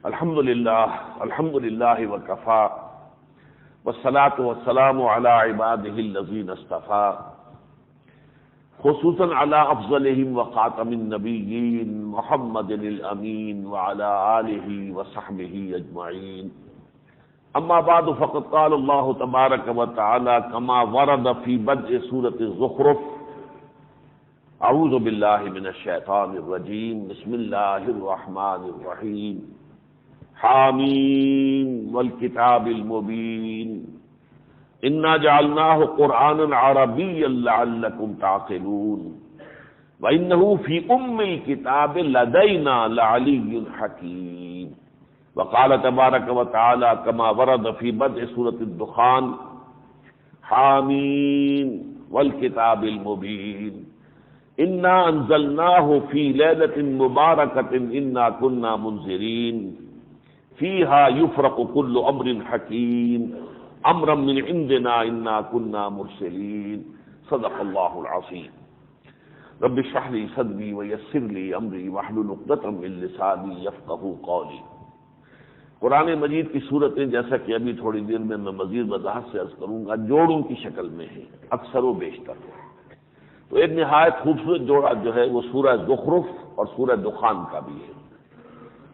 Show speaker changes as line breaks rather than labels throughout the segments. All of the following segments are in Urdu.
الحمد للہ وکفا والصلاة والسلام علی عبادہ الذین اصطفیٰ خصوصاً علی افضلہم وخاتم النبیین محمد الامین وعلی آلہ وصحبہ اجمعین اما بعد فقد قال اللہ تبارک وتعالی کما ورد فی بدء سورۃ الزخرف اعوذ باللہ من الشیطان الرجیم بسم اللہ الرحمن الرحیم حامیم والکتاب المبین انا جعلناہ قرآنا عربیا لعلکم تعقلون وانہ فی ام الکتاب لدینا لعلی حکیم وقال تبارک وتعالی کما ورد فی بدء سورۃ الدخان حامیم والکتاب المبین انا انزلناہ فی لیلۃ مبارکۃ انا کنا منذرین فیہا یفرق کل امر حکیم امرا من عندنا انا کنا مرسلین صدق اللہ العظیم رب اشرح لی صدری ویسر لی امری واحلل عقدۃ من لسانی یفقہوا قولی۔ قرآن مجید کی صورتیں جیسا کہ ابھی تھوڑی دیر میں مزید وضاحت سے عرض کروں گا جوڑوں کی شکل میں ہیں اکثر و بیشتر، تو ایک نہایت خوبصورت جوڑا جو ہے وہ سورہ زخرف اور سورہ دخان کا بھی ہے۔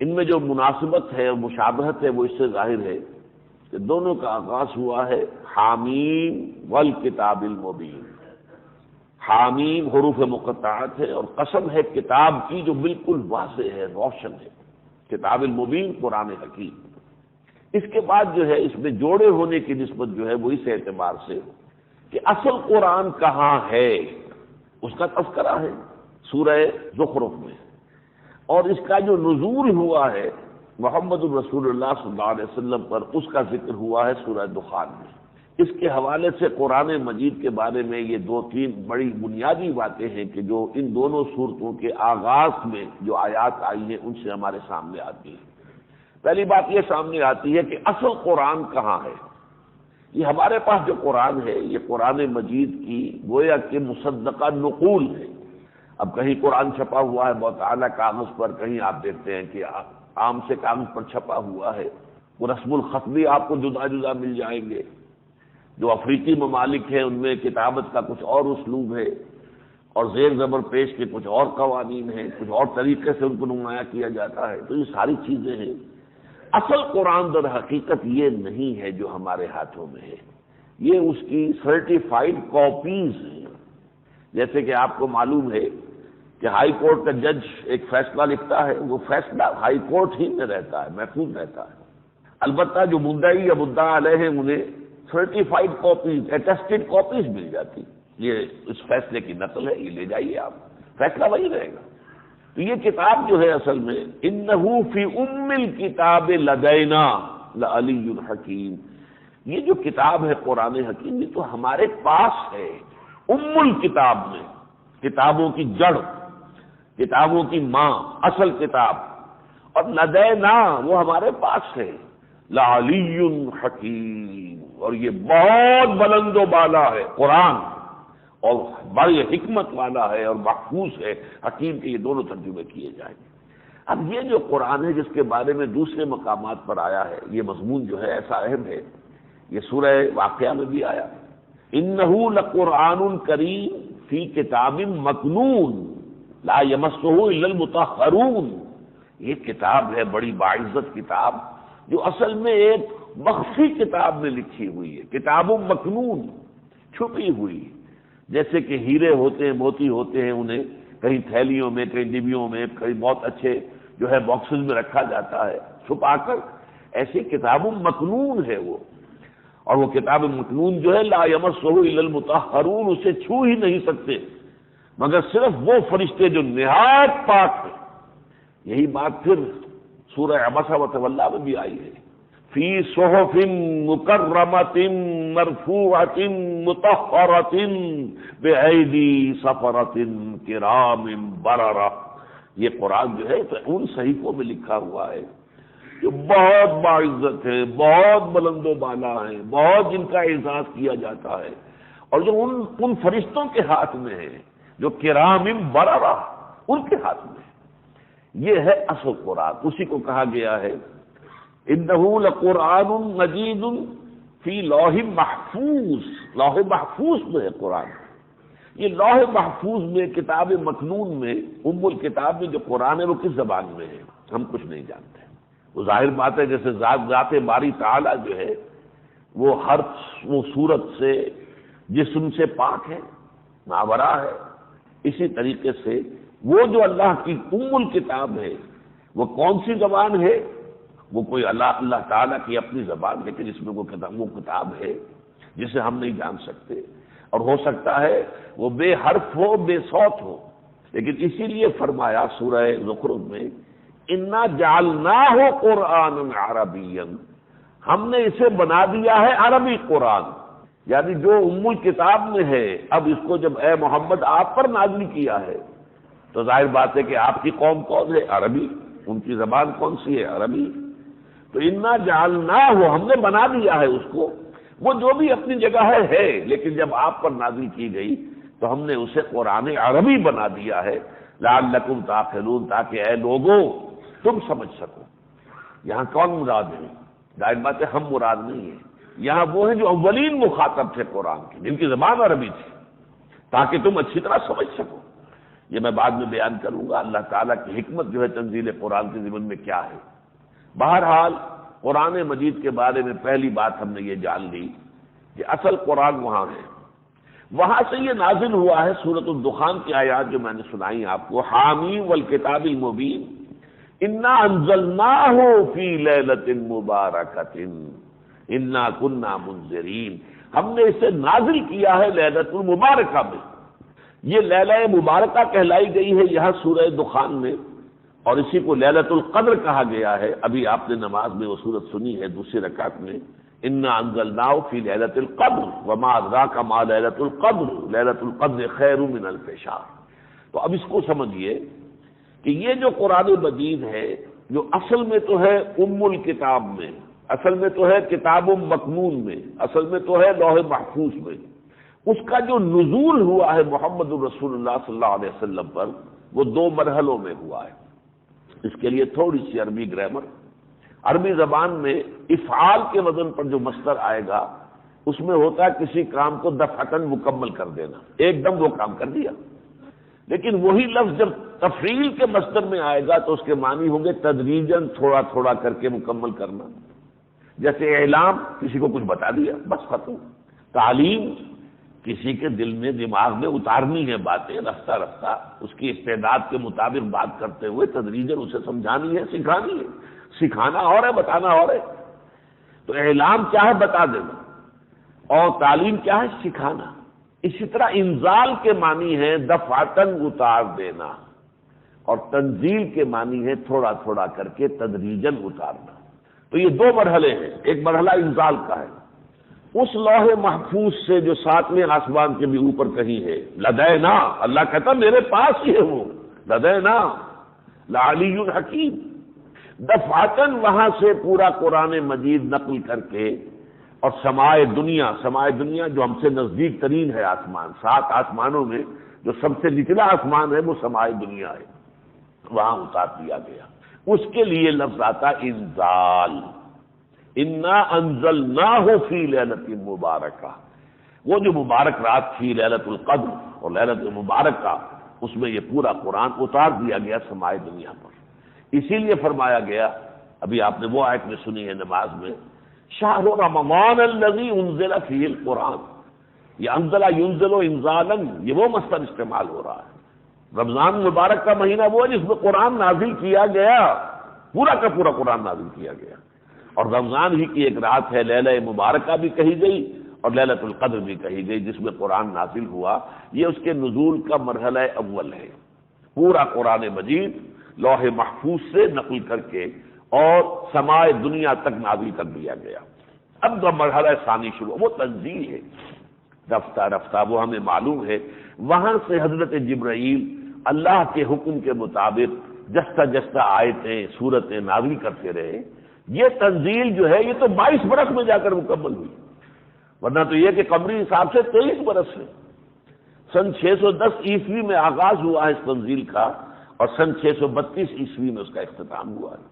ان میں جو مناسبت ہے اور مشابہت ہے وہ اس سے ظاہر ہے کہ دونوں کا آغاز ہوا ہے حامیم والکتاب المبین۔ حامیم حروف مقطعات ہے اور قسم ہے کتاب کی جو بالکل واضح ہے، روشن ہے، کتاب المبین قرآن حکیم۔ اس کے بعد جو ہے اس میں جوڑے ہونے کی نسبت جو ہے وہ اس اعتبار سے کہ اصل قرآن کہاں ہے اس کا تذکرہ ہے سورہ زخرف میں، اور اس کا جو نزول ہوا ہے محمد الرسول اللہ صلی اللہ علیہ وسلم پر اس کا ذکر ہوا ہے سورہ دخان میں۔ اس کے حوالے سے قرآن مجید کے بارے میں یہ دو تین بڑی بنیادی باتیں ہیں کہ جو ان دونوں صورتوں کے آغاز میں جو آیات آئی ہیں ان سے ہمارے سامنے آتی ہیں۔ پہلی بات یہ سامنے آتی ہے کہ اصل قرآن کہاں ہے۔ یہ ہمارے پاس جو قرآن ہے یہ قرآن مجید کی گویا کہ مصدقہ نقول ہے۔ اب کہیں قرآن چھپا ہوا ہے بہت اعلیٰ کاغذ پر، کہیں آپ دیکھتے ہیں کہ عام سے کاغذ پر چھپا ہوا ہے، وہ رسم الخط بھی آپ کو جدا جدا مل جائیں گے۔ جو افریقی ممالک ہیں ان میں کتابت کا کچھ اور اسلوب ہے اور زیر زبر پیش کے کچھ اور قوانین ہیں، کچھ اور طریقے سے ان کو نمایاں کیا جاتا ہے، تو یہ ساری چیزیں ہیں۔ اصل قرآن در حقیقت یہ نہیں ہے جو ہمارے ہاتھوں میں ہے، یہ اس کی سرٹیفائیڈ کاپیز ہیں۔ جیسے کہ آپ کو معلوم ہے کہ ہائی کورٹ کا جج ایک فیصلہ لکھتا ہے، وہ فیصلہ ہائی کورٹ ہی میں رہتا ہے، محفوظ رہتا ہے۔ البتہ جو مدعی یا مدعا علیہ ہیں انہیں سرٹیفائیڈ کاپیز، اٹیسٹڈ کاپیز مل جاتی، یہ اس فیصلے کی نقل ہے، یہ لے جائیے آپ، فیصلہ وہی رہے گا۔ تو یہ کتاب جو ہے اصل میں انہ فی ام الکتاب لدینا لعلی حکیم، یہ جو کتاب ہے قرآن حکیم یہ تو ہمارے پاس ہے ام الکتاب میں، کتابوں کی جڑ، کتابوں کی ماں، اصل کتاب، اور لدینا وہ ہمارے پاس ہے لعلی حکیم، اور یہ بہت بلند و بالا ہے قرآن، اور بڑی حکمت والا ہے اور محفوظ ہے، حکیم کے یہ دونوں ترجمے کیے جائیں گے۔ اب یہ جو قرآن ہے جس کے بارے میں دوسرے مقامات پر آیا ہے، یہ مضمون جو ہے ایسا اہم ہے، یہ سورہ واقعہ میں بھی آیا، انہ لقرآن کریم فی کتاب مکنون لا یمسہ الا المطہرون، یہ کتاب ہے بڑی باعزت کتاب جو اصل میں ایک مخفی کتاب میں لکھی ہوئی ہے، کتاب مکنون، چھپی ہوئی، جیسے کہ ہیرے ہوتے ہیں، موتی ہوتے ہیں، انہیں کہیں تھیلیوں میں، کہیں ڈبیوں میں، کہیں بہت اچھے جو ہے باکسز میں رکھا جاتا ہے چھپا کر، ایسی کتاب مکنون ہے وہ، اور وہ کتاب مکنون جو ہے لا یمسہ الا المطہرون، اسے چھو ہی نہیں سکتے مگر صرف وہ فرشتے جو نہایت پاک ہیں۔ یہی بات پھر سورہ عبسہ وتولیٰ میں بھی آئی ہے، فی صحف مکرمۃ مرفوعۃ مطہرۃ بأیدی سفرۃ کرام بررہ، یہ قرآن جو ہے تو ان صحیفوں میں لکھا ہوا ہے جو بہت باعزت ہے، بہت بلند و بالا ہیں، بہت جن کا اعزاز کیا جاتا ہے، اور جو ان فرشتوں کے ہاتھ میں ہے جو کرام بررہ ان کے ہاتھ میں ہے۔ یہ ہے اصل قرآن، اسی کو کہا گیا ہے انہ لقرآن مجید فی لوح محفوظ، لوح محفوظ میں ہے قرآن۔ یہ لوح محفوظ میں، کتاب مکنون میں، ام الکتاب میں جو قرآن ہے وہ کس زبان میں ہے ہم کچھ نہیں جانتے۔ وہ ظاہر بات ہے جیسے ذات باری تعالیٰ جو ہے وہ حرف و صورت سے، جسم سے پاک ہے، ماورا ہے، اسی طریقے سے وہ جو اللہ کی ام الکتاب ہے وہ کون سی زبان ہے؟ وہ کوئی اللہ تعالیٰ کی اپنی زبان، لیکن اس میں وہ کتاب ہے جسے ہم نہیں جان سکتے، اور ہو سکتا ہے وہ بے حرف ہو، بے صوت ہو، لیکن اسی لیے فرمایا سورہ زخرف میں انا جعلناہ قرآنا عربیا، ہم نے اسے بنا دیا ہے عربی قرآن، یعنی جو ام الکتاب میں ہے اب اس کو جب اے محمد آپ پر نازل کیا ہے تو ظاہر بات ہے کہ آپ کی قوم کون ہے؟ عربی، ان کی زبان کون سی ہے؟ عربی۔ تو انا جعلناہ، ہم نے بنا دیا ہے اس کو، وہ جو بھی اپنی جگہ ہے، لیکن جب آپ پر نازل کی گئی تو ہم نے اسے قرآن عربی بنا دیا ہے، لعلکم تعقلون، تاکہ اے لوگوں تم سمجھ سکو۔ یہاں کون مراد ہے؟ ظاہر بات ہے ہم مراد نہیں ہے، یہاں وہ ہیں جو اولین مخاطب تھے قرآن کے، جن کی زبان عربی تھی، تاکہ تم اچھی طرح سمجھ سکو۔ یہ میں بعد میں بیان کروں گا اللہ تعالیٰ کی حکمت جو ہے تنزیل قرآن کے ضمن میں کیا ہے۔ بہرحال قرآن مجید کے بارے میں پہلی بات ہم نے یہ جان لی کہ اصل قرآن وہاں ہے، وہاں سے یہ نازل ہوا ہے۔ سورۃ الدخان کی آیات جو میں نے سنائی آپ کو، حامیم والکتاب المبین انا انزلناہ فی لیلۃ مبارکۃ انا کنا منذرین، ہم نے اسے نازل کیا ہے لیلۃ المبارکہ میں۔ یہ لیلہ مبارکہ کہلائی گئی ہے یہاں سورہ دخان میں، اور اسی کو لیلۃ القدر کہا گیا ہے۔ ابھی آپ نے نماز میں وہ سورت سنی ہے دوسری رکعت میں، انا انزلناہ فی لیلۃ القدر وما ادراک ما لیلۃ القدر لیلۃ القدر خیر من الف شہر۔ تو اب اس کو سمجھیے کہ یہ جو قرآن مجید ہے جو اصل میں تو ہے ام الکتاب میں، اصل میں تو ہے کتاب مکنون میں، اصل میں تو ہے لوح محفوظ میں، اس کا جو نزول ہوا ہے محمد الرسول اللہ صلی اللہ علیہ وسلم پر وہ دو مرحلوں میں ہوا ہے۔ اس کے لیے تھوڑی سی عربی گرامر، عربی زبان میں افعال کے وزن پر جو مصدر آئے گا اس میں ہوتا ہے کسی کام کو دفعتاً مکمل کر دینا، ایک دم وہ کام کر دیا، لیکن وہی لفظ جب تفعیل کے مصدر میں آئے گا تو اس کے معنی ہوں گے تدریجاً، تھوڑا تھوڑا کر کے مکمل کرنا۔ جیسے اعلام، کسی کو کچھ بتا دیا بس ختم۔ تعلیم، کسی کے دل میں دماغ میں اتارنی ہے باتیں، رفتہ رفتہ اس کی استعداد کے مطابق بات کرتے ہوئے تدریجاً اسے سمجھانی ہے، سکھانی ہے۔ سکھانا اور ہے، بتانا اور ہے۔ تو اعلام کیا ہے؟ بتا دینا، اور تعلیم کیا ہے؟ سکھانا۔ اسی طرح انزال کے معنی ہے دفعتاً اتار دینا، اور تنزیل کے معنی ہے تھوڑا تھوڑا کر کے تدریجاً اتارنا۔ تو یہ دو مرحلے ہیں، ایک مرحلہ انزال کا ہے، اس لوح محفوظ سے جو ساتویں آسمان کے بھی اوپر کہیں ہے، لدینا، اللہ کہتا میرے پاس ہی ہے وہ، لدینا لعلی حکیم۔ دفعتاً وہاں سے پورا قرآن مجید نقل کر کے، اور سمائے دنیا جو ہم سے نزدیک ترین ہے آسمان، 7 آسمانوں میں جو سب سے نچلا آسمان ہے وہ سمائے دنیا ہے، وہاں اتار دیا گیا۔ اس کے لیے لفظ آتا انزال، انا انزلناہ فی لیلۃ مبارکہ، وہ جو مبارک رات تھی لیلۃ القدر اور لیلۃ مبارکہ، اس میں یہ پورا قرآن اتار دیا گیا سمائے دنیا پر۔ اسی لیے فرمایا گیا، ابھی آپ نے وہ آیت میں سنی ہے نماز میں، شہر رمضان الذی انزل فیہ القرآن، یہ انزل ینزل انزالا، یہ وہ مصدر استعمال ہو رہا ہے۔ رمضان مبارک کا مہینہ وہ جس میں قرآن نازل کیا گیا، پورا کا پورا قرآن نازل کیا گیا، اور رمضان ہی کی ایک رات ہے لیلہ مبارکہ بھی کہی گئی اور لیلۃ القدر بھی کہی گئی جس میں قرآن نازل ہوا۔ یہ اس کے نزول کا مرحلہ اول ہے، پورا قرآن مجید لوح محفوظ سے نقل کر کے اور سمائے دنیا تک نازل کر دیا گیا۔ اب جو مرحلہ ثانی شروع، وہ تنزیل ہے، رفتہ رفتہ وہ ہمیں معلوم ہے، وہاں سے حضرت جبرائیل اللہ کے حکم کے مطابق جستہ جستہ آیتیں سورتیں نازل کرتے رہے۔ یہ تنزیل جو ہے یہ تو 22 برس میں جا کر مکمل ہوئی، ورنہ تو یہ کہ قمری حساب سے 23 برس ہے۔ سن 610 عیسوی میں آغاز ہوا ہے اس تنزیل کا، اور سن 632 عیسوی میں اس کا اختتام ہوا ہے۔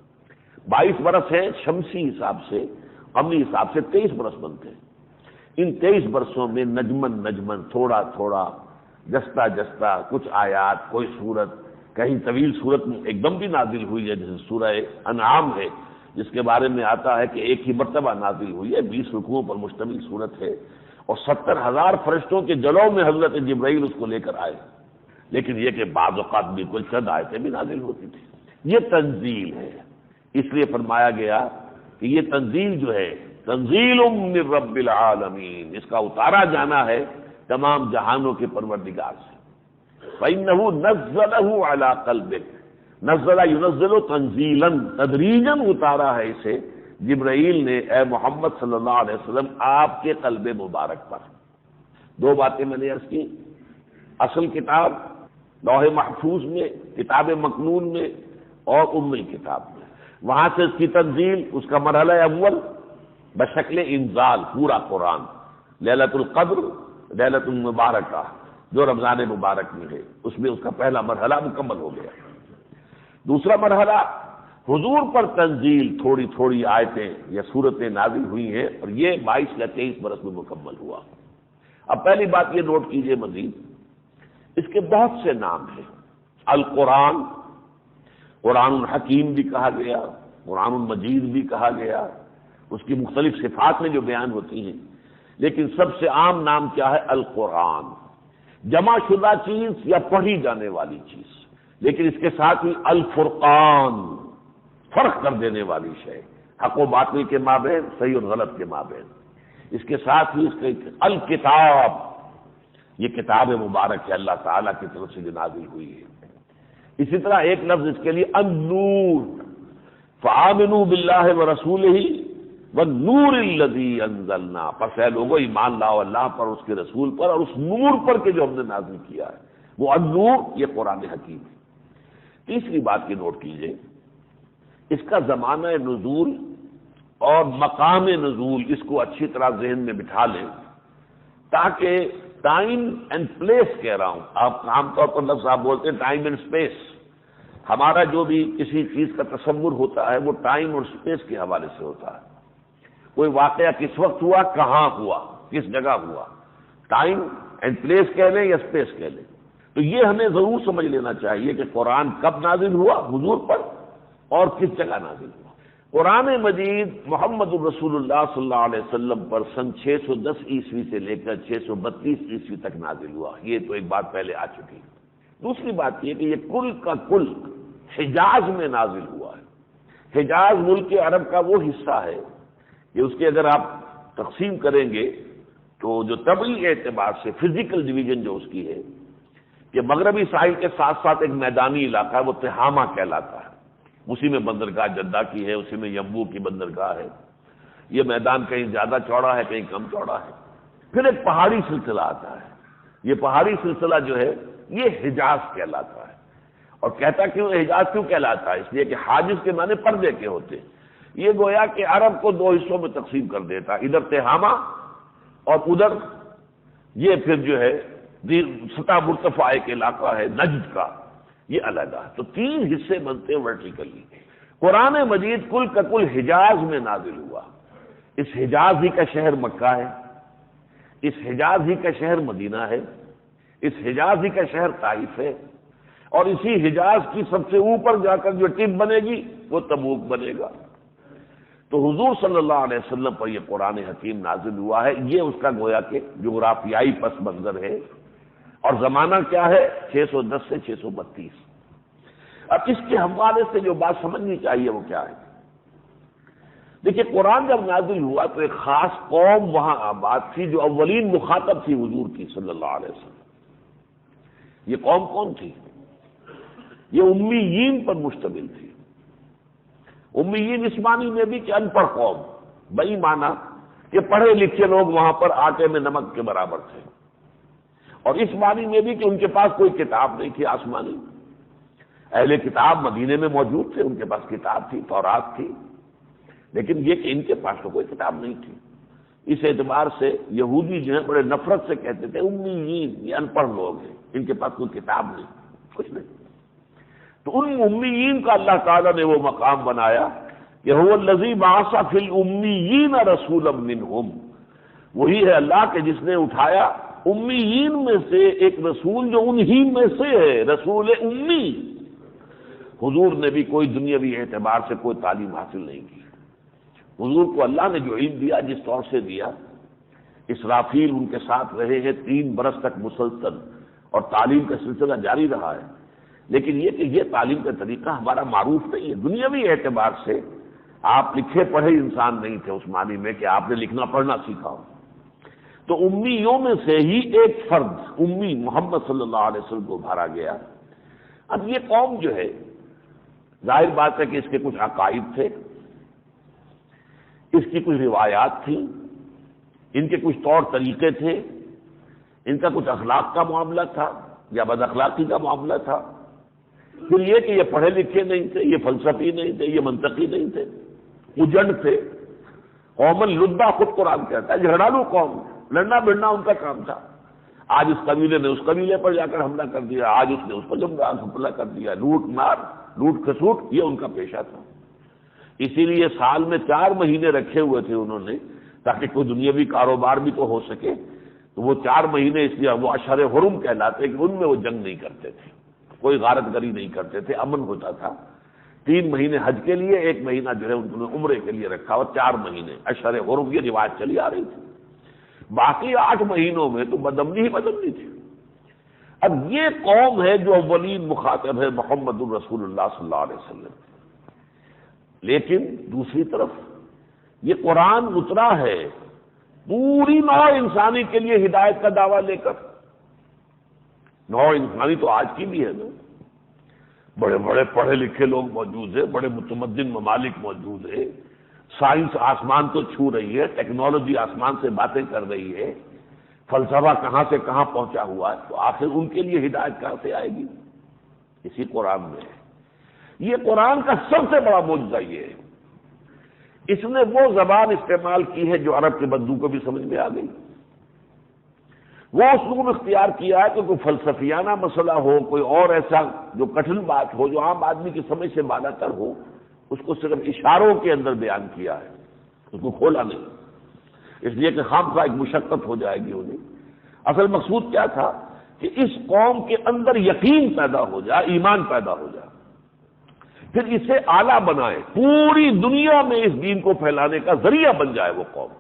22 برس ہیں شمسی حساب سے، قمری حساب سے 23 برس بنتے ہیں۔ ان 23 برسوں میں نجمن تھوڑا تھوڑا، جستا جستا کچھ آیات، کوئی سورت، کہیں طویل سورت ایک دم بھی نازل ہوئی ہے، جیسے سورہ انعام ہے جس کے بارے میں آتا ہے کہ ایک ہی مرتبہ نازل ہوئی ہے، 20 رکوعوں پر مشتمل سورت ہے، اور 70,000 فرشتوں کے جلوں میں حضرت جبرائیل اس کو لے کر آئے۔ لیکن یہ کہ بعض اوقات بالکل چند آیتیں بھی نازل ہوتی تھی۔ یہ تنزیل ہے، اس لیے فرمایا گیا کہ یہ تنزیل جو ہے تنزیل من رب العالمین، اس کا اتارا جانا ہے تمام جہانوں کے پروردگار سے۔ فَإِنَّهُ نَزَّلَهُ عَلَىٰ قَلْبِكَ، نزلہ ينزل تنزیلا، تدریجاً اتارا ہے اسے جبرائیل نے اے محمد صلی اللہ علیہ وسلم آپ کے قلب مبارک پر۔ دو باتیں میں نے عرض کی، اصل کتاب لوح محفوظ میں، کتاب مکنون میں، اور امی کتاب میں، وہاں سے اس کی تنزیل، اس کا مرحلہ اول بشکل انزال پورا قرآن، لیلۃ القدر، لیلۃ المبارکہ جو رمضان مبارک میں ہے، اس میں اس کا پہلا مرحلہ مکمل ہو گیا۔ دوسرا مرحلہ حضور پر تنزیل، تھوڑی تھوڑی آیتیں یا صورتیں نازل ہوئی ہیں، اور یہ 22 یا 23 برس میں مکمل ہوا۔ اب پہلی بات یہ نوٹ کیجئے، مزید اس کے بہت سے نام ہیں۔ القرآن، قرآن الحکیم بھی کہا گیا، قرآن المجید بھی کہا گیا، اس کی مختلف صفات میں جو بیان ہوتی ہیں، لیکن سب سے عام نام کیا ہے؟ القرآن، جمع شدہ چیز یا پڑھی جانے والی چیز، لیکن اس کے ساتھ ہی الفرقان، فرق کر دینے والی شے، حق و باطل کے مابین، صحیح اور غلط کے مابین۔ اس کے ساتھ ہی اس کے الکتاب، یہ کتاب مبارک ہے اللہ تعالیٰ کی طرف سے جو نازل ہوئی ہے۔ اسی طرح ایک لفظ اس کے لیے النور، فآمنوا باللہ ورسولہ والنور الذی انزلنا، پس اے لوگو ایمان لاؤ اللہ پر، اس کے رسول پر، اور اس نور پر کہ جو ہم نے نازل کیا ہے، وہ النور، یہ قرآن حکیم ہے۔ تیسری بات کی نوٹ کیجئے، اس کا زمانہ نزول اور مقام نزول اس کو اچھی طرح ذہن میں بٹھا لیں، تاکہ ٹائم اینڈ پلیس کہہ رہا ہوں، آپ عام طور پر لفظ آپ بولتے ہیں ٹائم اینڈ اسپیس، ہمارا جو بھی کسی چیز کا تصور ہوتا ہے وہ ٹائم اور اسپیس کے حوالے سے ہوتا ہے۔ کوئی واقعہ کس وقت ہوا، کہاں ہوا، کس جگہ ہوا، ٹائم اینڈ پلیس کہہ لیں یا اسپیس کہہ لیں۔ تو یہ ہمیں ضرور سمجھ لینا چاہیے کہ قرآن کب نازل ہوا حضور پر اور کس جگہ نازل ہوا۔ قرآن مجید محمد الرسول اللہ صلی اللہ علیہ وسلم پر سن 610 عیسوی سے لے کر 632 عیسوی تک نازل ہوا، یہ تو ایک بات پہلے آ چکی ہے۔ دوسری بات یہ کہ یہ کل کا کل حجاز میں نازل ہوا ہے۔ حجاز ملک عرب کا وہ حصہ ہے کہ اس کے اگر آپ تقسیم کریں گے تو جو طبعی اعتبار سے فزیکل ڈویژن جو اس کی ہے کہ مغربی ساحل کے ساتھ ساتھ ایک میدانی علاقہ ہے، وہ تہامہ کہلاتا ہے، اسی میں بندرگاہ جدہ کی ہے، اسی میں ینبوع کی بندرگاہ ہے۔ یہ میدان کہیں زیادہ چوڑا ہے، کہیں کم چوڑا ہے۔ پھر ایک پہاڑی سلسلہ آتا ہے، یہ پہاڑی سلسلہ جو ہے یہ حجاز کہلاتا ہے۔ اور کہتا کیوں حجاز کیوں کہلاتا ہے؟ اس لیے کہ حاجز کے معنی پردے کے ہوتے ہیں۔ یہ گویا کہ عرب کو دو حصوں میں تقسیم کر دیتا، ادھر تہامہ اور ادھر یہ پھر جو ہے سطح مرتفع ایک علاقہ ہے نجد کا، یہ علیحدہ۔ تو تین حصے بنتے ہیں ورٹیکلی۔ قرآن مجید کل کا کل حجاز میں نازل ہوا۔ اس حجاز ہی کا شہر مکہ ہے، اس حجاز ہی کا شہر مدینہ ہے، اس حجاز ہی کا شہر طائف ہے، اور اسی حجاز کی سب سے اوپر جا کر جو ٹپ بنے گی وہ تبوک بنے گا۔ تو حضور صلی اللہ علیہ وسلم پر یہ قرآن حکیم نازل ہوا ہے، یہ اس کا گویا کہ جغرافیائی پس منظر ہے، اور زمانہ کیا ہے؟ 610 سے 632۔ اب اس کے حوالے سے جو بات سمجھنی چاہیے وہ کیا ہے؟ دیکھیے، قرآن جب نازل ہوا تو ایک خاص قوم وہاں آباد تھی جو اولین مخاطب تھی حضور کی صلی اللہ علیہ وسلم۔ یہ قوم کون تھی؟ یہ امیین پر مشتمل تھی۔ امیین اس معنی میں بھی کہ ان پڑھ قوم، بئی معنی کہ پڑھے لکھے لوگ وہاں پر آٹے میں نمک کے برابر تھے، اور اس معنی میں بھی کہ ان کے پاس کوئی کتاب نہیں تھی آسمانی۔ اہل کتاب مدینے میں موجود تھے، ان کے پاس کتاب تھی، تورات تھی، لیکن یہ کہ ان کے پاس تو کوئی کتاب نہیں تھی۔ اس اعتبار سے یہودی جو ہیں بڑے نفرت سے کہتے تھے امیین، یہ ان پڑھ لوگ ہیں، ان کے پاس کوئی کتاب نہیں، کچھ نہیں۔ تو ان امیین کا اللہ تعالیٰ نے وہ مقام بنایا کہ هو الذی بعث فی الامیین رسولا منہم، وہی ہے اللہ کہ جس نے اٹھایا امیین میں سے ایک رسول جو انہی میں سے ہے، رسول امی۔ حضور نے بھی کوئی دنیاوی اعتبار سے کوئی تعلیم حاصل نہیں کی۔ حضور کو اللہ نے جو علم دیا جس طور سے دیا، اسرافیل ان کے ساتھ رہے ہیں 3 برس تک مسلسل، اور تعلیم کا سلسلہ جاری رہا ہے، لیکن یہ کہ یہ تعلیم کا طریقہ ہمارا معروف نہیں ہے۔ دنیاوی اعتبار سے آپ لکھے پڑھے انسان نہیں تھے اس معنی میں کہ آپ نے لکھنا پڑھنا سیکھا ہو، تو امیوں میں سے ہی ایک فرد امی محمد صلی اللہ علیہ وسلم کو ابھارا گیا۔ اب یہ قوم جو ہے، ظاہر بات ہے کہ اس کے کچھ عقائد تھے، اس کی کچھ روایات تھیں، ان کے کچھ طور طریقے تھے، ان کا کچھ اخلاق کا معاملہ تھا یا بد اخلاقی کا معاملہ تھا، پھر یہ کہ یہ پڑھے لکھے نہیں تھے، یہ فلسفی نہیں تھے، یہ منطقی نہیں تھے، اجنڈ تھے۔ قوم لدہ خود قرآن کہتا ہے، جھگڑالو قوم، لڑنا بڑنا ان کا کام تھا۔ آج اس قبیلے نے اس قبیلے پر جا کر حملہ کر دیا، آج اس نے اس پر حملہ کر دیا، لوٹ مار، لوٹ کھسوٹ، یہ ان کا پیشہ تھا۔ اسی لیے سال میں 4 مہینے رکھے ہوئے تھے انہوں نے، تاکہ کوئی دنیاوی کاروبار بھی تو ہو سکے، تو وہ 4 مہینے اس لیے وہ اشہر حرم کہلاتے کہ ان میں وہ جنگ نہیں کرتے تھے، کوئی غارت گری نہیں کرتے تھے، امن ہوتا تھا۔ 3 مہینے حج کے لیے، 1 مہینہ جو ہے انہوں نے عمرے کے لیے رکھا، اور 4 مہینے اشہر حرم، یہ روایت چلی آ رہی تھی۔ باقی 8 مہینوں میں تو بدامنی ہی بدامنی تھی۔ اب یہ قوم ہے جو اولین مخاطب ہے محمد الرسول اللہ صلی اللہ علیہ وسلم، لیکن دوسری طرف یہ قرآن اترا ہے پوری نوع انسانی کے لیے ہدایت کا دعویٰ لے کر۔ نوع انسانی تو آج کی بھی ہے نا، بڑے بڑے پڑھے لکھے لوگ موجود ہیں، بڑے متمدن ممالک موجود ہیں، سائنس آسمان کو چھو رہی ہے، ٹیکنالوجی آسمان سے باتیں کر رہی ہے، فلسفہ کہاں سے کہاں پہنچا ہوا ہے، تو آخر ان کے لیے ہدایت کہاں سے آئے گی؟ اسی قرآن میں ہے۔ یہ قرآن کا سب سے بڑا معجزہ یہ ہے، اس نے وہ زبان استعمال کی ہے جو عرب کے بندوں کو بھی سمجھ میں آ گئی، وہ اسلوب اختیار کیا ہے کہ کوئی فلسفیانہ مسئلہ ہو، کوئی اور ایسا جو کٹھن بات ہو، جو عام آدمی کی سمجھ سے بالا تر ہو، اس کو صرف اشاروں کے اندر بیان کیا ہے، اس کو کھولا نہیں، اس لیے کہ خامخواہ ایک مشقت ہو جائے گی انہیں۔ اصل مقصود کیا تھا کہ اس قوم کے اندر یقین پیدا ہو جائے، ایمان پیدا ہو جائے، پھر اسے اعلیٰ بنائے، پوری دنیا میں اس دین کو پھیلانے کا ذریعہ بن جائے وہ قوم۔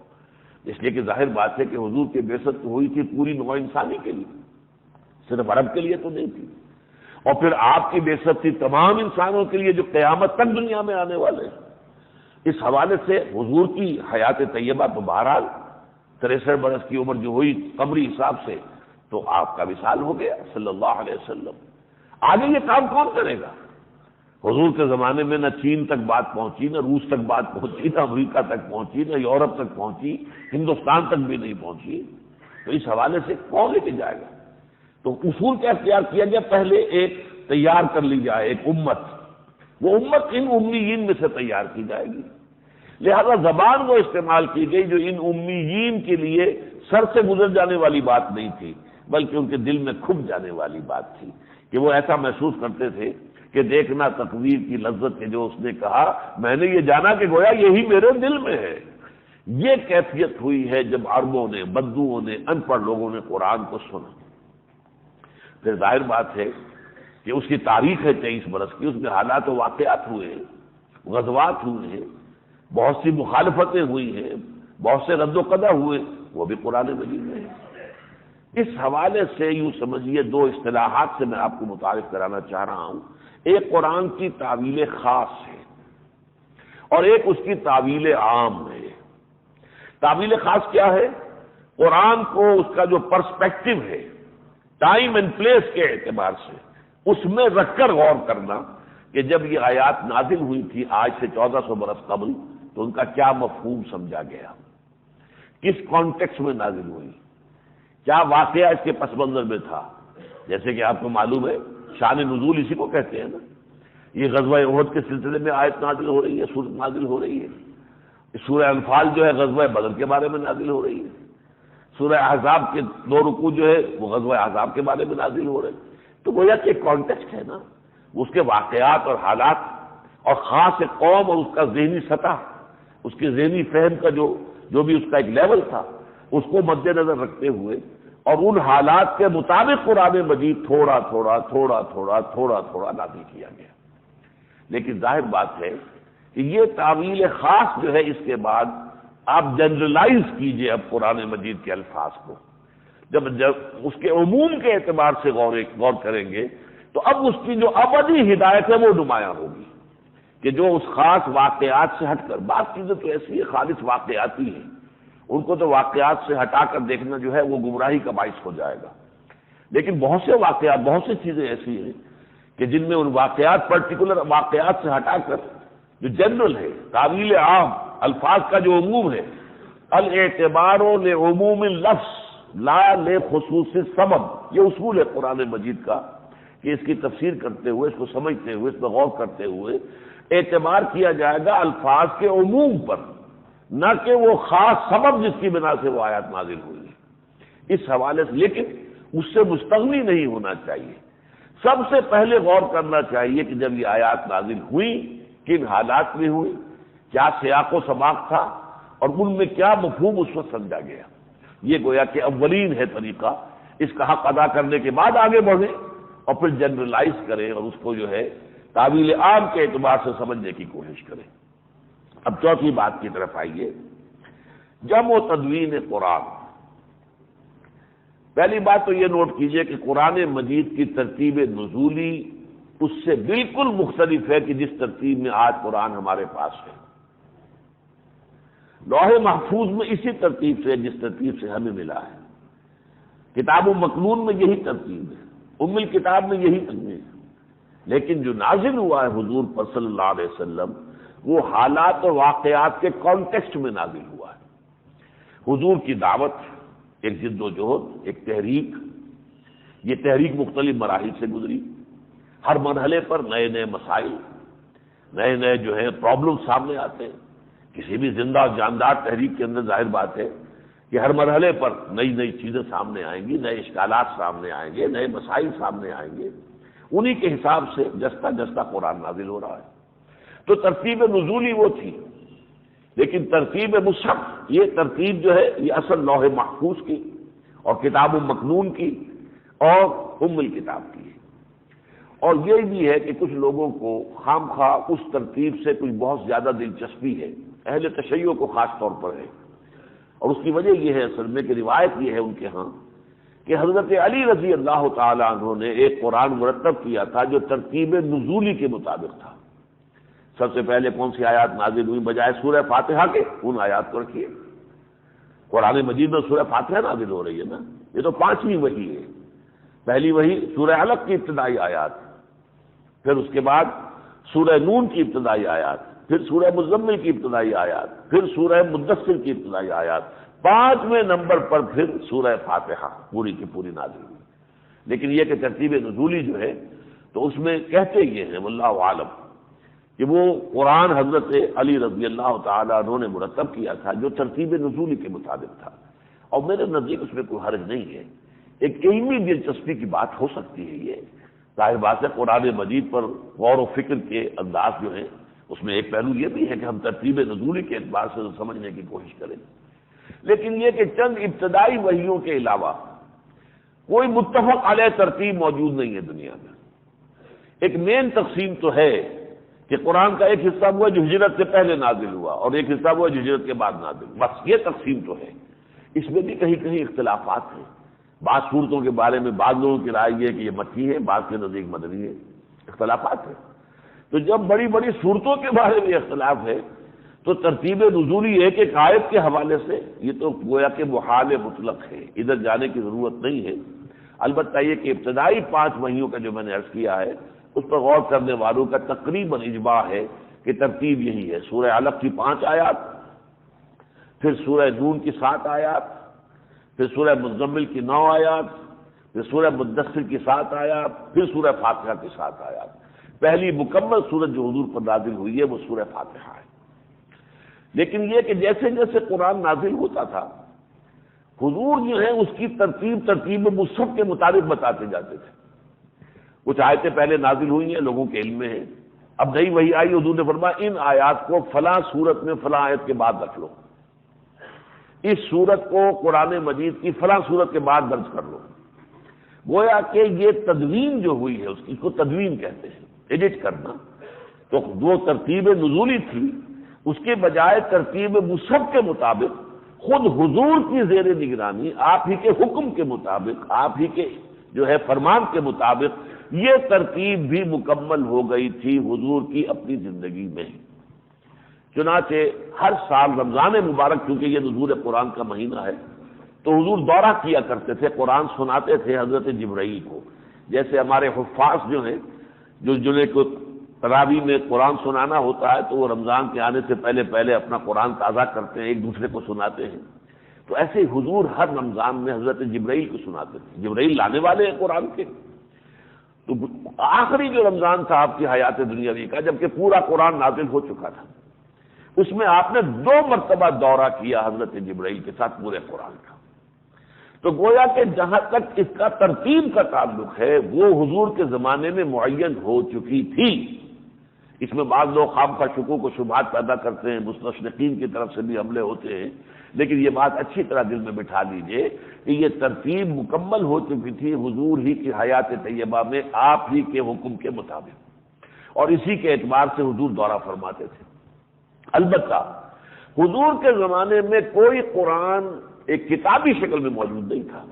اس لیے کہ ظاہر بات ہے کہ حضور کی بعثت ہوئی تھی پوری نوع انسانی کے لیے، صرف عرب کے لیے تو نہیں تھی، اور پھر آپ کی بعثت تھی تمام انسانوں کے لیے جو قیامت تک دنیا میں آنے والے ہیں۔ اس حوالے سے حضور کی حیات طیبہ تو بہرحال 63 برس کی عمر جو ہوئی قمری حساب سے، تو آپ کا وصال ہو گیا صلی اللہ علیہ وسلم۔ آگے یہ کام کون کرے گا؟ حضور کے زمانے میں نہ چین تک بات پہنچی، نہ روس تک بات پہنچی، نہ امریکہ تک پہنچی، نہ یورپ تک پہنچی، ہندوستان تک بھی نہیں پہنچی، تو اس حوالے سے کون لے کے جائے گا؟ تو اصول کیا اختیار کیا گیا؟ پہلے ایک تیار کر لی جائے، ایک امت، وہ امت ان امیین میں سے تیار کی جائے گی، لہذا زبان وہ استعمال کی گئی جو ان امیین کے لیے سر سے گزر جانے والی بات نہیں تھی، بلکہ ان کے دل میں کھپ جانے والی بات تھی، کہ وہ ایسا محسوس کرتے تھے کہ دیکھنا تقدیر کی لذت کے جو اس نے کہا، میں نے یہ جانا کہ گویا یہی میرے دل میں ہے۔ یہ کیفیت ہوئی ہے جب عربوں نے، بدوؤں نے، ان پڑھ لوگوں نے قرآن کو سنا۔ پھر ظاہر بات ہے کہ اس کی تاریخ ہے 23 برس کی، اس میں حالات و واقعات ہوئے ہیں، غزوات ہوئے ہیں، بہت سی مخالفتیں ہوئی ہیں، بہت سے رد و قدع ہوئے، وہ بھی قرآن مجید میں ہے۔ اس حوالے سے یوں سمجھیے 2 اصطلاحات سے میں آپ کو متعارف کرانا چاہ رہا ہوں، ایک قرآن کی تعویل خاص ہے اور ایک اس کی تعویل عام ہے۔ تعویل خاص کیا ہے؟ قرآن کو اس کا جو پرسپیکٹو ہے، ٹائم اینڈ پلیس کے اعتبار سے اس میں رکھ کر غور کرنا کہ جب یہ آیات نازل ہوئی تھی آج سے 1400 برس قبل، تو ان کا کیا مفہوم سمجھا گیا، کس کانٹیکس میں نازل ہوئی، کیا واقعہ اس کے پس منظر میں تھا۔ جیسے کہ آپ کو معلوم ہے شان نزول اسی کو کہتے ہیں نا، یہ غزوہ احد کے سلسلے میں آیت نازل ہو رہی ہے، سورت نازل ہو رہی ہے۔ سورہ انفال جو ہے غزوہ بدر کے بارے میں نازل ہو رہی ہے، سورہ احزاب کے 2 رکوع جو ہے وہ غزوہ احزاب کے بارے میں نازل ہو رہے ہیں۔ تو گویا کہ ایک کانٹیکسٹ ہے نا، اس کے واقعات اور حالات اور خاص ایک قوم اور اس کا ذہنی سطح، اس کے ذہنی فہم کا جو بھی اس کا ایک لیول تھا، اس کو مد نظر رکھتے ہوئے اور ان حالات کے مطابق قرآن مجید تھوڑا تھوڑا تھوڑا تھوڑا تھوڑا تھوڑا نازل کیا گیا۔ لیکن ظاہر بات ہے کہ یہ تعویل خاص جو ہے اس کے بعد آپ جنرلائز کیجئے اب قرآن مجید کے الفاظ کو، جب اس کے عموم کے اعتبار سے غور کریں گے تو اب اس کی جو ابدی ہدایت ہے وہ نمایاں ہوگی، کہ جو اس خاص واقعات سے ہٹ کر، بعض چیزیں تو ایسی ہیں خالص واقعاتی ہیں، ان کو تو واقعات سے ہٹا کر دیکھنا جو ہے وہ گمراہی کا باعث ہو جائے گا، لیکن بہت سے واقعات، بہت سی چیزیں ایسی ہیں کہ جن میں ان واقعات، پرٹیکولر واقعات سے ہٹا کر جو جنرل ہے، تعویل عام، الفاظ کا جو عموم ہے، الاعتبار لعموم اللفظ لا لخصوص السبب، یہ اصول ہے قرآن مجید کا کہ اس کی تفسیر کرتے ہوئے، اس کو سمجھتے ہوئے، اس پر غور کرتے ہوئے اعتبار کیا جائے گا الفاظ کے عموم پر، نہ کہ وہ خاص سبب جس کی بنا سے وہ آیات نازل ہوئی اس حوالے سے۔ لیکن اس سے مستغنی نہیں ہونا چاہیے، سب سے پہلے غور کرنا چاہیے کہ جب یہ آیات نازل ہوئی کن حالات میں ہوئی، کیا سیاق و سباق تھا اور ان میں کیا مفہوم اس وقت سمجھا گیا۔ یہ گویا کہ اولین ہے طریقہ، اس کا حق ادا کرنے کے بعد آگے بڑھیں اور پھر جنرلائز کریں اور اس کو جو ہے تعویل عام کے اعتبار سے سمجھنے کی کوشش کریں۔ اب چوتھی بات کی طرف آئیے، جمع و تدوین قرآن۔ پہلی بات تو یہ نوٹ کیجئے کہ قرآن مجید کی ترتیب نزولی اس سے بالکل مختلف ہے کہ جس ترتیب میں آج قرآن ہمارے پاس ہے۔ لوح محفوظ میں اسی ترتیب سے، جس ترتیب سے ہمیں ملا ہے، کتاب مکنون میں یہی ترتیب ہے، ام الکتاب میں یہی ترتیب ہے، لیکن جو نازل ہوا ہے حضور پر صلی اللہ علیہ وسلم وہ حالات اور واقعات کے کانٹیکسٹ میں نازل ہوا ہے۔ حضور کی دعوت، ایک جد و جہد، ایک تحریک، یہ تحریک مختلف مراحل سے گزری، ہر مرحلے پر نئے نئے مسائل، نئے نئے جو ہے پرابلم سامنے آتے ہیں۔ کسی بھی زندہ اور جاندار تحریک کے اندر ظاہر بات ہے کہ ہر مرحلے پر نئی نئی چیزیں سامنے آئیں گی، نئے اشکالات سامنے آئیں گے، نئے مسائل سامنے آئیں گے، انہی کے حساب سے جستا جستا قرآن نازل ہو رہا ہے۔ تو ترتیب نزولی وہ تھی، لیکن ترتیب مصحف، یہ ترتیب جو ہے یہ اصل لوح محفوظ کی اور کتاب مکنون کی اور ام الکتاب کی ہے۔ اور یہ بھی ہے کہ کچھ لوگوں کو خام خواہ اس ترتیب سے کچھ بہت زیادہ دلچسپی ہے، اہل تشیع کو خاص طور پر ہے، اور اس کی وجہ یہ ہے اصل میں کہ روایت یہ ہے ان کے ہاں کہ حضرت علی رضی اللہ تعالی عنہ نے ایک قرآن مرتب کیا تھا جو ترتیب نزولی کے مطابق تھا۔ سب سے پہلے کون سی آیات نازل ہوئی بجائے سورہ فاتحہ کے؟ ان آیات کو رکھیے۔ قرآن مجید میں سورہ فاتحہ نازل ہو رہی ہے نا، یہ تو 5ویں وحی ہے۔ پہلی وحی سورہ علق کی ابتدائی آیات، پھر اس کے بعد سورہ نون کی ابتدائی آیات، پھر سورہ مزمل کی ابتدائی آیات، پھر سورہ مدثر کی ابتدائی آیات، 5ویں نمبر پر پھر سورہ فاتحہ پوری کی پوری نازل ہوئی۔ لیکن یہ کہ ترتیب نزولی جو ہے تو اس میں کہتے یہ ہیں واللہ عالم کہ وہ قرآن حضرت علی رضی اللہ تعالیٰ عنہ نے مرتب کیا تھا جو ترتیب نزولی کے مطابق تھا، اور میرے نزدیک اس میں کوئی حرج نہیں ہے۔ ایک علمی دلچسپی کی بات ہو سکتی ہے، یہ ظاہر بات ہے قرآن مجید پر غور و فکر کے انداز جو ہے اس میں ایک پہلو یہ بھی ہے کہ ہم ترتیب نزولی کے اعتبار سے سمجھنے کی کوشش کریں، لیکن یہ کہ چند ابتدائی وحیوں کے علاوہ کوئی متفق علیہ ترتیب موجود نہیں ہے دنیا میں۔ ایک مین تقسیم تو ہے کہ قرآن کا ایک حصہ ہوا جو ہجرت سے پہلے نازل ہوا اور ایک حصہ ہوا جو ہجرت کے بعد نازل ہوا، بس یہ تقسیم تو ہے۔ اس میں بھی کہیں کہیں اختلافات ہیں، بعض صورتوں کے بارے میں بعض لوگوں کی رائے یہ ہے کہ یہ مکی ہے، بعض کے نزدیک مدنی ہے، اختلافات ہیں۔ تو جب بڑی بڑی صورتوں کے بارے میں اختلاف ہے تو ترتیب نزولی ایک ایک آیت کے حوالے سے یہ تو گویا کہ محال مطلق ہے، ادھر جانے کی ضرورت نہیں ہے۔ البتہ یہ کہ ابتدائی 5 وحیوں کا جو میں نے عرض کیا ہے اس پر غور کرنے والوں کا تقریباً اجماع ہے کہ ترتیب یہی ہے، سورہ علق کی 5 آیات، پھر سورہ نون کی 7 آیات، پھر سورہ مزمل کی 9 آیات، پھر سورہ مدثر کی 7 آیات، پھر سورہ فاتحہ کی 7 آیات۔ پہلی مکمل سورت جو حضور پر نازل ہوئی ہے وہ سورہ فاتحہ ہے۔ لیکن یہ کہ جیسے جیسے قرآن نازل ہوتا تھا حضور جو ہے اس کی ترتیب مصحف کے مطابق بتاتے جاتے تھے۔ کچھ آیتیں پہلے نازل ہوئی ہیں، لوگوں کے علم میں ہیں، اب نئی وحی آئی، حضور نے فرمایا ان آیات کو فلاں صورت میں فلاں آیت کے بعد رکھ لو، اس صورت کو قرآن مجید کی فلاں صورت کے بعد درج کر لو۔ گویا کہ یہ تدوین جو ہوئی ہے اس کو تدوین کہتے ہیں، ایڈٹ کرنا۔ تو وہ ترتیب نزولی تھی، اس کے بجائے ترتیب مصحف کے مطابق خود حضور کی زیر نگرانی، آپ ہی کے حکم کے مطابق، آپ ہی کے جو ہے فرمان کے مطابق یہ ترتیب بھی مکمل ہو گئی تھی حضور کی اپنی زندگی میں۔ چنانچہ ہر سال رمضان مبارک، چونکہ یہ نزول قرآن کا مہینہ ہے، تو حضور دورہ کیا کرتے تھے، قرآن سناتے تھے حضرت جبرائیل کو۔ جیسے ہمارے حفاظ جو ہیں، جنہیں کو تراویح میں قرآن سنانا ہوتا ہے، تو وہ رمضان کے آنے سے پہلے اپنا قرآن تازہ کرتے ہیں، ایک دوسرے کو سناتے ہیں۔ تو ایسے حضور ہر رمضان میں حضرت جبرائیل کو سناتے تھے، جبرائیل لانے والے ہیں قرآن کے۔ تو آخری جو رمضان تھا آپ کی حیات دنیاوی کا، جبکہ پورا قرآن نازل ہو چکا تھا، اس میں آپ نے 2 مرتبہ دورہ کیا حضرت جبرائیل کے ساتھ پورے قرآن کا۔ تو گویا کہ جہاں تک اس کا ترتیب کا تعلق ہے، وہ حضور کے زمانے میں معین ہو چکی تھی۔ اس میں بعض لوگ خام کا شکوک و شبہات پیدا کرتے ہیں، مستشرقین کی طرف سے بھی حملے ہوتے ہیں، لیکن یہ بات اچھی طرح دل میں بٹھا لیجئے کہ یہ ترتیب مکمل ہو چکی تھی حضور ہی کی حیات طیبہ میں، آپ ہی کے حکم کے مطابق، اور اسی کے اعتبار سے حضور دورہ فرماتے تھے۔ البتہ حضور کے زمانے میں کوئی قرآن ایک کتابی شکل میں موجود نہیں تھا۔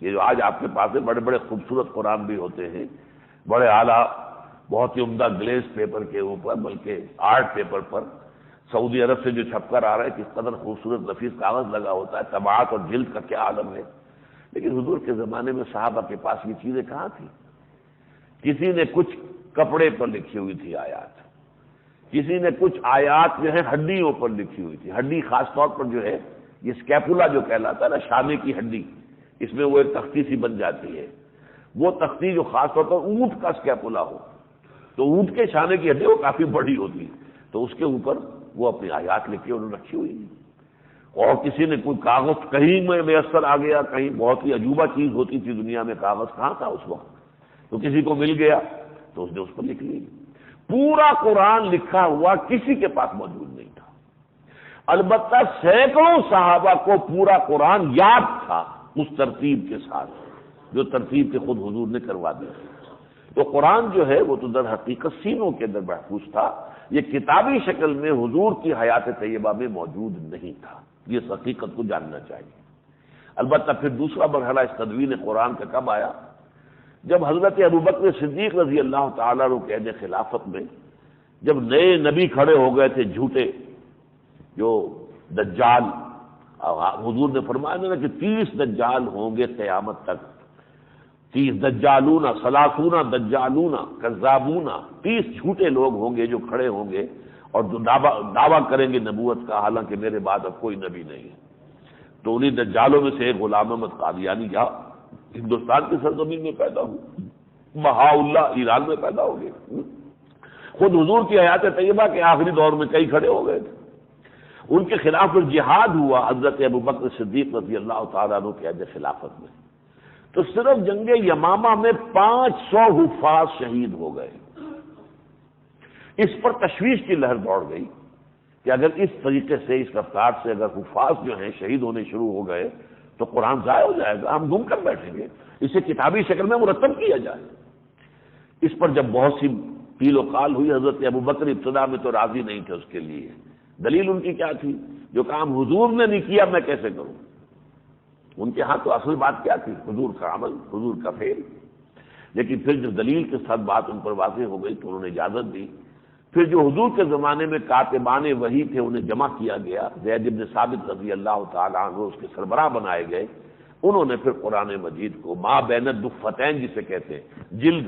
یہ جو آج آپ کے پاس ہے، بڑے بڑے خوبصورت قرآن بھی ہوتے ہیں، بڑے اعلیٰ، بہت ہی عمدہ گلیز پیپر کے اوپر، بلکہ آرٹ پیپر پر سعودی عرب سے جو چھپ کر آ رہا ہے، کس قدر خوبصورت نفیس کاغذ لگا ہوتا ہے، طباعت اور جلد کا کیا عالم ہے۔ لیکن حضور کے زمانے میں صحابہ کے پاس یہ چیزیں کہاں تھیں؟ کسی نے کچھ کپڑے پر لکھی ہوئی تھی آیات، کسی نے کچھ آیات جو ہے ہڈیوں پر لکھی ہوئی تھی۔ ہڈی خاص طور پر جو ہے یہ اسکیپولا جو کہلاتا ہے نا، شانے کی ہڈی، اس میں وہ ایک تختی سی بن جاتی ہے، وہ تختی جو خاص طور پر اونٹ کا اسکیپولا ہو، تو اونٹ کے شانے کی ہڈی وہ کافی بڑی ہوتی، تو اس کے اوپر وہ اپنی آیات لکھی انہوں نے رکھی ہوئی ہے۔ اور کسی نے کوئی کاغذ کہیں میں میسر آ گیا، کہیں بہت ہی عجوبہ چیز ہوتی تھی دنیا میں، کاغذ کہاں تھا اس وقت، تو کسی کو مل گیا تو اس نے اس پر لکھ لی۔ پورا قرآن لکھا ہوا کسی کے پاس موجود نہیں تھا۔ البتہ سینکڑوں صحابہ کو پورا قرآن یاد تھا اس ترتیب کے ساتھ، جو ترتیب کے خود حضور نے کروا دی تھی۔ تو قرآن جو ہے وہ تو در حقیقت سینوں کے اندر محفوظ تھا، یہ کتابی شکل میں حضور کی حیات طیبہ میں موجود نہیں تھا۔ یہ اس حقیقت کو جاننا چاہیے۔ البتہ پھر دوسرا مرحلہ اس تدوین قرآن کا کب آیا؟ جب حضرت ابوبکر صدیق رضی اللہ تعالیٰ عنہ کے عہد خلافت میں جب نئے نبی کھڑے ہو گئے تھے جھوٹے، جو دجال، حضور نے فرمایا نا کہ 30 دجال ہوں گے قیامت تک، 30 دجالون، 30 دجالون کذابون، 30 جھوٹے لوگ ہوں گے جو کھڑے ہوں گے اور جو دعویٰ کریں گے نبوت کا، حالانکہ میرے بعد اب کوئی نبی نہیں ہے۔ تو انہیں دجالوں میں سے ایک غلام احمد قادیانی یا ہندوستان کی سرزمین میں پیدا ہوئے، بہاء اللہ ایران میں پیدا ہو گئے، خود حضور کی حیات طیبہ کے آخری دور میں کئی کھڑے ہو گئے تھے۔ ان کے خلاف پھر جہاد ہوا حضرت ابوبکر صدیق رضی اللہ تعالیٰ عنہ کے عہد خلافت میں، تو صرف جنگ یمامہ میں 500 حفاظ شہید ہو گئے۔ اس پر تشویش کی لہر دوڑ گئی کہ اگر اس طریقے سے، اس رفتار سے اگر حفاظ جو ہیں شہید ہونے شروع ہو گئے تو قرآن ضائع ہو جائے گا، ہم گم کر بیٹھیں گے، اسے کتابی شکل میں مرتب کیا جائے۔ اس پر جب بہت سی قیل و قال ہوئی، حضرت ابوبکر ابتدا میں تو راضی نہیں تھے اس کے لیے۔ دلیل ان کی کیا تھی؟ جو کام حضور نے نہیں کیا میں کیسے کروں؟ ان کے ہاں تو اصل بات کیا تھی؟ حضور کا عمل، حضور کا فعل۔ لیکن پھر جب دلیل کے ساتھ بات ان پر واضح ہو گئی تو انہوں نے اجازت دی۔ پھر جو حضور کے زمانے میں کاتبان وحی تھے انہیں جمع کیا گیا، زید بن ثابت رضی اللہ تعالیٰ عنہ اس کے سربراہ بنائے گئے۔ انہوں نے پھر قرآن مجید کو ما بین الدفتین جسے کہتے ہیں، جلد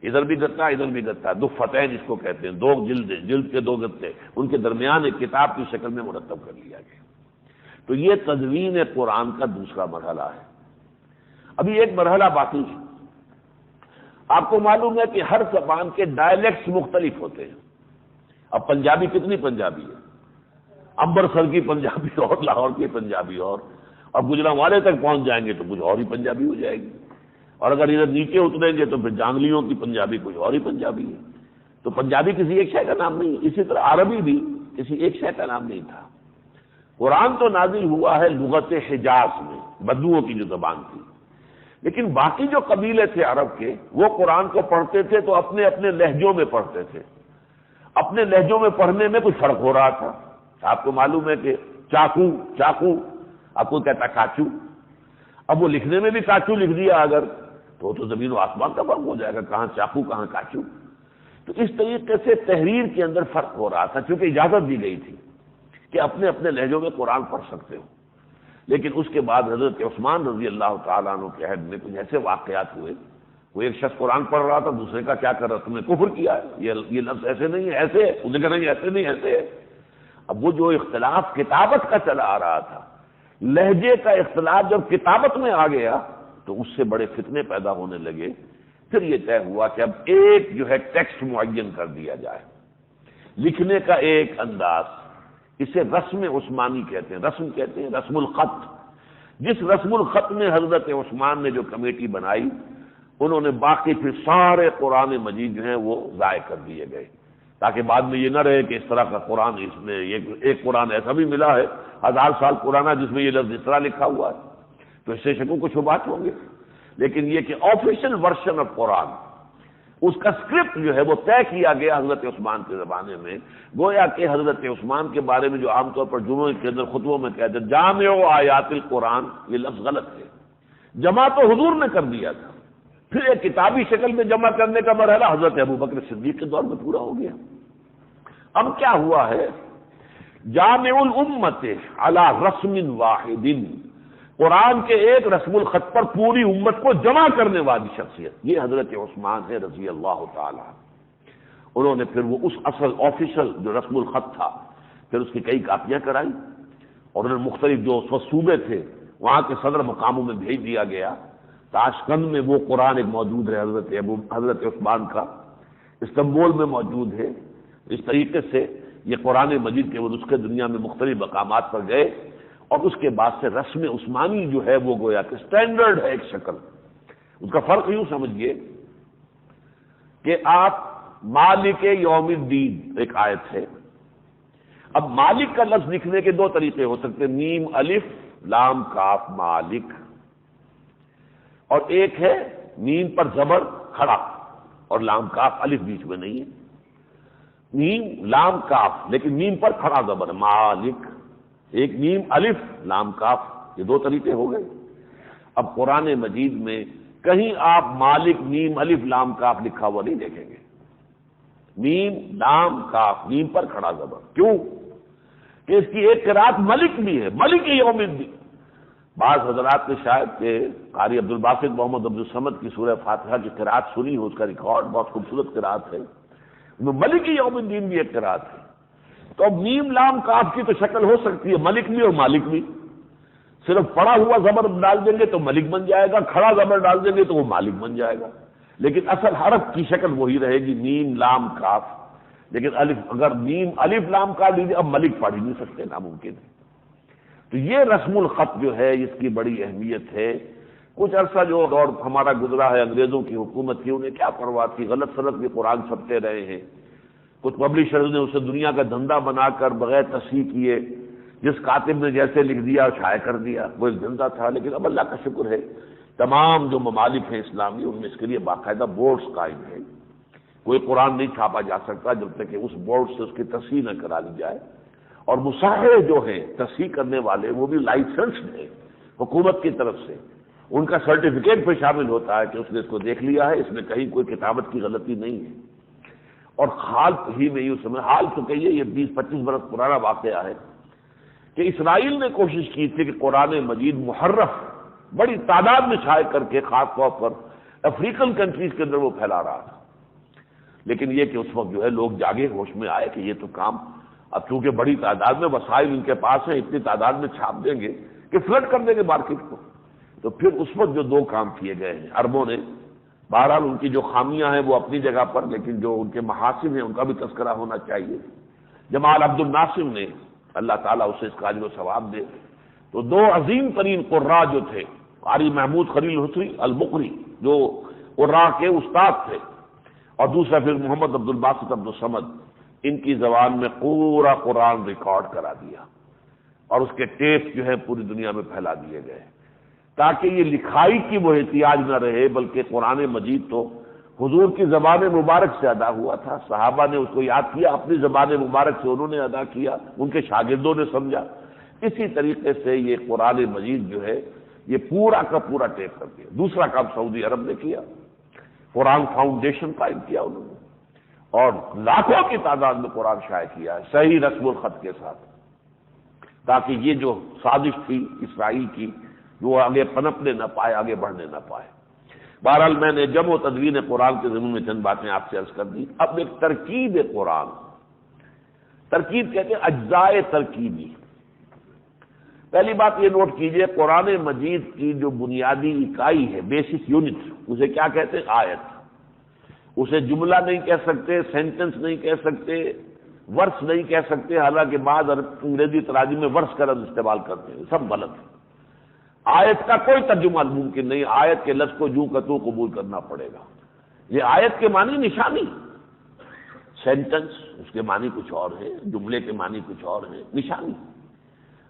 ادھر بھی گتا ادھر بھی گتا، دفتین اس کو کہتے ہیں، 2 جلدیں، جلد کے 2 گتے، ان کے درمیان ایک کتاب کی شکل میں مرتب کر لیا گیا۔ تو یہ تدوین قرآن کا دوسرا مرحلہ ہے۔ ابھی ایک مرحلہ باقی ہے۔ آپ کو معلوم ہے کہ ہر زبان کے ڈائلیکٹس مختلف ہوتے ہیں۔ اب پنجابی کتنی پنجابی ہے، امبرسر کی پنجابی اور لاہور کی پنجابی اور گجرانوالے تک پہنچ جائیں گے تو کچھ اور ہی پنجابی ہو جائے گی، اور اگر ادھر نیچے اتریں گے تو پھر جانگلیوں کی پنجابی کچھ اور ہی پنجابی ہے۔ تو پنجابی کسی ایک شے کا نام نہیں، اسی طرح عربی بھی کسی ایک شے کا نام نہیں تھا۔ قرآن تو نازل ہوا ہے لغت حجاز میں، بدوؤں کی جو زبان تھی، لیکن باقی جو قبیلے تھے عرب کے وہ قرآن کو پڑھتے تھے تو اپنے اپنے لہجوں میں پڑھتے تھے۔ اپنے لہجوں میں پڑھنے میں کچھ فرق ہو رہا تھا۔ آپ کو معلوم ہے کہ چاقو چاقو، آپ کو کہتا کاچو، اب وہ لکھنے میں بھی کاچو لکھ دیا اگر تو زمین و آسمان کا فرق ہو جائے گا، کہاں چاقو کہاں کاچو۔ تو اس طریقے سے تحریر کے اندر فرق ہو رہا تھا، چونکہ اجازت دی گئی تھی کہ اپنے اپنے لہجوں میں قرآن پڑھ سکتے ہو۔ لیکن اس کے بعد حضرت عثمان رضی اللہ تعالیٰ عنہ کے عہد میں کچھ ایسے واقعات ہوئے، وہ ایک شخص قرآن پڑھ رہا تھا، دوسرے کا کیا کر رہا، تم نے کفر کیا ہے، یہ لفظ ایسے نہیں ہے ایسے ہے، انہیں کہا نہیں ایسے نہیں ایسے ہے۔ اب وہ جو اختلاف کتابت کا چلا آ رہا تھا، لہجے کا اختلاف جب کتابت میں آ گیا تو اس سے بڑے فتنے پیدا ہونے لگے۔ پھر یہ طے ہوا کہ اب ایک جو ہے ٹیکسٹ معین کر دیا جائے، لکھنے کا ایک انداز، اسے رسم عثمانی کہتے ہیں، رسم کہتے ہیں رسم الخط۔ جس رسم الخط میں حضرت عثمان نے جو کمیٹی بنائی، انہوں نے باقی پھر سارے قرآن مجید جو ہیں وہ ضائع کر دیے گئے، تاکہ بعد میں یہ نہ رہے کہ اس طرح کا قرآن، اس میں ایک قرآن ایسا بھی ملا ہے 1000 سال پرانا جس میں یہ لفظ اس طرح لکھا ہوا ہے، تو اس سے شکو کو شبہات ہوں گے۔ لیکن یہ کہ آفیشل ورژن آف قرآن، اس کا اسکرپٹ جو ہے وہ طے کیا گیا حضرت عثمان کے زمانے میں۔ گویا کہ حضرت عثمان کے بارے میں جو عام طور پر جمعوں کے اندر خطبوں میں کہتے ہیں جامع آیات القرآن، یہ لفظ غلط ہے، جمع تو حضور نے کر دیا تھا، پھر ایک کتابی شکل میں جمع کرنے کا مرحلہ حضرت ابوبکر صدیق کے دور میں پورا ہو گیا۔ اب کیا ہوا ہے، جامع الامت علی رسم واحد، قرآن کے ایک رسم الخط پر پوری امت کو جمع کرنے والی شخصیت یہ حضرت عثمان ہے رضی اللہ تعالی۔ انہوں نے پھر وہ اس اصل آفیشل جو رسم الخط تھا، پھر اس کی کئی کاپیاں کرائی، اور انہوں نے مختلف جو اس وقت صوبے تھے وہاں کے صدر مقاموں میں بھیج دیا گیا۔ تاشقند میں وہ قرآن ایک موجود ہے حضرت عثمان کا، استنبول میں موجود ہے۔ اس طریقے سے یہ قرآن مجید کے وہ نسخے دنیا میں مختلف مقامات پر گئے، اور اس کے بعد سے رسم عثمانی جو ہے وہ گویا کہ اسٹینڈرڈ ہے ایک شکل۔ اس کا فرق یوں سمجھیے کہ آپ مالک یوم الدین ایک آیت ہے، اب مالک کا لفظ لکھنے کے دو طریقے ہو سکتے ہیں، میم الف لام کاف مالک، اور ایک ہے میم پر زبر کھڑا اور لام کاف الف بیچ میں نہیں ہے، میم لام کاف لیکن میم پر کھڑا زبر مالک، ایک میم الف لام کاف، یہ دو طریقے ہو گئے۔ اب قرآن مجید میں کہیں آپ مالک میم الف لام کاف لکھا ہوا نہیں دیکھیں گے، میم لام کاف، میم پر کھڑا زبر، کیوں کہ اس کی ایک قرات ملک بھی ہے، ملک یوم الدین۔ بعض حضرات نے شاید کہ قاری عبد الباسط محمد عبد الصمد کی سورہ فاتحہ کی قرات سنی ہو، اس کا ریکارڈ بہت خوبصورت قرات ہے، ملک یوم الدین بھی ایک قرات ہے۔ تو اب میم لام کاف کی تو شکل ہو سکتی ہے ملک بھی اور مالک بھی، صرف پڑا ہوا زبر ڈال دیں گے تو ملک بن جائے گا، کھڑا زبر ڈال دیں گے تو وہ مالک بن جائے گا، لیکن اصل حرف کی شکل وہی رہے گی میم لام کاف۔ لیکن الف، اگر میم الف لام کاف لیجیے اب ملک پڑھ ہی نہیں سکتے، ناممکن ہے۔ تو یہ رسم الخط جو ہے اس کی بڑی اہمیت ہے۔ کچھ عرصہ جو دور ہمارا گزرا ہے انگریزوں کی حکومت کی، انہیں کیا پرواہ تھی، غلط سلط بھی قرآن چھپتے رہے ہیں، کچھ پبلشرز نے اسے دنیا کا دھندا بنا کر بغیر تصحیح کیے جس کاتب نے جیسے لکھ دیا شائع کر دیا، وہ ایک دھندا تھا۔ لیکن اب اللہ کا شکر ہے تمام جو ممالک ہیں اسلامی ان میں اس کے لیے باقاعدہ بورڈز قائم ہیں، کوئی قرآن نہیں چھاپا جا سکتا جب تک کہ اس بورڈ سے اس کی تصحیح نہ کرا لی جائے، اور مصحح جو ہیں تصحیح کرنے والے وہ بھی لائسنسڈ ہیں حکومت کی طرف سے، ان کا سرٹیفکیٹ پہ شامل ہوتا ہے کہ اس نے اس کو دیکھ لیا ہے، اس میں کہیں کوئی کتابت کی غلطی نہیں ہے۔ اور حال ہی میں اس میں حال تو کہیے یہ 20-25 برس پرانا واقعہ ہے کہ اسرائیل نے کوشش کی تھی کہ قرآن مجید محرف بڑی تعداد میں شائع کر کے خاص طور پر افریقن کنٹریز کے اندر وہ پھیلا رہا تھا، لیکن یہ کہ اس وقت جو ہے لوگ جاگے ہوش میں آئے کہ یہ تو کام اب چونکہ بڑی تعداد میں وسائل ان کے پاس ہیں، اتنی تعداد میں چھاپ دیں گے کہ فلڈ کر دیں گے مارکیٹ کو۔ تو پھر اس وقت جو دو کام کیے گئے ہیں عربوں نے، بہرحال ان کی جو خامیاں ہیں وہ اپنی جگہ پر، لیکن جو ان کے محاسن ہیں ان کا بھی تذکرہ ہونا چاہیے۔ جمال عبد الناصر نے، اللہ تعالیٰ اسے اس کا اجر و ثواب دے، تو دو عظیم ترین قراء جو تھے، قاری محمود خلیل حسری المقری جو قراء کے استاد تھے، اور دوسرا پھر محمد عبد الباسط عبد الصمد، ان کی زبان میں پورا قرآن ریکارڈ کرا دیا اور اس کے ٹیپ جو ہے پوری دنیا میں پھیلا دیے گئے، تاکہ یہ لکھائی کی وہ احتیاج نہ رہے، بلکہ قرآن مجید تو حضور کی زبان مبارک سے ادا ہوا تھا، صحابہ نے اس کو یاد کیا، اپنی زبان مبارک سے انہوں نے ادا کیا، ان کے شاگردوں نے سمجھا۔ اسی طریقے سے یہ قرآن مجید جو ہے یہ پورا کا پورا ٹیپ کر دیا۔ دوسرا کام سعودی عرب نے کیا، قرآن فاؤنڈیشن قائم کیا انہوں نے، اور لاکھوں کی تعداد میں قرآن شائع کیا ہے صحیح رسم الخط کے ساتھ، تاکہ یہ جو سازش تھی اسرائیل کی وہ آگے پنپنے نہ پائے، آگے بڑھنے نہ پائے۔ بہرحال میں نے جمع و تدوین قرآن کے ضمن میں چند باتیں آپ سے عرض کر دی۔ اب ایک ترکیب قرآن، ترکیب کہتے ہیں اجزاء ترکیبی۔ پہلی بات یہ نوٹ کیجئے، قرآن مجید کی جو بنیادی اکائی ہے، بیسک یونٹ، اسے کیا کہتے ہیں؟ آیت۔ اسے جملہ نہیں کہہ سکتے، سینٹنس نہیں کہہ سکتے، ورس نہیں کہہ سکتے، حالانکہ بعض انگریزی تراجم میں ورس کا لفظ استعمال کرتے ہیں، سب غلط ہے۔ آیت کا کوئی ترجمہ ممکن نہیں، آیت کے لفظ کو جو کتو قبول کرنا پڑے گا۔ یہ آیت کے معنی نشانی، سینٹنس اس کے معنی کچھ اور ہے، جملے کے معنی کچھ اور ہے، نشانی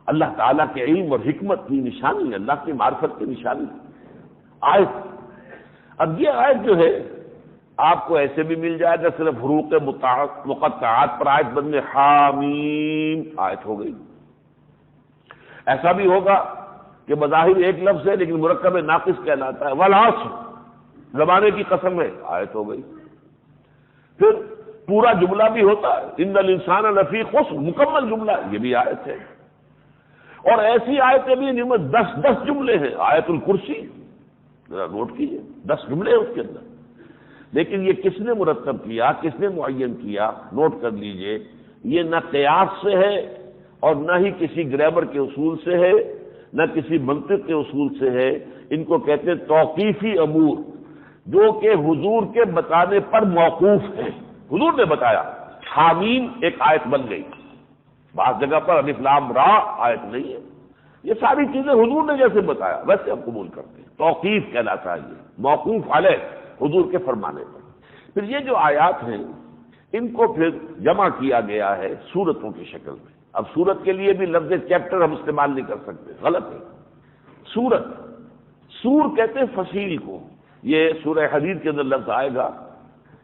اللہ تعالیٰ کے علم اور حکمت کی نشانی، اللہ کی معرفت کی نشانی آیت۔ اب یہ آیت جو ہے آپ کو ایسے بھی مل جائے گا، صرف حروف مقطعات پر آیت بن میں حامیم آیت ہو گئی۔ ایسا بھی ہوگا کہ بظاہر ایک لفظ ہے لیکن مرکب ناقص کہلاتا ہے، والعصر زمانے کی قسم ہے، آیت ہو گئی۔ پھر پورا جملہ بھی ہوتا ہے، ان الانسان لفی خسر، مکمل جملہ، یہ بھی آیت ہے۔ اور ایسی آیتیں بھی جن میں 10 جملے ہیں، آیت الکرسی ذرا نوٹ کیجئے، 10 جملے ہیں اس کے اندر، لیکن یہ کس نے مرتب کیا، کس نے معین کیا؟ نوٹ کر لیجئے، یہ نہ قیاس سے ہے اور نہ ہی کسی گرامر کے اصول سے ہے، نہ کسی منطق کے اصول سے ہے، ان کو کہتے ہیں توقیفی امور، جو کہ حضور کے بتانے پر موقوف ہے۔ حضور نے بتایا، حامیم ایک آیت بن گئی، بعض جگہ پر الف لام را آیت نہیں ہے، یہ ساری چیزیں حضور نے جیسے بتایا ویسے ہم قبول کرتے ہیں، توقیف کہلاتا ہے یہ، موقوف علیہ، حضور کے فرمانے پر۔ پھر یہ جو آیات ہیں ان کو پھر جمع کیا گیا ہے سورتوں کی شکل میں۔ اب سورت کے لیے بھی لفظ چیپٹر ہم استعمال نہیں کر سکتے، غلط ہے۔ سورت، سور کہتے ہیں فصیل کو، یہ سورہ حدید کے اندر لفظ آئے گا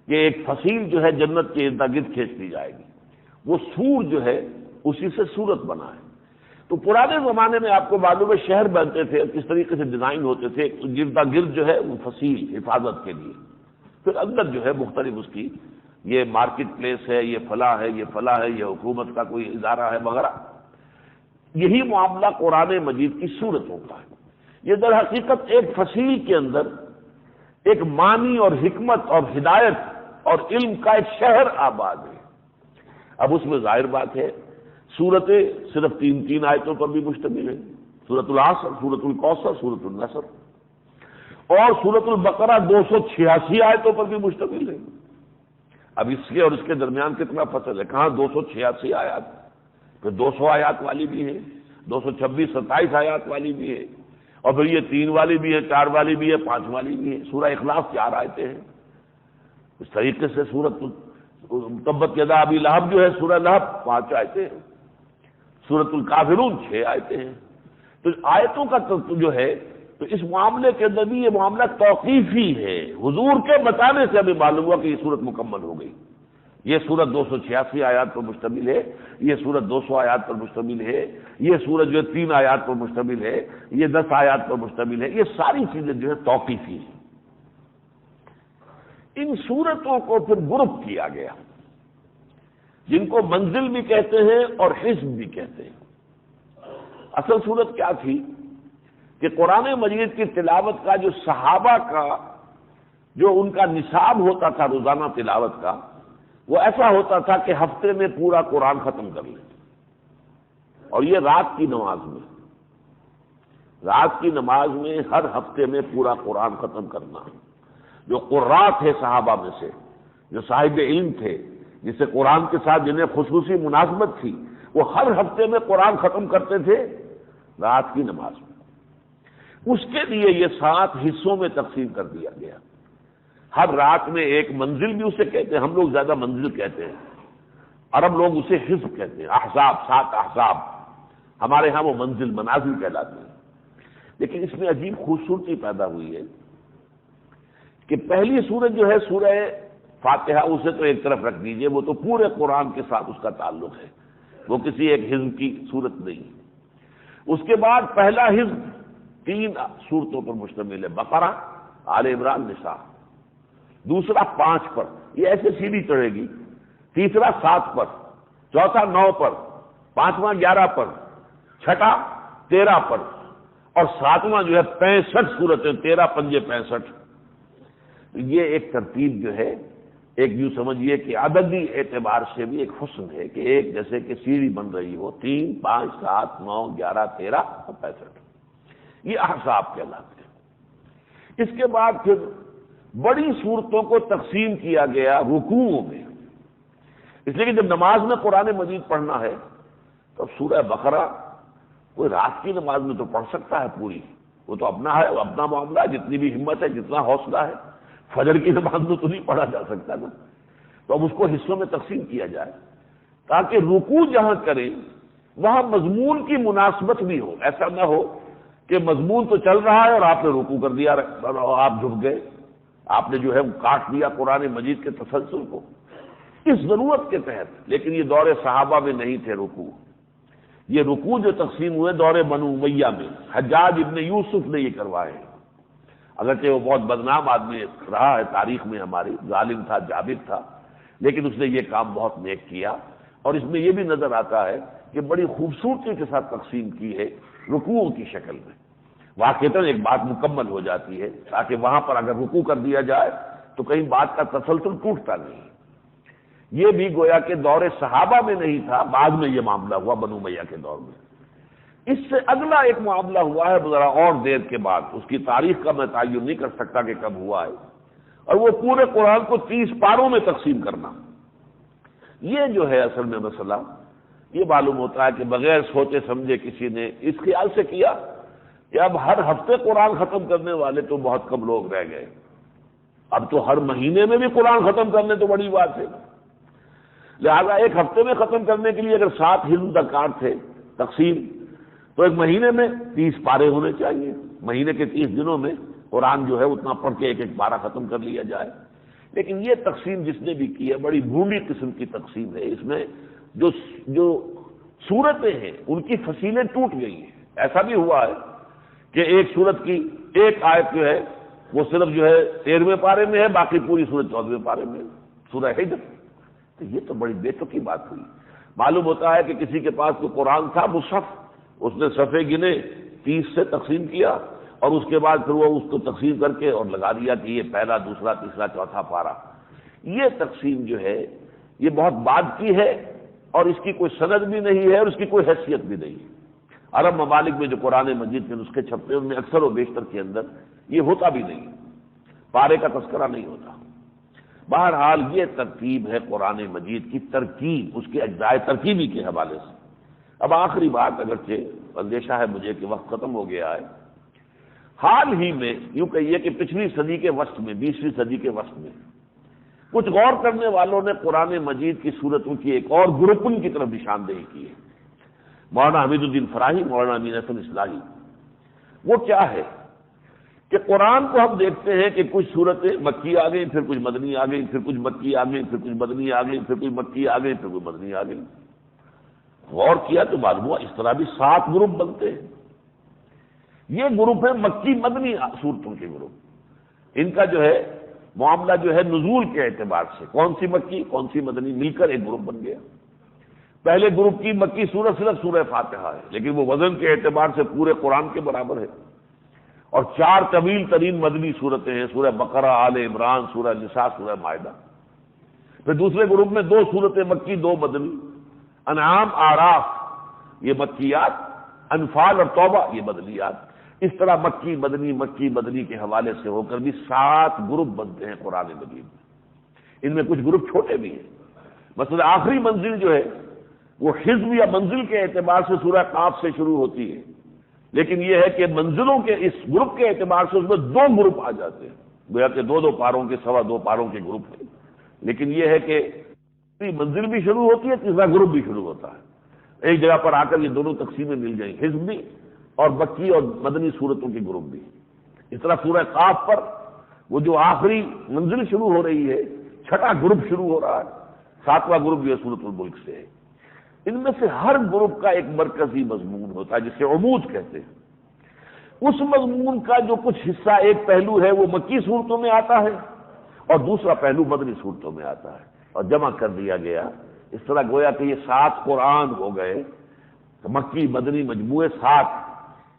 کہ ایک فصیل جو ہے جنت کے ارد گرد کھینچ لی جائے گی، وہ سور جو ہے اسی سے سورت بنا ہے۔ تو پرانے زمانے میں آپ کو معلوم ہے شہر بنتے تھے، کس طریقے سے ڈیزائن ہوتے تھے، گردا گرد جو ہے وہ فصیل حفاظت کے لیے، پھر اندر جو ہے مختلف اس کی، یہ مارکیٹ پلیس ہے، یہ فلاں ہے، یہ فلاں ہے، یہ حکومت کا کوئی ادارہ ہے وغیرہ۔ یہی معاملہ قرآن مجید کی صورتوں کا ہے۔ یہ در حقیقت ایک فصیل کے اندر ایک معنی اور حکمت اور ہدایت اور علم کا ایک شہر آباد ہے۔ اب اس میں ظاہر بات ہے سورتیں صرف 3 آیتوں پر بھی مشتمل ہیں، سورۃ العصر، سورۃ الکوثر، سورۃ النصر، اور سورۃ البقرہ 286 آیتوں پر بھی مشتمل ہے۔ اب اس کے اور اس کے درمیان کتنا فصل ہے، کہاں 286 آیات، پھر 200 آیات والی بھی ہے، 226 27 آیات والی بھی ہے، اور پھر یہ 3 والی بھی ہے، 4 والی بھی ہے، 5 والی بھی ہے۔ سورہ اخلاص 4 آیتیں ہیں۔ اس طریقے سے سورۃ تبت یدا ابی لہب جو ہے سورہ لہب 5 آیتیں ہیں، سورۃ الکافرون 6 آیتیں ہیں۔ تو آیتوں کا جو ہے تو اس معاملے کے اندر بھی یہ معاملہ توقیفی ہے، حضور کے بتانے سے ہمیں معلوم ہوا کہ یہ سورت مکمل ہو گئی۔ یہ سورت 286 آیات پر مشتمل ہے، یہ سورت 200 آیات پر مشتمل ہے، یہ سورت جو ہے 3 آیات پر مشتمل ہے، یہ 10 آیات پر مشتمل ہے۔ یہ ساری چیزیں جو ہے توقیفی ہیں۔ ان سورتوں کو پھر گروپ کیا گیا، جن کو منزل بھی کہتے ہیں اور حزب بھی کہتے ہیں۔ اصل صورت کیا تھی کہ قرآن مجید کی تلاوت کا جو صحابہ کا جو ان کا نصاب ہوتا تھا روزانہ تلاوت کا، وہ ایسا ہوتا تھا کہ ہفتے میں پورا قرآن ختم کر لیں، اور یہ رات کی نماز میں، رات کی نماز میں ہر ہفتے میں پورا قرآن ختم کرنا۔ جو قراء تھے صحابہ میں سے، جو صاحب علم تھے، جس سے قرآن کے ساتھ جنہیں خصوصی مناسبت تھی، وہ ہر ہفتے میں قرآن ختم کرتے تھے رات کی نماز میں۔ اس کے لیے یہ 7 حصوں میں تقسیم کر دیا گیا۔ ہر رات میں ایک منزل بھی اسے کہتے ہیں، ہم لوگ زیادہ منزل کہتے ہیں، عرب لوگ اسے حزب کہتے ہیں، احزاب، 7 احزاب، ہمارے ہاں وہ منزل منازل کہلاتے ہیں۔ لیکن اس میں عجیب خوبصورتی پیدا ہوئی ہے کہ پہلی سورت جو ہے سورہ فاتحہ، اسے تو ایک طرف رکھ دیجئے، وہ تو پورے قرآن کے ساتھ اس کا تعلق ہے، وہ کسی ایک حزب کی صورت نہیں۔ اس کے بعد پہلا حزب 3 سورتوں پر مشتمل ہے، بقرہ، آل عمران، نساء۔ دوسرا 5 پر، یہ ایسے سیڑھی چڑھے گی، تیسرا 7 پر، چوتھا 9 پر، پانچواں 11 پر، چھٹا 13 پر، اور ساتواں جو ہے 65 سورتیں، 13 پنجے 65۔ یہ ایک ترتیب جو ہے، ایک یوں سمجھیے کہ عددی اعتبار سے بھی ایک حسن ہے کہ ایک جیسے کہ سیڑھی بن رہی ہو، 3، 5، 7، 9، 11، 13 اور 65۔ یہ احزاب کہلاتے ہیں۔ اس کے بعد پھر بڑی صورتوں کو تقسیم کیا گیا رکوعوں میں، اس لیے کہ جب نماز میں قرآن مجید پڑھنا ہے تو سورہ بقرہ کوئی رات کی نماز میں تو پڑھ سکتا ہے پوری، وہ تو اپنا ہے، اپنا معاملہ ہے، جتنی بھی ہمت ہے، جتنا حوصلہ ہے۔ فجر کی نماز میں تو نہیں پڑھا جا سکتا نا، تو اب اس کو حصوں میں تقسیم کیا جائے تاکہ رکوع جہاں کریں وہاں مضمون کی مناسبت بھی ہو، ایسا نہ ہو کہ مضمون تو چل رہا ہے اور آپ نے رکوع کر دیا، آپ جھک گئے، آپ نے جو ہے کاٹ دیا قرآن مجید کے تسلسل کو، اس ضرورت کے تحت۔ لیکن یہ دور صحابہ میں نہیں تھے رکوع، یہ رکوع جو تقسیم ہوئے دور بنو امیہ میں، حجاج ابن یوسف نے یہ کروائے ہیں۔ اگرچہ وہ بہت بدنام آدمی رہا ہے تاریخ میں ہماری، ظالم تھا، جابر تھا، لیکن اس نے یہ کام بہت نیک کیا، اور اس میں یہ بھی نظر آتا ہے کہ بڑی خوبصورتی کے ساتھ تقسیم کی ہے رکوعوں کی شکل میں۔ واقعتاً ایک بات مکمل ہو جاتی ہے تاکہ وہاں پر اگر رکوع کر دیا جائے تو کہیں بات کا تسلسل ٹوٹتا نہیں۔ یہ بھی گویا کہ دور صحابہ میں نہیں تھا، بعد میں یہ معاملہ ہوا بنو امیہ کے دور میں۔ اس سے اگلا ایک معاملہ ہوا ہے ذرا اور دیر کے بعد، اس کی تاریخ کا میں تعین نہیں کر سکتا کہ کب ہوا ہے، اور وہ پورے قرآن کو 30 پاروں میں تقسیم کرنا۔ یہ جو ہے اصل میں مسئلہ، یہ معلوم ہوتا ہے کہ بغیر سوچے سمجھے کسی نے اس خیال سے کیا کہ اب ہر ہفتے قرآن ختم کرنے والے تو بہت کم لوگ رہ گئے، اب تو ہر مہینے میں بھی قرآن ختم کرنے تو بڑی بات ہے، لہذا ایک ہفتے میں ختم کرنے کے لیے اگر 7 حزب درکار تھے تقسیم، تو ایک مہینے میں 30 پارے ہونے چاہیے، مہینے کے 30 دنوں میں قرآن جو ہے اتنا پڑھ کے ایک پارہ ختم کر لیا جائے۔ لیکن یہ تقسیم جس نے بھی کی ہے بڑی بھونڈی قسم کی تقسیم ہے، اس میں جو صورتیں ہیں ان کی فصیلیں ٹوٹ گئی ہیں۔ ایسا بھی ہوا ہے کہ ایک صورت کی ایک آیت جو ہے وہ صرف جو ہے 13ویں پارے میں ہے، باقی پوری صورت 14ویں پارے میں، سورہ حجر۔ تو یہ تو بڑی بے تکی بات ہوئی۔ معلوم ہوتا ہے کہ کسی کے پاس کوئی قرآن تھا مصحف، اس نے صفحے گنے، 30 سے تقسیم کیا، اور اس کے بعد پھر وہ اس کو تقسیم کر کے اور لگا دیا کہ یہ پہلا، دوسرا، تیسرا، چوتھا پارہ۔ یہ تقسیم جو ہے یہ بہت بعد کی ہے، اور اس کی کوئی سند بھی نہیں ہے اور اس کی کوئی حیثیت بھی نہیں ہے۔ عرب ممالک میں جو قرآن مجید کے نسخے چھپتے ہیں ان میں اکثر و بیشتر کے اندر یہ ہوتا بھی نہیں، پارے کا تذکرہ نہیں ہوتا۔ بہرحال یہ ترتیب ہے قرآن مجید کی ترکیب، اس کے اجزائے ترکیبی کے حوالے سے۔ اب آخری بات، اگرچہ اندیشہ ہے مجھے کہ وقت ختم ہو گیا ہے، حال ہی میں یوں کہیے کہ پچھلی صدی کے وسط میں، 20ویں صدی کے وسط میں کچھ غور کرنے والوں نے قرآن مجید کی صورتوں کی ایک اور گروپن کی طرف نشاندہی کی ہے، مولانا حمید الدین فراہی، مولانا امین حسن اصلاحی۔ وہ کیا ہے کہ قرآن کو ہم دیکھتے ہیں کہ کچھ صورتیں مکی آ گئیں، پھر کچھ مدنی آ گئیں، پھر کچھ مکی آ گئیں، پھر کچھ مدنی آ گئیں، پھر کچھ مکی آ گئیں، پھر کچھ مدنی آ گئیں۔ غور کیا تو معلوم ہوا اس طرح بھی 7 گروپ بنتے ہیں۔ یہ گروپ ہے مکی مدنی صورتوں کے گروپ، ان کا جو ہے معاملہ جو ہے نزول کے اعتبار سے کون سی مکی کون سی مدنی مل کر ایک گروپ بن گیا۔ پہلے گروپ کی مکی سورت صرف سورہ فاتحہ ہے، لیکن وہ وزن کے اعتبار سے پورے قرآن کے برابر ہے، اور 4 طویل ترین مدنی صورتیں ہیں، سورہ بقرہ، آل عمران، سورہ نساء، سورہ مائدہ۔ پھر دوسرے گروپ میں 2 صورتیں مکی، 2 مدنی، انعام، آراف یہ مکیات، انفال اور توبہ یہ مدنیات۔ اس طرح مکی مدنی کے حوالے سے ہو کر بھی 7 گروپ بنتے ہیں قرآن مجید میں۔ ان میں کچھ گروپ چھوٹے بھی ہیں، مثلا آخری منزل جو ہے وہ حزب یا منزل کے اعتبار سے سورہ قاف سے شروع ہوتی ہے، لیکن یہ ہے کہ منزلوں کے اس گروپ کے اعتبار سے اس میں 2 گروپ آ جاتے ہیں، گویا کہ دو دو پاروں کے سوا دو پاروں کے گروپ ہیں، لیکن یہ ہے کہ منزل بھی شروع ہوتی ہے، تیسرا گروپ بھی شروع ہوتا ہے، ایک جگہ پر آ کر یہ دونوں تقسیمیں مل جائیں، حزب بھی اور مکی اور مدنی صورتوں کے گروپ بھی۔ اس طرح سورہ قاف پر وہ جو آخری منزل شروع ہو رہی ہے، چھٹا گروپ شروع ہو رہا ہے، ساتواں گروپ جو ہے سورۃ الملک سے ہے۔ ان میں سے ہر گروپ کا ایک مرکزی مضمون ہوتا ہے جسے عمود کہتے ہیں۔ اس مضمون کا جو کچھ حصہ، ایک پہلو ہے وہ مکی صورتوں میں آتا ہے اور دوسرا پہلو مدنی صورتوں میں آتا ہے، اور جمع کر دیا گیا۔ اس طرح گویا کہ یہ 7 قرآن ہو گئے، مکی مدنی مجموعے 7۔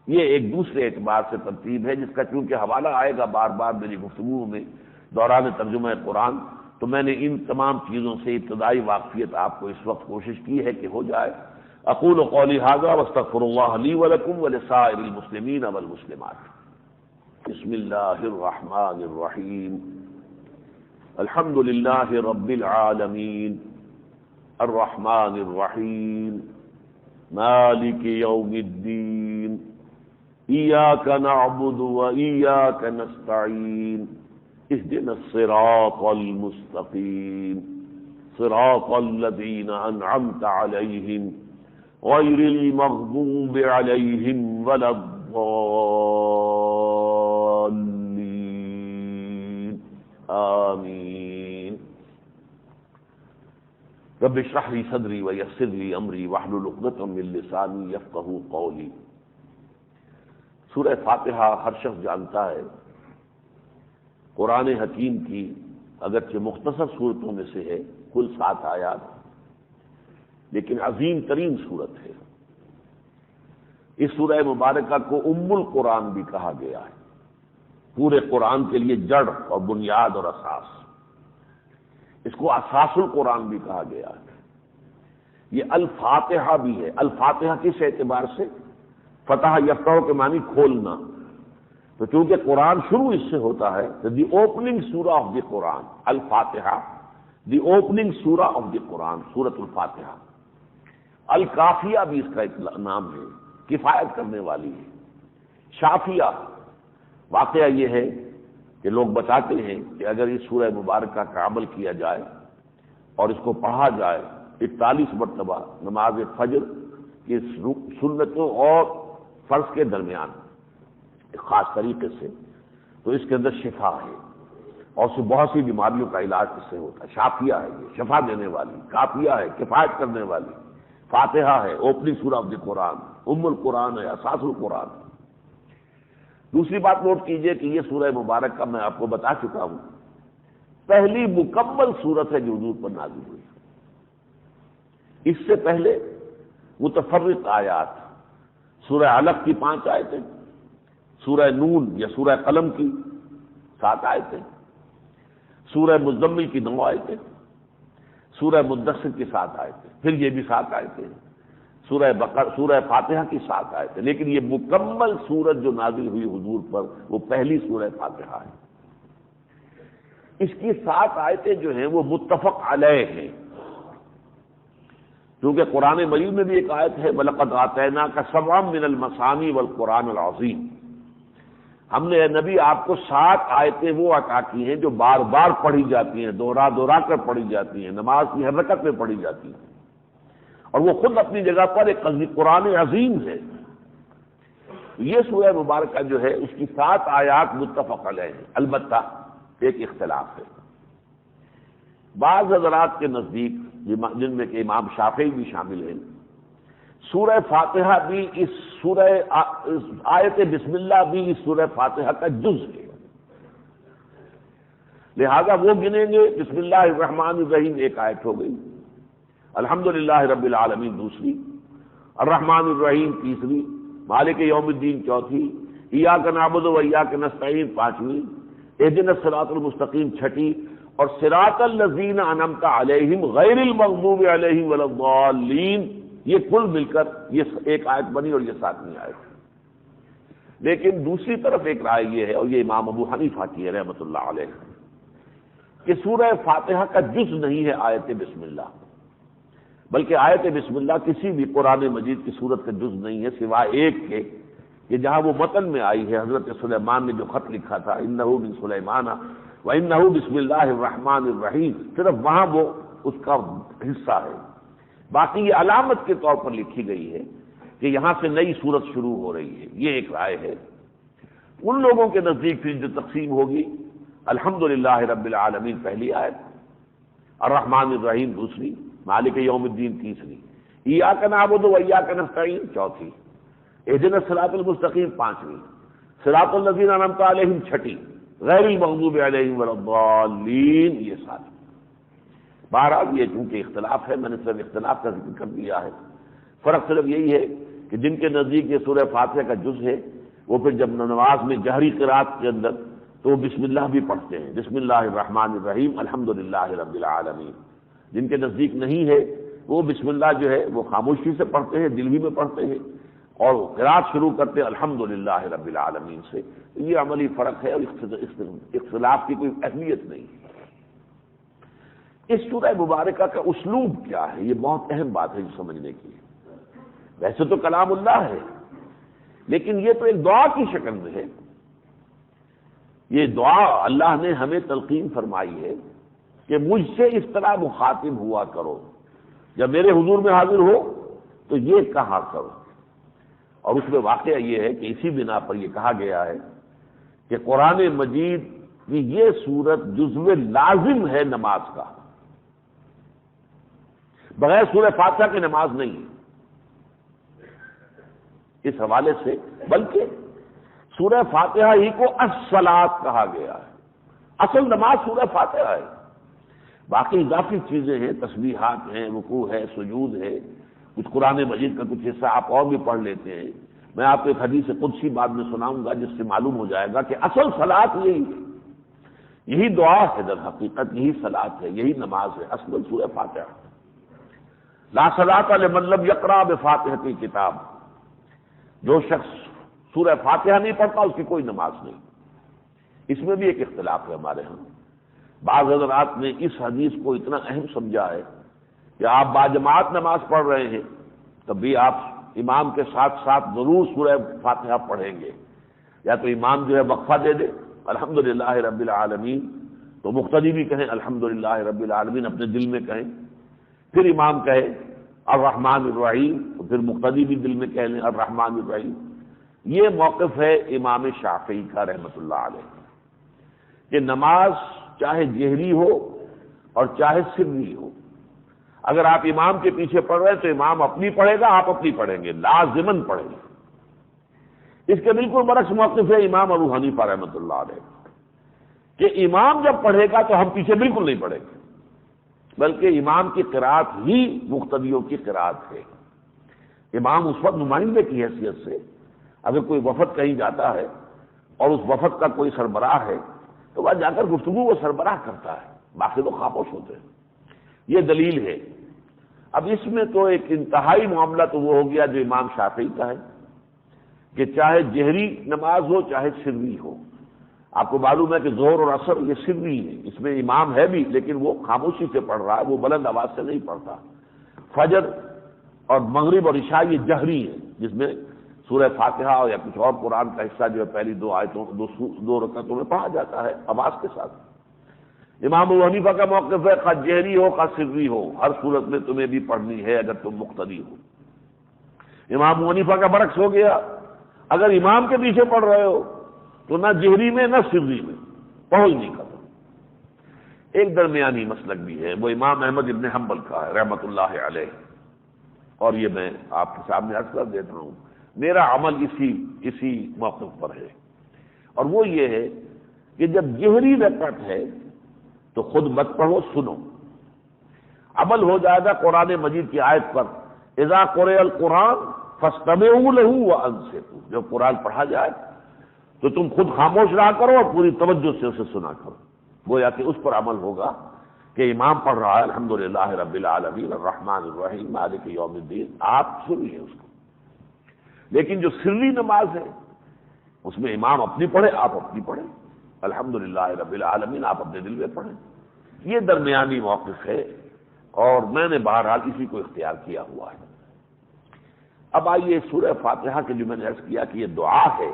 یہ ایک دوسرے اعتبار سے ترتیب ہے، جس کا چونکہ حوالہ آئے گا بار بار میری گفتگو میں دوران ترجمہ قرآن، تو میں نے ان تمام چیزوں سے ابتدائی واقفیت آپ کو اس وقت کوشش کی ہے کہ ہو جائے۔ اقول قولی ھذا واستغفر اللہ لی ولکم ولسائر المسلمین والمسلمات۔ بسم اللہ الرحمن الرحیم۔ الحمد للہ رب العالمین الرحمن الرحیم مالک یوم الدین ایاک نعبد وایاک نستعین اهدنا الصراط المستقیم صراط الذین انعمت علیہم غیر المغضوب علیہم ولا الضالین آمین۔ رب اشرح لی صدری ویسر لی امری واحلل عقدۃ من لسانی یفقہوا قولی۔ سورہ فاتحہ ہر شخص جانتا ہے قرآن حکیم کی اگرچہ مختصر صورتوں میں سے ہے، کل 7 آیات، لیکن عظیم ترین صورت ہے۔ اس سورہ مبارکہ کو ام القرآن بھی کہا گیا ہے، پورے قرآن کے لیے جڑ اور بنیاد اور اساس۔ اس کو اساس القرآن بھی کہا گیا ہے۔ یہ الفاتحہ بھی ہے۔ الفاتحہ کس اعتبار سے؟ فتح یفتح کے معنی کھولنا، تو چونکہ قرآن شروع اس سے ہوتا ہے تو دی اوپننگ سورہ آف دی قرآن الفاتحہ، دی اوپننگ سورہ آف دی قرآن سورۃ الفاتحہ۔ الکافیہ بھی اس کا ایک نام ہے، کفایت کرنے والی ہے۔ شافیہ، واقعہ یہ ہے کہ لوگ بتاتے ہیں کہ اگر اس سورہ مبارکہ کا عمل کیا جائے اور اس کو پڑھا جائے 41 مرتبہ نماز فجر کی سنتوں اور فرض کے درمیان ایک خاص طریقے سے، تو اس کے اندر شفا ہے، اور سے بہت سی بیماریوں کا علاج اس سے ہوتا ہے۔ شافیہ ہے، یہ شفا دینے والی، کافیہ ہے، کفایت کرنے والی، فاتحہ ہے، اوپننگ سورہ آف دی قرآن، ام القرآن ہے، اساس القرآن۔ دوسری بات نوٹ کیجئے کہ یہ سورہ مبارکہ میں آپ کو بتا چکا ہوں پہلی مکمل سورت ہے جو حضور پر نازل ہوئی۔ اس سے پہلے متفرق آیات، سورہ علق کی 5 آیتیں، سورہ نون یا سورہ قلم کی 7 آیتیں، سورہ مزمل کی 9 آیتیں، سورہ مدثر کی 7 آیتیں، پھر یہ بھی 7 آیتیں، سورہ فاتحہ کی 7 آیتیں، لیکن یہ مکمل سورت جو نازل ہوئی حضور پر وہ پہلی سورہ فاتحہ ہے۔ اس کی 7 آیتیں جو ہیں وہ متفق علیہ ہیں، کیونکہ قرآن مجید میں بھی ایک آیت ہے وَلَقَدْ آتَيْنَاكَ سَبْعًا مِنَ الْمَثَانِي وَالْقُرْآنِ الْعَظِيمِ، ہم نے اے نبی آپ کو 7 آیتیں وہ عطا کی ہیں جو بار بار پڑھی جاتی ہیں، دوہرا دوہرا کر پڑھی جاتی ہیں، نماز کی ہر رکعت میں پڑھی جاتی ہیں، اور وہ خود اپنی جگہ پر ایک قرآن عظیم ہے۔ یہ سورہ مبارکہ جو ہے اس کی 7 آیات متفق علیہ ہیں، البتہ ایک اختلاف ہے۔ بعض حضرات کے نزدیک جن میں کہ امام شافعی بھی شامل ہیں، سورہ فاتحہ بھی اس سورہ آیت بسم اللہ بھی اس سورہ فاتحہ کا جز ہے، لہذا وہ گنیں گے بسم اللہ الرحمن الرحیم ایک آیت ہو گئی، الحمدللہ رب العالمین دوسری، الرحمن الرحیم تیسری، مالک یوم الدین چوتھی، ایاک نعبد و ایاک نستعین 5ویں، اہدنا الصراط المستقیم 6ٹھی، اور صراط الذین انعمت علیہم غیر المغضوب علیہم ولا الضالین، یہ کل مل کر یہ ایک آیت بنی اور یہ 7ویں آیت۔ لیکن دوسری طرف ایک رائے یہ ہے، اور یہ امام ابو حنیفہ کی ہے رحمۃ اللہ علیہ، کہ سورہ فاتحہ کا جز نہیں ہے آیت بسم اللہ، بلکہ آیت بسم اللہ کسی بھی قرآن مجید کی صورت کا جز نہیں ہے، سوائے ایک کے کہ جہاں وہ متن میں آئی ہے حضرت سلیمان نے جو خط لکھا تھا انہ من سلیمان وانہ بسم اللہ الرحمن الرحیم، صرف وہاں وہ اس کا حصہ ہے، باقی یہ علامت کے طور پر لکھی گئی ہے کہ یہاں سے نئی صورت شروع ہو رہی ہے۔ یہ ایک رائے ہے۔ ان لوگوں کے نزدیک پھر جو تقسیم ہوگی، الحمدللہ رب العالمین پہلی آیت، الرحمن الرحیم دوسری، مالک یوم الدین تیسری، ایاک نعبد و ایاک نستعین چوتھی، اہدنا الصراط المستقیم پانچویں، صراط الذین انعمت علیہم چھٹی، غیر المغضوب علیہم ولا الضالین یہ ساتھ۔ بہرحال یہ چونکہ اختلاف ہے، میں نے صرف اختلاف کا ذکر کر دیا ہے۔ فرق صرف یہی ہے کہ جن کے نزدیک یہ سورہ فاتحہ کا جز ہے وہ پھر جب نماز میں جہری قرات کے اندر تو وہ بسم اللہ بھی پڑھتے ہیں، بسم اللہ الرحمن الرحیم الحمدللہ رب العالمین۔ جن کے نزدیک نہیں ہے وہ بسم اللہ جو ہے وہ خاموشی سے پڑھتے ہیں، دل ہی میں پڑھتے ہیں، اور قرات شروع کرتے ہیں الحمدللہ رب العالمین سے۔ یہ عملی فرق ہے اور اختلاف کی کوئی اہمیت نہیں۔ اس سورہ مبارکہ کا اسلوب کیا ہے، یہ بہت اہم بات ہے سمجھنے کی۔ ویسے تو کلام اللہ ہے، لیکن یہ تو ایک دعا کی شکل میں ہے۔ یہ دعا اللہ نے ہمیں تلقین فرمائی ہے کہ مجھ سے اس طرح مخاطب ہوا کرو، جب میرے حضور میں حاضر ہو تو یہ کہا کرو۔ اور اس میں واقعہ یہ ہے کہ اسی بنا پر یہ کہا گیا ہے کہ قرآن مجید کی یہ سورت جزو لازم ہے نماز کا، بغیر سورہ فاتحہ کی نماز نہیں ہے۔ اس حوالے سے بلکہ سورہ فاتحہ ہی کو الصلاۃ کہا گیا ہے، اصل نماز سورہ فاتحہ ہے۔ باقی اضافی چیزیں ہیں، تسبیحات ہیں، رکوع ہے، سجود ہے، کچھ قرآن مجید کا کچھ حصہ آپ اور بھی پڑھ لیتے ہیں۔ میں آپ کو ایک حدیث قدسی بعد میں سناؤں گا جس سے معلوم ہو جائے گا کہ اصل صلاۃ یہی ہے، یہی دعا ہے، در حقیقت یہی صلاۃ ہے، یہی نماز ہے، اصل سورہ فاتحہ۔ لا صلاۃ لمن لم یقرأ بفاتحۃ الکتاب، جو شخص سورہ فاتحہ نہیں پڑھتا اس کی کوئی نماز نہیں۔ اس میں بھی ایک اختلاف ہے ہمارے ہاں۔ بعض حضرات نے اس حدیث کو اتنا اہم سمجھا ہے کہ آپ باجماعت نماز پڑھ رہے ہیں تب بھی آپ امام کے ساتھ ساتھ ضرور سورہ فاتحہ پڑھیں گے، یا تو امام جو ہے وقفہ دے دے الحمدللہ رب العالمین، تو مقتدی بھی کہیں الحمدللہ رب العالمین، اپنے دل میں کہیں، پھر امام کہے الرحمن الرحیم تو پھر مقتدی بھی دل میں کہہ لیں الرحمن الرحیم۔ یہ موقف ہے امام شافعی کا رحمۃ اللہ علیہ کہ نماز چاہے جہری ہو اور چاہے سری ہو، اگر آپ امام کے پیچھے پڑھ رہے ہیں تو امام اپنی پڑھے گا، آپ اپنی پڑھیں گے، لازماً پڑھیں گے۔ اس کے بالکل برعکس موقف ہے امام ابو حنیفہ رحمۃ اللہ علیہ کہ امام جب پڑھے گا تو ہم پیچھے بالکل نہیں پڑھیں گے، بلکہ امام کی قرات ہی مقتدیوں کی قرات ہے۔ امام اس وقت نمائندے کی حیثیت سے اگر کوئی وفد کہیں جاتا ہے اور اس وفد کا کوئی سربراہ ہے تو وہاں جا کر گفتگو وہ سربراہ کرتا ہے، باقی لوگ خاموش ہوتے ہیں۔ یہ دلیل ہے۔ اب اس میں تو ایک انتہائی معاملہ تو وہ ہو گیا جو امام شافعی کا ہے کہ چاہے جہری نماز ہو چاہے سری ہو۔ آپ کو معلوم ہے کہ ظہر اور عصر یہ سری ہے، اس میں امام ہے بھی لیکن وہ خاموشی سے پڑھ رہا ہے، وہ بلند آواز سے نہیں پڑھتا۔ فجر اور مغرب اور عشاء یہ جہری ہے، جس میں سورہ فاتحہ یا کچھ اور قرآن کا حصہ جو ہے پہلی دو آیتوں دو رکعتوں میں پڑھا جاتا ہے آواز کے ساتھ۔ امام ابو حنیفہ کا موقف ہے خواہ جہری ہو خواہ سری ہو، ہر صورت میں تمہیں بھی پڑھنی ہے اگر تم مقتدی ہو۔ امام ابو حنیفہ کا برعکس ہو گیا، اگر امام کے پیچھے پڑھ رہے ہو تو نہ جہری میں نہ سری میں پڑھو ہی نہیں کرو۔ ایک درمیانی مسلک بھی ہے، وہ امام احمد ابن حنبل کا ہے رحمۃ اللہ علیہ، اور یہ میں آپ کے سامنے عرض کر دیتا ہوں، میرا عمل اسی موقف پر ہے، اور وہ یہ ہے کہ جب جہری رکعت ہے تو خود مت پڑھو، سنو۔ عمل ہو جائے گا قرآن مجید کی آیت پر، اذا قرئ القرآن فاستمعوا له وانصتوا، جب قرآن پڑھا جائے تو تم خود خاموش رہا کرو اور پوری توجہ سے اسے سنا کرو۔ گویا کہ اس پر عمل ہوگا کہ امام پڑھ رہا ہے الحمدللہ رب العالمین الرحمن الرحیم مالک یوم الدین، آپ سنیے اس کو۔ لیکن جو سری نماز ہے اس میں امام اپنی پڑھے آپ اپنی پڑھیں، الحمدللہ رب العالمین آپ اپنے دل میں پڑھیں۔ یہ درمیانی موقف ہے اور میں نے بہرحال اسی کو اختیار کیا ہوا ہے۔ اب آئیے سورہ فاتحہ کے جو میں نے عرض کیا کہ یہ دعا ہے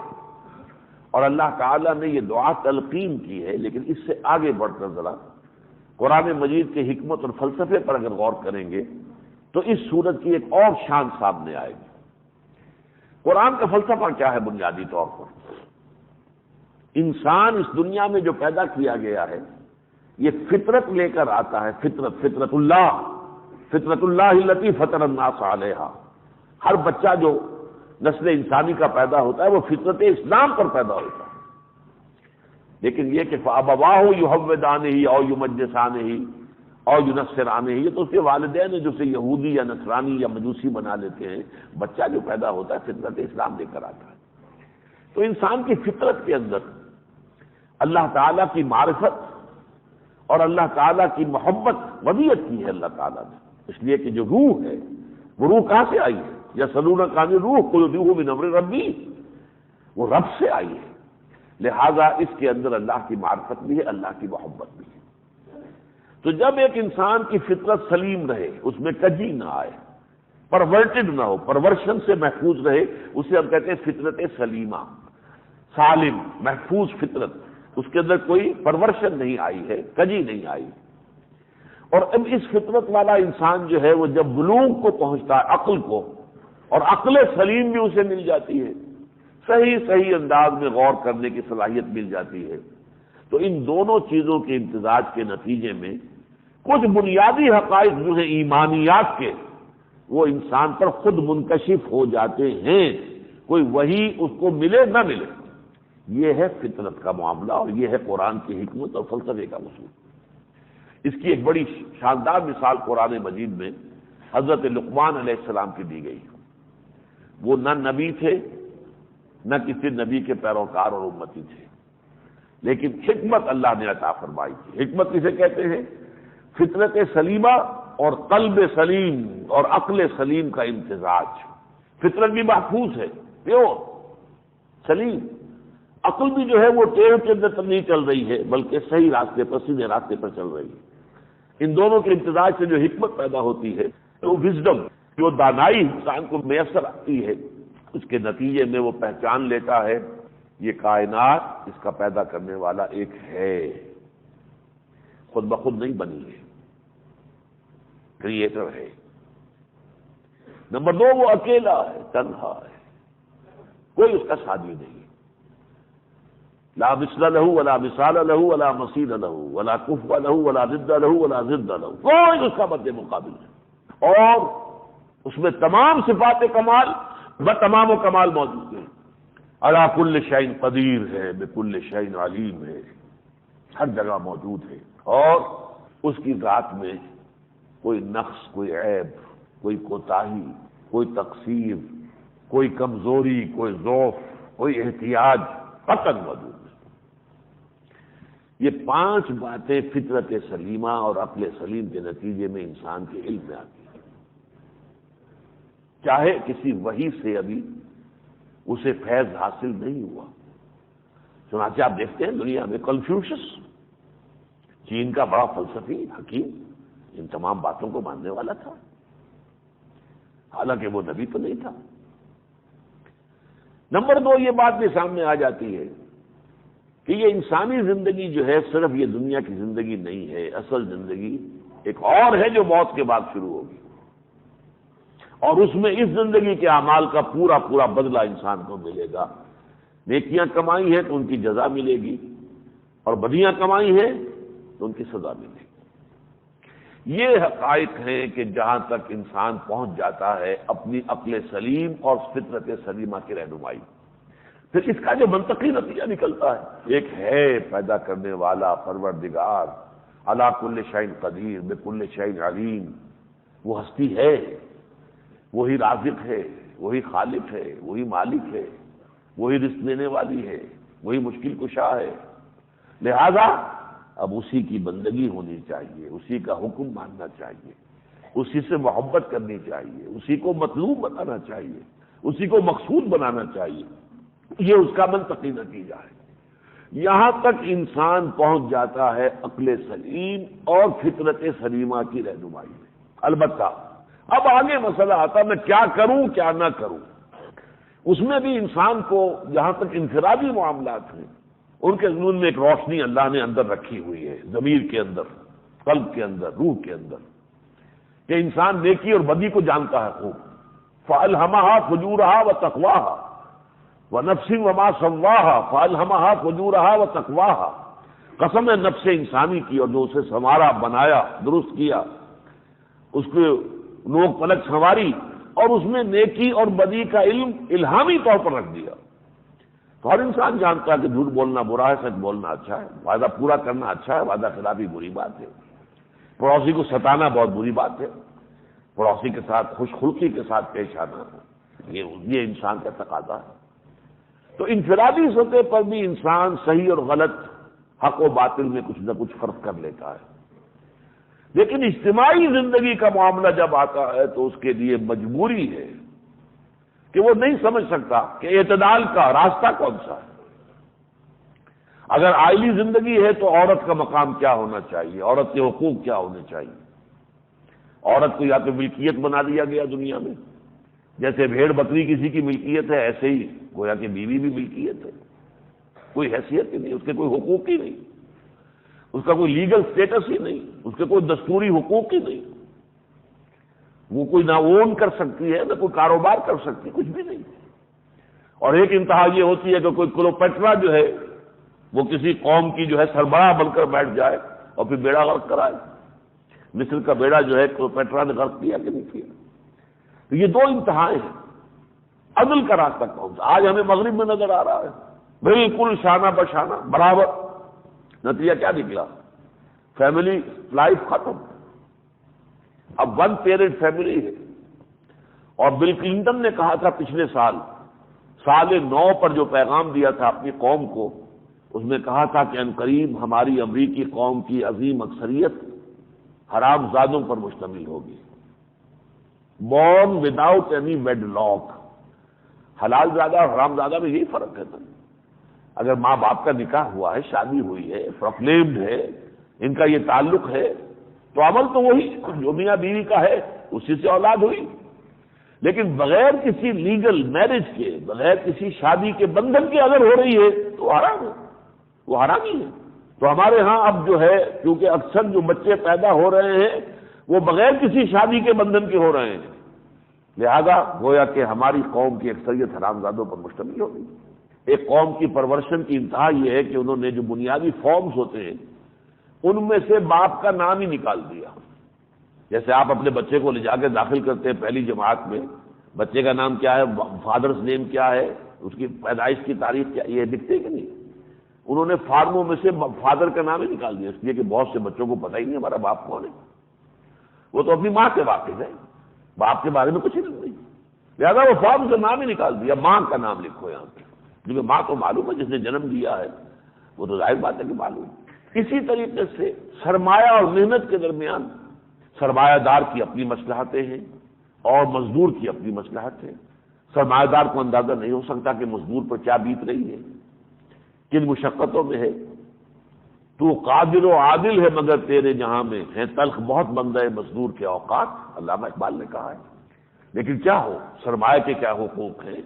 اور اللہ تعالیٰ نے یہ دعا تلقین کی ہے، لیکن اس سے آگے بڑھ کر ذرا قرآن مجید کے حکمت اور فلسفے پر اگر غور کریں گے تو اس سورت کی ایک اور شان سامنے آئے گی۔ قرآن کا فلسفہ کیا ہے؟ بنیادی طور پر انسان اس دنیا میں جو پیدا کیا گیا ہے یہ فطرت لے کر آتا ہے، فطرت اللہ التی فطر الناس علیہا۔ ہر بچہ جو نسل انسانی کا پیدا ہوتا ہے وہ فطرت اسلام پر پیدا ہوتا ہے، لیکن یہ کہ فَأَبَوَاهُ يُهَوِّدَانِهِ أَوْ يُمَجِّسَانِهِ أَوْ يُنَصِّرَانِهِ، یہ تو اس کے والدین ہیں جو اسے یہودی یا نصرانی یا مجوسی بنا لیتے ہیں۔ بچہ جو پیدا ہوتا ہے فطرت اسلام لے کر آتا ہے۔ تو انسان کی فطرت کے اندر اللہ تعالیٰ کی معرفت اور اللہ تعالیٰ کی محبت وضعیت کی ہے اللہ تعالیٰ نے، اس لیے کہ جو روح ہے وہ روح کہاں سے آئی ہے؟ یسألونک عن الروح قل الروح من امر ربی، وہ رب سے آئی ہے، لہذا اس کے اندر اللہ کی معرفت بھی ہے، اللہ کی محبت بھی ہے۔ تو جب ایک انسان کی فطرت سلیم رہے، اس میں کجی نہ آئے، پرورٹڈ نہ ہو، پرورشن سے محفوظ رہے، اسے ہم کہتے ہیں فطرت سلیمہ، سالم محفوظ فطرت، اس کے اندر کوئی پرورشن نہیں آئی ہے، کجی نہیں آئی۔ اور اب اس فطرت والا انسان جو ہے وہ جب بلوغ کو پہنچتا ہے، عقل کو، اور عقل سلیم بھی اسے مل جاتی ہے، صحیح انداز میں غور کرنے کی صلاحیت مل جاتی ہے، تو ان دونوں چیزوں کے امتزاج کے نتیجے میں کچھ بنیادی حقائق جو ہیں ایمانیات کے، وہ انسان پر خود منکشف ہو جاتے ہیں، کوئی وحی اس کو ملے نہ ملے۔ یہ ہے فطرت کا معاملہ، اور یہ ہے قرآن کی حکمت اور فلسفے کا اصول۔ اس کی ایک بڑی شاندار مثال قرآن مجید میں حضرت لقمان علیہ السلام کی دی گئی۔ وہ نہ نبی تھے، نہ کسی نبی کے پیروکار اور امتی تھے، لیکن حکمت اللہ نے عطا فرمائی تھی۔ حکمت کسے کہتے ہیں؟ فطرت سلیمہ اور قلب سلیم اور عقل سلیم کا امتزاج۔ فطرت بھی محفوظ ہے، پیور سلیم، عقل بھی جو ہے وہ ٹیڑھ کے اندر نہیں چل رہی ہے بلکہ صحیح راستے پر، سیدھے راستے پر چل رہی ہے۔ ان دونوں کے امتزاج سے جو حکمت پیدا ہوتی ہے، وہ وزڈم، جو دانائی انسان کو میسر آتی ہے، اس کے نتیجے میں وہ پہچان لیتا ہے یہ کائنات اس کا پیدا کرنے والا ایک ہے، خود بخود نہیں بنی ہے، کریٹر ہے۔ نمبر 2، وہ اکیلا ہے، تنہا ہے، کوئی اس کا ساتھی نہیں، لا مثل له ولا مثال له ولا مثیل له ولا کفو له ولا ضد له ولا ضد له، کوئی اس کا مد مقابل نہیں، اور اس میں تمام صفات کمال بتمام و کمال موجود ہیں۔ علی کل شیء قدیر ہے، بکل شیء علیم ہے، ہر جگہ موجود ہے، اور اس کی ذات میں کوئی نقص، کوئی عیب، کوئی کوتاہی، کوئی تقصیر، کوئی کمزوری، کوئی ضعف، کوئی احتیاج قطعاً موجود ہے۔ یہ 5 باتیں فطرت سلیمہ اور عقل سلیم کے نتیجے میں انسان کے علم میں آتی ہیں، چاہے کسی وحی سے ابھی اسے فیض حاصل نہیں ہوا۔ چنانچہ آپ دیکھتے ہیں دنیا میں کنفیوشس، چین کا بڑا فلسفی حکیم، ان تمام باتوں کو ماننے والا تھا، حالانکہ وہ نبی تو نہیں تھا۔ نمبر 2، یہ بات بھی سامنے آ جاتی ہے کہ یہ انسانی زندگی جو ہے صرف یہ دنیا کی زندگی نہیں ہے، اصل زندگی ایک اور ہے جو موت کے بعد شروع ہوگی، اور اس میں اس زندگی کے اعمال کا پورا پورا بدلہ انسان کو ملے گا۔ نیکیاں کمائی ہیں تو ان کی جزا ملے گی، اور بدیاں کمائی ہیں تو ان کی سزا ملے گی۔ یہ حقائق ہیں کہ جہاں تک انسان پہنچ جاتا ہے اپنی عقل سلیم اور فطرت سلیمہ کی رہنمائی، پھر اس کا جو منطقی نتیجہ نکلتا ہے، ایک ہے پیدا کرنے والا پروردگار، علی کل شیء قدیر، بکل شیء علیم، وہ ہستی ہے، وہی رازق ہے، وہی خالق ہے، وہی مالک ہے، وہی رزق دینے والی ہے، وہی مشکل کشا ہے، لہذا اب اسی کی بندگی ہونی چاہیے، اسی کا حکم ماننا چاہیے، اسی سے محبت کرنی چاہیے، اسی کو مطلوب بنانا چاہیے، اسی کو مقصود بنانا چاہیے۔ یہ اس کا منطقی نتیجہ ہے۔ یہاں تک انسان پہنچ جاتا ہے عقل سلیم اور فطرت سلیمہ کی رہنمائی میں۔ البتہ اب آگے مسئلہ آتا میں کیا کروں کیا نہ کروں. اس میں بھی انسان کو جہاں تک انفرادی معاملات ہیں ان کے ضمن میں ایک روشنی اللہ نے اندر رکھی ہوئی ہے، ضمیر کے اندر، قلب کے اندر، روح کے اندر، کہ انسان نیکی اور بدی کو جانتا ہے خوب. فَأَلْهَمَهَا فُجُورَهَا وَتَقْوَاهَا وَنَفْسٍ وَمَا سَوَّاهَا فَأَلْهَمَهَا فُجُورَهَا وَتَقْوَاهَا. قسم ہے نفس انسانی کی اور جو اسے سنوارا، بنایا، درست کیا، اس کو نوک پلک سنواری اور اس میں نیکی اور بدی کا علم الہامی طور پر رکھ دیا. تو ہر انسان جانتا ہے کہ جھوٹ بولنا برا ہے، سچ بولنا اچھا ہے، وعدہ پورا کرنا اچھا ہے، وعدہ خلافی بری بات ہے، پڑوسی کو ستانا بہت بری بات ہے، پڑوسی کے ساتھ خوش خلقی کے ساتھ پیش آنا، یہ انسان کا تقاضا ہے. تو انفرادی سطح پر بھی انسان صحیح اور غلط، حق و باطل میں کچھ نہ کچھ فرق کر لیتا ہے. لیکن اجتماعی زندگی کا معاملہ جب آتا ہے تو اس کے لیے مجبوری ہے کہ وہ نہیں سمجھ سکتا کہ اعتدال کا راستہ کون سا ہے. اگر عائلی زندگی ہے تو عورت کا مقام کیا ہونا چاہیے، عورت کے حقوق کیا ہونے چاہیے. عورت کو یا تو ملکیت بنا دیا گیا دنیا میں، جیسے بھیڑ بکری کسی کی ملکیت ہے ایسے ہی گویا کہ بیوی بھی ملکیت ہے، کوئی حیثیت ہی نہیں، اس کے کوئی حقوق ہی نہیں، اس کا کوئی لیگل سٹیٹس ہی نہیں، اس کے کوئی دستوری حقوق ہی نہیں. وہ کوئی نہ اون کر سکتی ہے، نہ کوئی کاروبار کر سکتی، کچھ بھی نہیں. اور ایک انتہا یہ ہوتی ہے کہ کوئی کلوپیٹرا جو ہے وہ کسی قوم کی جو ہے سربراہ بن کر بیٹھ جائے اور پھر بیڑا غرق کرائے. مصر کا بیڑا جو ہے کلوپیٹرا نے غرق کیا کہ نہیں کیا. تو یہ دو انتہائیں ہیں. عدل کا راستہ کون سا؟ آج ہمیں مغرب میں نظر آ رہا ہے بالکل شانہ بشانہ برابر. نتیجہ کیا نکلا؟ فیملی لائف ختم. اب ون پیرنٹ فیملی ہے. اور بل کلنٹن نے کہا تھا پچھلے سال 9 پر جو پیغام دیا تھا اپنی قوم کو، اس میں کہا تھا کہ عنقریب ہماری امریکی قوم کی عظیم اکثریت حرام زادوں پر مشتمل ہوگی. بورن وداؤٹ اینی ویڈ لاک. حلال زادہ اور حرام زادہ میں یہی فرق ہے نا. اگر ماں باپ کا نکاح ہوا ہے، شادی ہوئی ہے، پروکلیمڈ ہے، ان کا یہ تعلق ہے، تو عمل تو وہی جو میاں بیوی کا ہے اسی سے اولاد ہوئی. لیکن بغیر کسی لیگل میرج کے، بغیر کسی شادی کے بندھن کے اگر ہو رہی ہے تو حرام ہے، وہ حرامی ہے. تو ہمارے ہاں اب جو ہے کیونکہ اکثر جو بچے پیدا ہو رہے ہیں وہ بغیر کسی شادی کے بندھن کے ہو رہے ہیں، لہذا گویا کہ ہماری قوم کی اکثریت حرام زادوں پر مشتمل ہوگی. ایک قوم کی پرورشن کی انتہا یہ ہے کہ انہوں نے جو بنیادی فارمز ہوتے ہیں ان میں سے باپ کا نام ہی نکال دیا. جیسے آپ اپنے بچے کو لے جا کے داخل کرتے ہیں پہلی جماعت میں، بچے کا نام کیا ہے، فادرز نیم کیا ہے، اس کی پیدائش کی تاریخ کیا، یہ دکھتے کہ نہیں. انہوں نے فارموں میں سے فادر کا نام ہی نکال دیا، اس لیے کہ بہت سے بچوں کو پتہ ہی نہیں ہمارا باپ کون ہے. وہ تو اپنی ماں سے واقف ہے، باپ کے بارے میں کچھ نہیں. لہٰذا وہ فارم سے نام ہی نکال دیا، ماں کا نام لکھو یہاں پہ، کیونکہ ماں تو معلوم ہے، جس نے جنم دیا ہے وہ تو ظاہر بات ہے کہ معلوم. اسی طریقے سے سرمایہ اور محنت کے درمیان سرمایہ دار کی اپنی مصلحتیں ہیں اور مزدور کی اپنی مصلحت ہے. سرمایہ دار کو اندازہ نہیں ہو سکتا کہ مزدور پر کیا بیت رہی ہے، کن مشقتوں میں ہے. تو قادر و عادل ہے مگر تیرے جہاں میں ہے تلخ بہت بندہ مزدور کے اوقات، علامہ اقبال نے کہا ہے. لیکن کیا ہو، سرمایہ کے کیا حقوق ہیں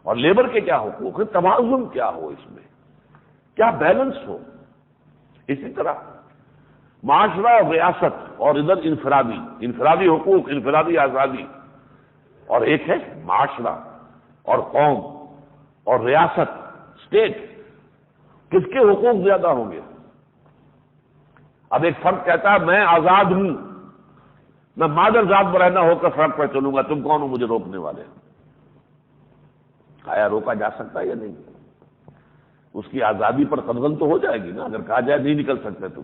اور لیبر کے کیا حقوق ہیں، توازن کیا ہو، اس میں کیا بیلنس ہو. اسی طرح معاشرہ اور ریاست اور ادھر انفرادی حقوق، انفرادی آزادی، اور ایک ہے معاشرہ اور قوم اور ریاست، اسٹیٹ. کس کے حقوق زیادہ ہوں گے؟ اب ایک فرد کہتا ہے میں آزاد ہوں، میں مادر ذات برہنہ ہو کر سڑک پر چلوں گا، تم کون ہو مجھے روکنے والے؟ آیا روکا جا سکتا ہے یا نہیں؟ اس کی آزادی پر قدغن تو ہو جائے گی نا. اگر کہا جائے نہیں نکل سکتے تم،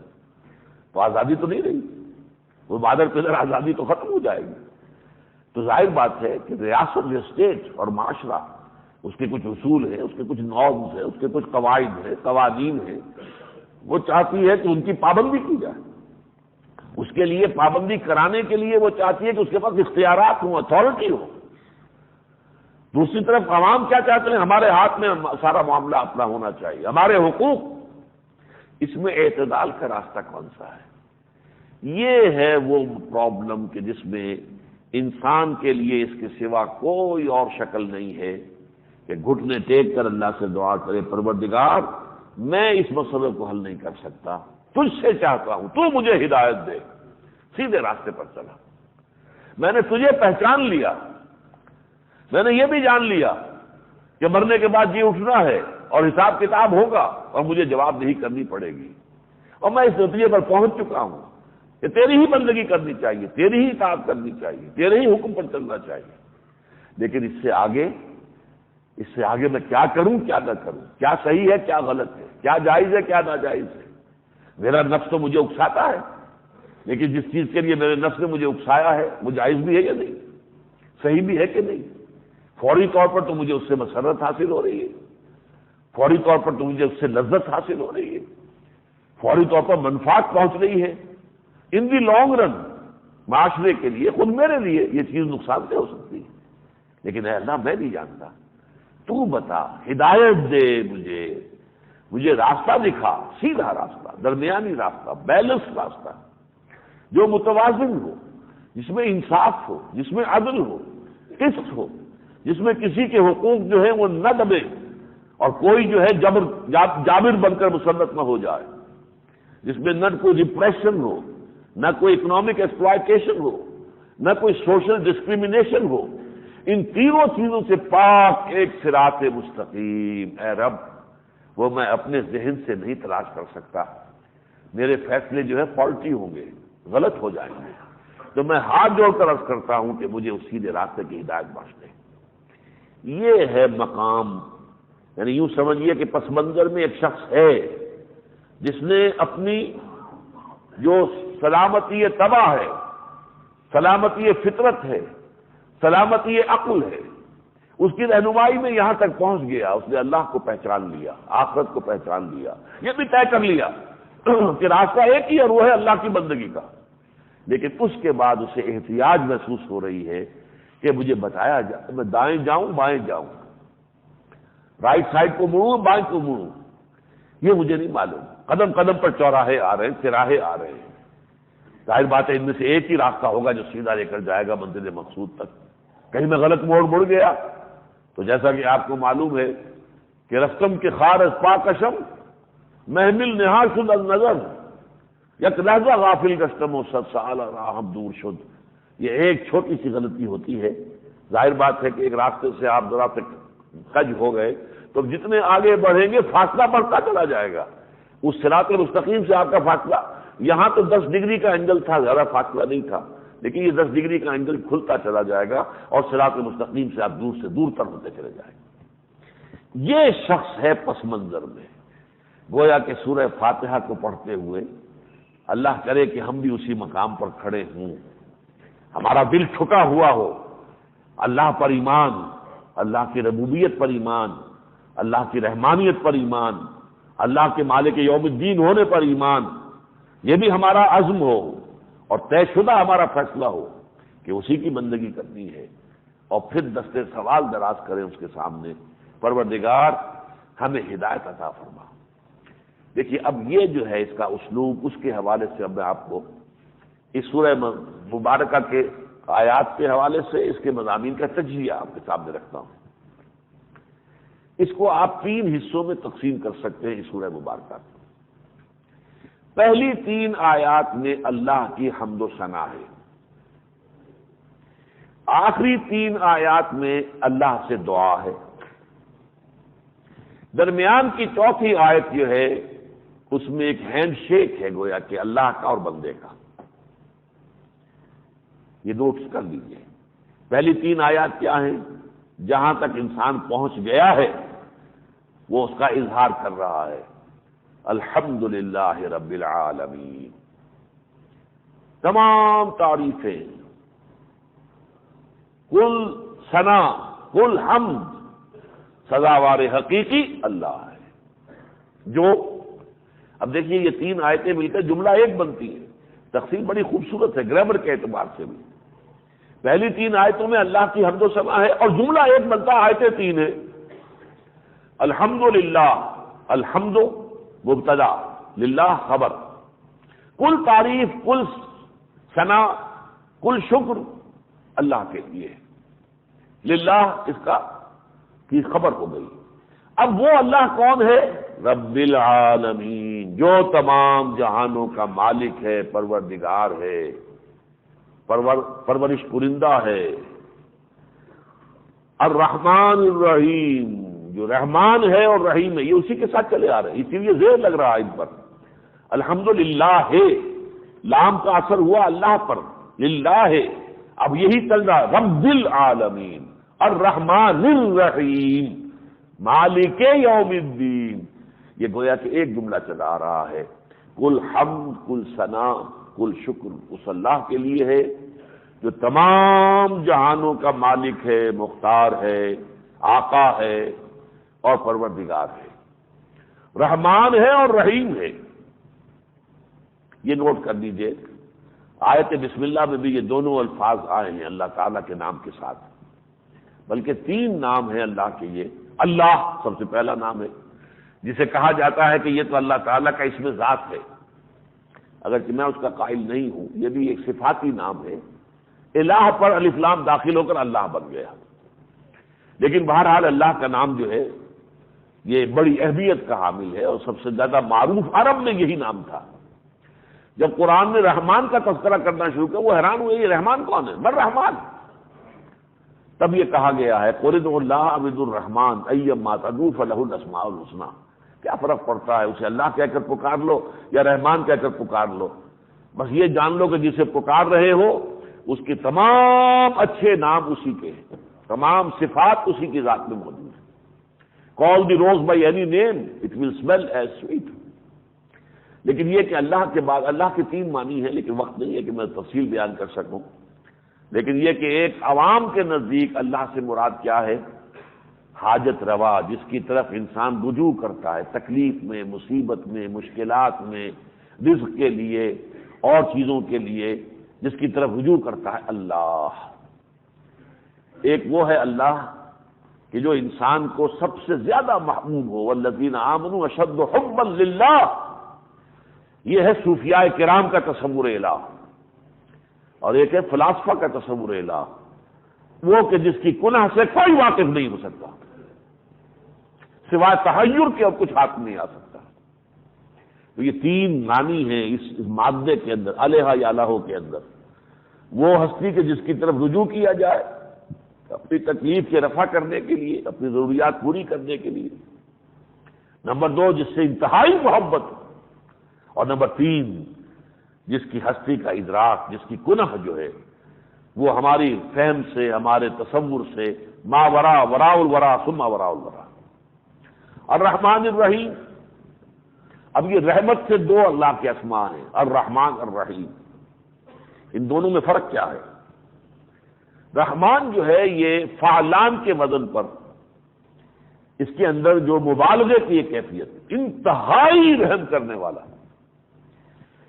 تو آزادی تو نہیں رہی، وہ مادر پدر آزادی تو ختم ہو جائے گی. تو ظاہر بات ہے کہ ریاست یا اسٹیٹ اور معاشرہ، اس کے کچھ اصول ہیں، اس کے کچھ نارمز ہیں، اس کے کچھ قواعد ہیں، قوانین ہیں. وہ چاہتی ہے کہ ان کی پابندی کی جائے. اس کے لیے پابندی کرانے کے لیے وہ چاہتی ہے کہ اس کے پاس اختیارات ہوں، اتھارٹی ہو. دوسری طرف عوام کیا چاہتے ہیں؟ ہمارے ہاتھ میں سارا معاملہ اپنا ہونا چاہیے، ہمارے حقوق. اس میں اعتدال کا راستہ کون سا ہے؟ یہ ہے وہ پرابلم کہ جس میں انسان کے لیے اس کے سوا کوئی اور شکل نہیں ہے کہ گھٹنے ٹیک کر اللہ سے دعا کرے، پروردگار میں اس مسئلے کو حل نہیں کر سکتا، تجھ سے چاہتا ہوں تو مجھے ہدایت دے، سیدھے راستے پر چلا۔ میں نے تجھے پہچان لیا، میں نے یہ بھی جان لیا کہ مرنے کے بعد جی اٹھنا ہے اور حساب کتاب ہوگا اور مجھے جواب دہی کرنی پڑے گی، اور میں اس نتیجے پر پہنچ چکا ہوں کہ تیری ہی بندگی کرنی چاہیے، تیری ہی اطاعت کرنی چاہیے، تیرے ہی حکم پر چلنا چاہیے۔ لیکن اس سے آگے میں کیا کروں کیا نہ کروں، کیا صحیح ہے کیا غلط ہے، کیا جائز ہے کیا ناجائز ہے۔ میرا نفس تو مجھے اکساتا ہے، لیکن جس چیز کے لیے میرے نفس نے مجھے اکسایا ہے وہ جائز بھی ہے یا نہیں، صحیح بھی ہے کہ نہیں۔ فوری طور پر تو مجھے اس سے مسرت حاصل ہو رہی ہے، فوری طور پر تو مجھے اس سے لذت حاصل ہو رہی ہے، فوری طور پر منفعت پہنچ رہی ہے۔ ان دی لانگ رن معاشرے کے لیے، خود میرے لیے یہ چیز نقصان دہ ہو سکتی ہے، لیکن اے اللہ میں نہیں جانتا، تو بتا، ہدایت دے مجھے راستہ دکھا، سیدھا راستہ، درمیانی راستہ، بیلنس راستہ جو متوازن ہو، جس میں انصاف ہو، جس میں عدل ہو، قسط ہو، جس میں کسی کے حقوق جو ہے وہ نہ دبے اور کوئی جو ہے جابر بن کر مسلط نہ ہو جائے، جس میں نہ کوئی ریپریشن ہو، نہ کوئی اکنامک ایکسپلائٹیشن ہو، نہ کوئی سوشل ڈسکریمنیشن ہو۔ ان تینوں چیزوں سے پاک ایک صراط مستقیم، اے رب وہ میں اپنے ذہن سے نہیں تلاش کر سکتا، میرے فیصلے جو ہے فالٹی ہوں گے، غلط ہو جائیں گے، تو میں ہاتھ جوڑ کر عرض کرتا ہوں کہ مجھے اس سیدھے راستے کی ہدایت بخش دے۔ یہ ہے مقام، یعنی یوں سمجھیے کہ پس منظر میں ایک شخص ہے جس نے اپنی جو سلامتی طبع ہے، سلامتی فطرت ہے، سلامتی عقل ہے، اس کی رہنمائی میں یہاں تک پہنچ گیا، اس نے اللہ کو پہچان لیا، آخرت کو پہچان لیا، یہ بھی طے کر لیا کہ راستہ ایک ہی ہے، وہ ہے اللہ کی بندگی کا، لیکن اس کے بعد اسے احتیاج محسوس ہو رہی ہے کہ مجھے بتایا جائے میں دائیں جاؤں بائیں جاؤں، رائٹ سائڈ کو مڑوں بائیں کو مڑوں، یہ مجھے نہیں معلوم، قدم قدم پر چوراہے آ رہے ہیں، چراہے آ رہے ہیں، ظاہر بات ہے ان میں سے ایک ہی راستہ ہوگا جو سیدھا لے کر جائے گا منزل مقصود تک۔ کہیں میں غلط موڑ مڑ گیا تو جیسا کہ آپ کو معلوم ہے کہ رستم کے خار از پاکشم محمل نہا شد از نظر یک لحظہ غافل گشتم و صد سال راہم دور شد، یہ ایک چھوٹی سی غلطی ہوتی ہے، ظاہر بات ہے کہ ایک راستے سے آپ ذرا سے کج ہو گئے تو جتنے آگے بڑھیں گے فاصلہ بڑھتا چلا جائے گا، اس صراط مستقیم سے آپ کا فاصلہ یہاں تو 10 ڈگری کا اینگل تھا، زیادہ فاصلہ نہیں تھا، لیکن یہ 10 ڈگری کا اینگل کھلتا چلا جائے گا اور صراط مستقیم سے آپ دور سے دور تر ہوتے چلے جائیں گے۔ یہ شخص ہے پس منظر میں، گویا کہ سورہ فاتحہ کو پڑھتے ہوئے اللہ کرے کہ ہم بھی اسی مقام پر کھڑے ہوں، ہمارا دل ٹھکا ہوا ہو، اللہ پر ایمان، اللہ کی ربوبیت پر ایمان، اللہ کی رحمانیت پر ایمان، اللہ کے مالک یوم الدین ہونے پر ایمان، یہ بھی ہمارا عزم ہو اور طے شدہ ہمارا فیصلہ ہو کہ اسی کی بندگی کرنی ہے، اور پھر دستے سوال دراز کریں اس کے سامنے، پروردگار ہمیں ہدایت عطا فرما۔ دیکھیے اب یہ جو ہے اس کا اسلوب، اس کے حوالے سے اب میں آپ کو اس سورہ مبارکہ کے آیات کے حوالے سے اس کے مضامین کا تجزیہ آپ کے سامنے رکھتا ہوں۔ اس کو آپ 3 حصوں میں تقسیم کر سکتے ہیں اس سورہ مبارکہ کو۔ پہلی 3 آیات میں اللہ کی حمد و ثنا ہے، آخری 3 آیات میں اللہ سے دعا ہے، درمیان کی چوتھی آیت جو ہے اس میں ایک ہینڈ شیک ہے، گویا کہ اللہ کا اور بندے کا۔ یہ نوٹ کر لیجیے، پہلی 3 آیات کیا ہیں؟ جہاں تک انسان پہنچ گیا ہے وہ اس کا اظہار کر رہا ہے، الحمدللہ رب العالمین، تمام تعریفیں، کل ثنا، کل حمد سزاوار حقیقی اللہ ہے۔ جو اب دیکھیے یہ 3 آیتیں مل کر جملہ ایک بنتی ہے، تقسیم بڑی خوبصورت ہے گرامر کے اعتبار سے بھی۔ پہلی 3 آیتوں میں اللہ کی حمد و ثنا ہے اور جملہ ایک بنتا، آیتیں 3 ہیں۔ الحمدللہ، الحمد مبتدا، للہ خبر، کل تعریف، کل ثنا، کل شکر، اللہ کے لیے ہے۔ للہ اس کا کی خبر ہو گئی۔ اب وہ اللہ کون ہے؟ رب العالمین، جو تمام جہانوں کا مالک ہے، پروردگار ہے، پرورش کنندہ ہے۔ الرحمن الرحیم، جو رحمان ہے اور رحیم ہے، یہ اسی کے ساتھ چلے آ رہے ہیں، اسی لیے زیر لگ رہا ہے ان پر۔ الحمدللہ ہے، لام کا اثر ہوا اللہ پر، للہ ہے، اب یہی چل رہا ہے، رب العالمین الرحمن الرحیم مالک یوم الدین۔ یہ گویا کہ ایک جملہ چلا آ رہا ہے۔ کل حمد، کل ثنا، کل شکر اس اللہ کے لیے ہے جو تمام جہانوں کا مالک ہے، مختار ہے، آقا ہے اور پروردگار ہے، رحمان ہے اور رحیم ہے۔ یہ نوٹ کر لیجئے، آیت بسم اللہ میں بھی یہ دونوں الفاظ آئے ہیں اللہ تعالیٰ کے نام کے ساتھ، بلکہ 3 نام ہیں اللہ کے۔ یہ اللہ سب سے پہلا نام ہے، جسے کہا جاتا ہے کہ یہ تو اللہ تعالیٰ کا اسم ذات ہے، اگرچہ میں اس کا قائل نہیں ہوں، یہ بھی ایک صفاتی نام ہے۔ الہ پر الف لام داخل ہو کر اللہ بن گیا، لیکن بہرحال اللہ کا نام جو ہے یہ بڑی اہمیت کا حامل ہے، اور سب سے زیادہ معروف عرب میں یہی نام تھا۔ جب قرآن نے رحمان کا تذکرہ کرنا شروع کیا، وہ حیران ہوئے، یہ رحمان کون ہے؟ من رحمان؟ تب یہ کہا گیا ہے قل ادعوا اللہ او ادعوا الرحمن ایما تدعوا فلہ الاسماء الحسنی۔ کیا فرق پڑتا ہے، اسے اللہ کہہ کر پکار لو یا رحمان کہہ کر پکار لو، بس یہ جان لو کہ جسے پکار رہے ہو اس کے تمام اچھے نام اسی کے ہیں، تمام صفات اسی کی ذات میں موجود ہیں۔ Call the rose by any name, it will smell as sweet۔ لیکن یہ کہ اللہ کے بعد اللہ کے 3 معنی ہیں، لیکن وقت نہیں ہے کہ میں تفصیل بیان کر سکوں، لیکن یہ کہ ایک عوام کے نزدیک اللہ سے مراد کیا ہے؟ حاجت روا، جس کی طرف انسان رجوع کرتا ہے تکلیف میں، مصیبت میں، مشکلات میں، رزق کے لیے اور چیزوں کے لیے جس کی طرف رجوع کرتا ہے اللہ۔ ایک وہ ہے اللہ کہ جو انسان کو سب سے زیادہ محبوب ہو، والذین آمنوا اشد حبا للہ، یہ ہے صوفیاء کرام کا تصور الہ، اور ایک ہے فلاسفہ کا تصور الہ، وہ کہ جس کی کنہ سے کوئی واقف نہیں ہو سکتا، سوائے تحیر کے اور کچھ ہاتھ نہیں آ سکتا۔ تو یہ 3 معنی ہیں اس مادے کے اندر، الہ یا الہو کے اندر، وہ ہستی کے جس کی طرف رجوع کیا جائے اپنی تکلیف کے رفع کرنے کے لیے، اپنی ضروریات پوری کرنے کے لیے، نمبر 2 جس سے انتہائی محبت، اور نمبر 3 جس کی ہستی کا ادراک، جس کی کنہ جو ہے وہ ہماری فہم سے، ہمارے تصور سے ما ورا وراء الورا ثم وراء الورا۔ الرحمن الرحیم، اب یہ رحمت سے 2 اللہ کے اسماء ہیں، الرحمن الرحیم، ان دونوں میں فرق کیا ہے؟ رحمان جو ہے یہ فعلان کے وزن پر، اس کے اندر جو مبالغے کی ایک کیفیت، انتہائی رحم کرنے والا،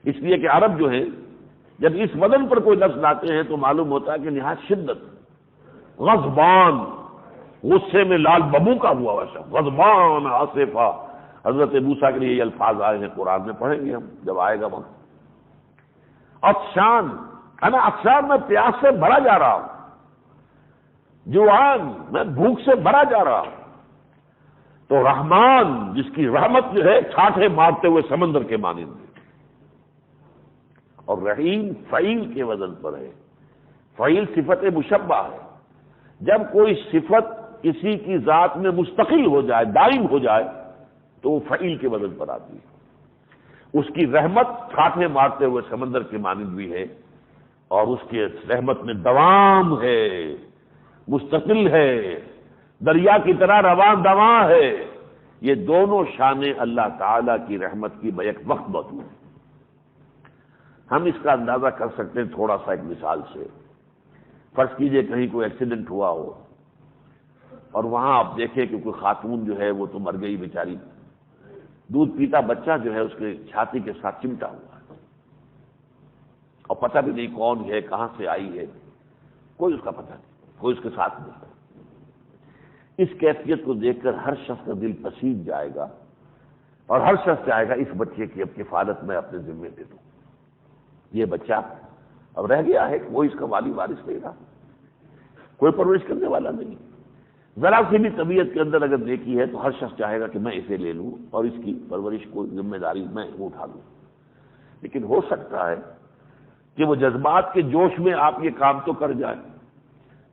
اس لیے کہ عرب جو ہے جب اس وزن پر کوئی لفظ لاتے ہیں تو معلوم ہوتا ہے کہ نہایت شدت، غضبان، غصے میں لال ببو کا ہوا ویسا، غضبان آصفہ۔ حضرت موسیٰ کے لیے یہ الفاظ آئے ہیں قرآن میں، پڑھیں گے ہم جب آئے گا وقت۔ عطشان، انا عطشان، میں پیاس سے بھرا جا رہا ہوں، جوعان، میں بھوک سے بھرا جا رہا ہوں۔ تو رحمان جس کی رحمت جو ہے چھاٹے مارتے ہوئے سمندر کے مانند، اور رحیم فعیل کے وزن پر ہے۔ فعیل صفت مشبہ ہے، جب کوئی صفت کسی کی ذات میں مستقل ہو جائے، دائم ہو جائے، تو وہ فعیل کے وزن پر آتی ہے۔ اس کی رحمت چھاٹے مارتے ہوئے سمندر کے مانند بھی ہے، اور اس کی رحمت میں دوام ہے، مستقل ہے، دریا کی طرح رواں دواں ہے۔ یہ دونوں شانیں اللہ تعالی کی رحمت کی بیک وقت موجود ہیں۔ ہم اس کا اندازہ کر سکتے ہیں تھوڑا سا ایک مثال سے۔ فرض کیجئے کہیں کوئی ایکسیڈنٹ ہوا ہو، اور وہاں آپ دیکھیں کہ کوئی خاتون جو ہے وہ تو مر گئی بیچاری، دودھ پیتا بچہ جو ہے اس کے چھاتی کے ساتھ چمٹا ہوا ہے، اور پتہ بھی نہیں کون ہے، کہاں سے آئی ہے، کوئی اس کا پتہ نہیں، کوئی اس کے ساتھ نہیں۔ اس کیفیت کو دیکھ کر ہر شخص کا دل پسیج جائے گا، اور ہر شخص چاہے گا اس بچے کی اب کفالت میں اپنے ذمے دے دوں۔ یہ بچہ اب رہ گیا ہے، کوئی اس کا والی وارث نہیں رہا، کوئی پرورش کرنے والا نہیں. ذرا سی بھی طبیعت کے اندر اگر نیکی ہے تو ہر شخص چاہے گا کہ میں اسے لے لوں اور اس کی پرورش کو ذمہ داری میں اٹھا لوں. لیکن ہو سکتا ہے کہ وہ جذبات کے جوش میں آپ یہ کام تو کر جائیں،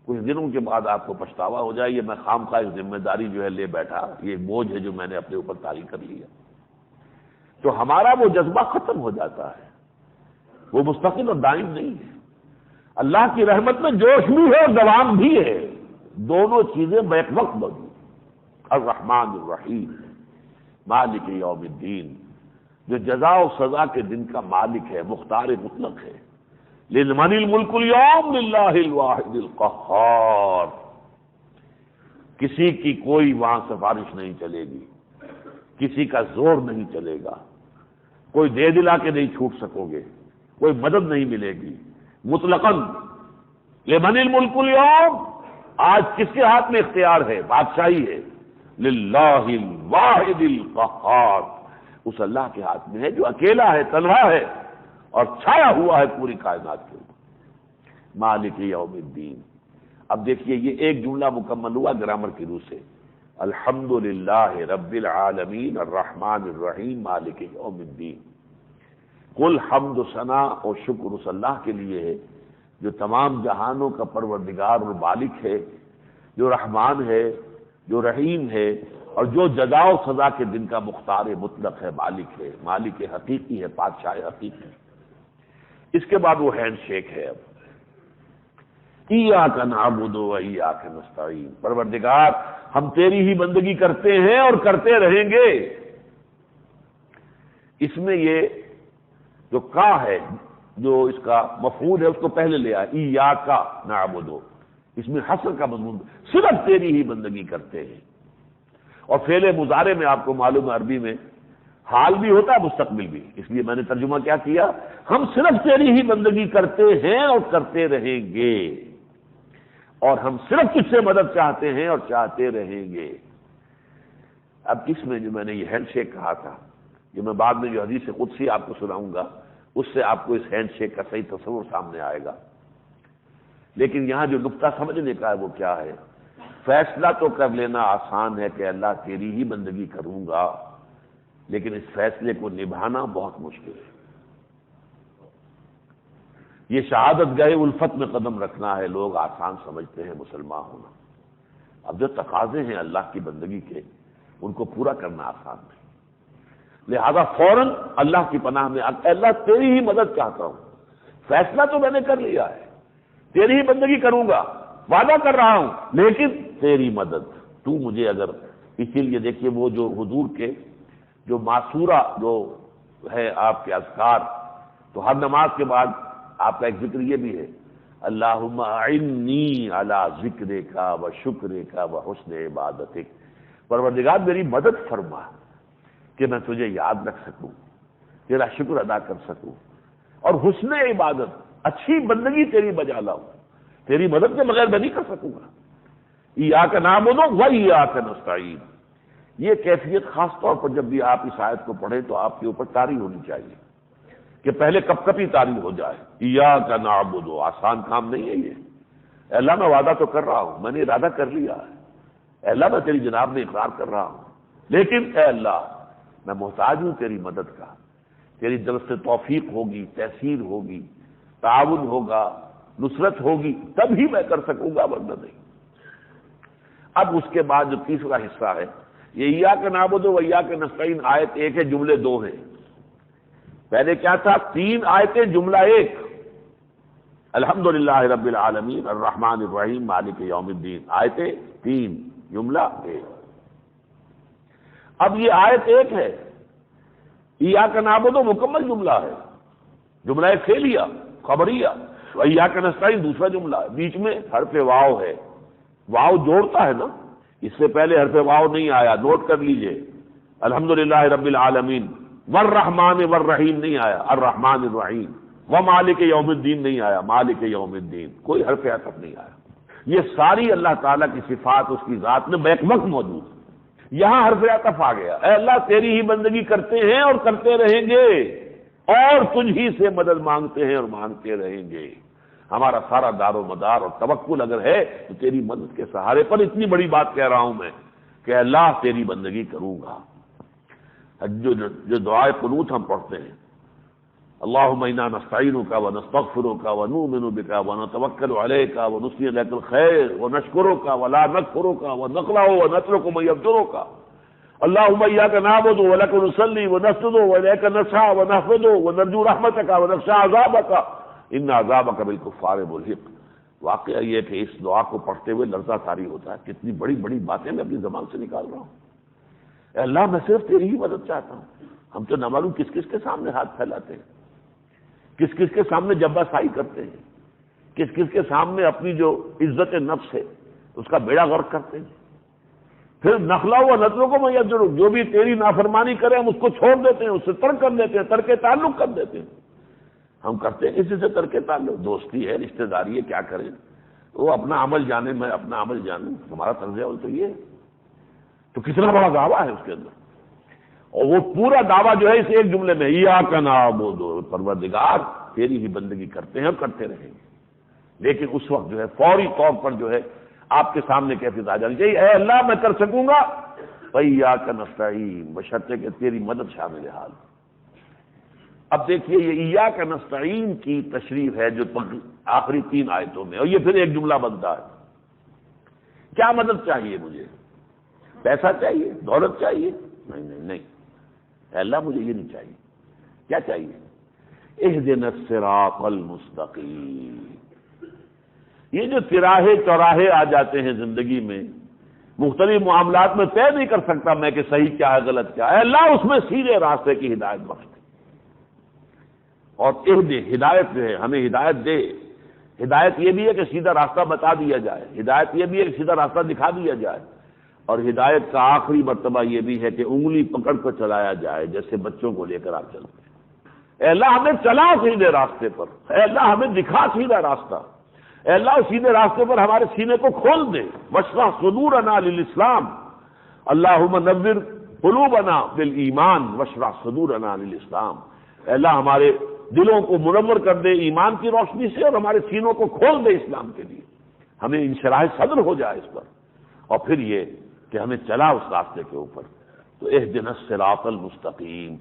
کچھ دنوں کے بعد آپ کو پچھتاوا ہو جائے یہ میں خام خواہ ذمہ داری جو ہے لے بیٹھا، یہ بوجھ ہے جو میں نے اپنے اوپر طاری کر لیا. تو ہمارا وہ جذبہ ختم ہو جاتا ہے، وہ مستقل اور دائم نہیں ہے. اللہ کی رحمت میں جوش بھی ہے اور دوام بھی ہے، دونوں چیزیں بیک وقت موجود. الرحمن الرحیم مالک یوم الدین، جو جزا و سزا کے دن کا مالک ہے، مختار مطلق ہے. لمن الملک اليوم للہ الواحد القہار، کسی کی کوئی وہاں سفارش نہیں چلے گی، کسی کا زور نہیں چلے گا، کوئی دے دلا کے نہیں چھوٹ سکو گے، کوئی مدد نہیں ملے گی. مطلقاً لمن الملک اليوم، آج کس کے ہاتھ میں اختیار ہے؟ بادشاہی ہے. للہ الواحد القہار، اس اللہ کے ہاتھ میں ہے جو اکیلا ہے، تنہا ہے اور چھایا ہوا ہے پوری کائنات کے اوپر. مالک یوم الدین. اب دیکھیے یہ ایک جملہ مکمل ہوا گرامر کی روح سے. الحمدللہ رب العالمین الرحمن الرحیم مالک یوم الدین. کل حمد و ثنا اور شکر اس اللہ کے لیے ہے جو تمام جہانوں کا پروردگار اور مالک ہے، جو رحمان ہے، جو رحیم ہے، اور جو جزا و سزا کے دن کا مختار مطلق ہے، مالک ہے، مالک حقیقی ہے، بادشاہ حقیقی. اس کے بعد وہ ہینڈ شیک ہے. اب ایاک نعبد و ایاک نستعین، پروردگار ہم تیری ہی بندگی کرتے ہیں اور کرتے رہیں گے. اس میں یہ جو کا ہے، جو اس کا مفعول ہے اس کو پہلے لے آیا، ایاک نعبد، اس میں حصر کا مضمون، صرف تیری ہی بندگی کرتے ہیں. اور فعل مضارع میں آپ کو معلوم ہے عربی میں حال بھی ہوتا ہے مستقبل بھی، اس لیے میں نے ترجمہ کیا کیا، ہم صرف تیری ہی بندگی کرتے ہیں اور کرتے رہیں گے، اور ہم صرف تجھ سے مدد چاہتے ہیں اور چاہتے رہیں گے. اب اس میں جو میں نے یہ ہینڈ شیک کہا تھا، جو میں بعد میں جو حدیث قدسی آپ کو سناؤں گا اس سے آپ کو اس ہینڈ شیک کا صحیح تصور سامنے آئے گا. لیکن یہاں جو نقطہ سمجھنے کا ہے وہ کیا ہے؟ فیصلہ تو کر لینا آسان ہے کہ اللہ تیری ہی بندگی کروں گا، لیکن اس فیصلے کو نبھانا بہت مشکل ہے. یہ شہادت گاہ الفت میں قدم رکھنا ہے، لوگ آسان سمجھتے ہیں مسلمان ہونا. اب جو تقاضے ہیں اللہ کی بندگی کے ان کو پورا کرنا آسان نہیں. لہذا فوراً اللہ کی پناہ میں اللہ تیری ہی مدد چاہتا ہوں، فیصلہ تو میں نے کر لیا ہے، تیری ہی بندگی کروں گا، وعدہ کر رہا ہوں، لیکن تیری مدد تو مجھے اگر. اسی لیے دیکھیے وہ جو حضور کے جو معصورہ جو ہے آپ کے اذکار، تو ہر نماز کے بعد آپ کا ایک ذکر یہ بھی ہے، اللہم اعنی علی ذکرک و شکرک و حسن عبادتک، پروردگار میری مدد فرما کہ میں تجھے یاد رکھ سکوں، تیرا شکر ادا کر سکوں، اور حسن عبادت، اچھی بندگی تیری بجا لاؤں. تیری مدد کے بغیر میں نہیں کر سکوں گا. ایاک نعبد و ایاک نستعین، یہ کیفیت خاص طور پر جب بھی آپ اس آیت کو پڑھیں تو آپ کے اوپر طاری ہونی چاہیے کہ پہلے کپ کپی طاری ہو جائے. ایاک نعبد، آسان کام نہیں ہے یہ. اے اللہ میں وعدہ تو کر رہا ہوں، میں نے ارادہ کر لیا ہے، اے اللہ میں تیری جناب میں اقرار کر رہا ہوں، لیکن اے اللہ میں محتاج ہوں تیری مدد کا. تیری طرف سے توفیق ہوگی، تحصیل ہوگی، تعاون ہوگا، نصرت ہوگی، تب ہی میں کر سکوں گا، ورنہ نہیں. اب اس کے بعد جو تیسرا حصہ ہے یہ ایاک نعبد و ایاک نستعین، آیت ایک ہے، جملے دو ہیں. پہلے کیا تھا؟ 3 آیتیں جملہ ایک، الحمدللہ رب العالمین الرحمن الرحیم مالک یوم الدین، آیتیں 3 جملہ ایک. اب یہ آیت ایک ہے، ایاک نعبد و مکمل جملہ ہے، جملہ ایک فعلیہ خبریہ، ایاک نستعین دوسرا جملہ ہے، بیچ میں حرف واو ہے. واو جوڑتا ہے نا، اس سے پہلے حرف واو نہیں آیا، نوٹ کر لیجئے. الحمدللہ رب العالمین والرحمن والرحیم نہیں آیا، الرحمن الرحیم. ومالک یوم الدین نہیں آیا، مالک یوم الدین. کوئی حرف عطف نہیں آیا. یہ ساری اللہ تعالیٰ کی صفات اس کی ذات میں بیک وقت موجود ہے. یہاں حرف عطف آ گیا، اے اللہ تیری ہی بندگی کرتے ہیں اور کرتے رہیں گے، اور تجھ ہی سے مدد مانگتے ہیں اور مانگتے رہیں گے. ہمارا سارا دار و مدار اور توکل اگر ہے تو تیری مدد کے سہارے پر. اتنی بڑی بات کہہ رہا ہوں میں کہ اللہ تیری بندگی کروں گا. جو دعائے قنوت ہم پڑھتے ہیں، اللہم انا نستعینک ونستغفرک ونؤمن بک ونتوکل علیک ونثنی علیک الخیر ونشکرک ولا نکفرک ونخلع ونترک من یفجرک، اللہم ایاک نعبد ولک نصلی ونسجد والیک نسعی ونحفظ ونرجو رحمتک ونخشى عذابک ان عذابک بالکفار ملحق. واقعہ یہ کہ اس دعا کو پڑھتے ہوئے لرزہ طاری ہوتا ہے. کتنی بڑی بڑی باتیں میں اپنی زبان سے نکال رہا ہوں. اے اللہ میں صرف تیری ہی مدد چاہتا ہوں. ہم تو نہ معلوم کس کس کے سامنے ہاتھ پھیلاتے ہیں، کس کس کے سامنے جبہ سائی کرتے ہیں، کس کس کے سامنے اپنی جو عزت نفس ہے اس کا بیڑا غرق کرتے ہیں. پھر نخلا ہوا نظروں کو میں جو بھی تیری نافرمانی کرے ہم اس کو چھوڑ دیتے ہیں، اس سے ترک کر دیتے ہیں، ترک تعلق کر دیتے ہیں. ہم کرتے ہیں کسی سے ترک تعلق، دوستی ہے، رشتہ داری ہے، کیا کریں؟ وہ اپنا عمل جانے، میں اپنا عمل جانوں. ہمارا طرز عمل تو یہ ہے. تو کتنا بڑا دعویٰ ہے اس کے اندر. اور وہ پورا دعویٰ جو ہے اس ایک جملے میں ایاک نعبد، پروردگار تیری ہی بندگی کرتے ہیں اور کرتے رہیں گے. لیکن اس وقت جو ہے فوری طور پر جو ہے آپ کے سامنے کیفیت آ جانی چاہیے، اے اللہ میں کر سکوں گا، ایاک نستعین، بشرطے کہ تیری مدد شامل حال. اب دیکھیے یہ ایاک نستعین کی تشریح ہے جو آخری 3 آیتوں میں، اور یہ پھر ایک جملہ بنتا ہے. کیا مدد چاہیے مجھے؟ پیسہ چاہیے؟ دولت چاہیے؟ نہیں نہیں نہیں، اے اللہ مجھے یہ نہیں چاہیے. کیا چاہیے؟ اہدنا الصراط المستقیم. یہ جو تراہے چوراہے آ جاتے ہیں زندگی میں، مختلف معاملات میں طے نہیں کر سکتا میں کہ صحیح کیا ہے غلط کیا ہے، اے اللہ اس میں سیدھے راستے کی ہدایت بخش دے. اور ہدایت جو ہے ہمیں ہدایت دے. ہدایت یہ بھی ہے کہ سیدھا راستہ بتا دیا جائے، ہدایت یہ بھی ہے کہ سیدھا راستہ دکھا دیا جائے، اور ہدایت کا آخری مرتبہ یہ بھی ہے کہ انگلی پکڑ کر چلایا جائے، جیسے بچوں کو لے کر آپ چلتے ہیں. اے اللہ ہمیں چلا سیدھے راستے پر، اے اللہ ہمیں دکھا سیدھا راستہ، اے اللہ سیدھے راستے پر ہمارے سینے کو کھول دے. واشرح صدورنا للاسلام، اللہم نور قلوبنا بالایمان واشرح صدورنا للاسلام. اے اللہ ہمارے دلوں کو منور کر دے ایمان کی روشنی سے، اور ہمارے سینوں کو کھول دے اسلام کے لیے، ہمیں انشراح صدر ہو جائے اس پر. اور پھر یہ کہ ہمیں چلا اس راستے کے اوپر. تو اہدنا الصراط المستقیم.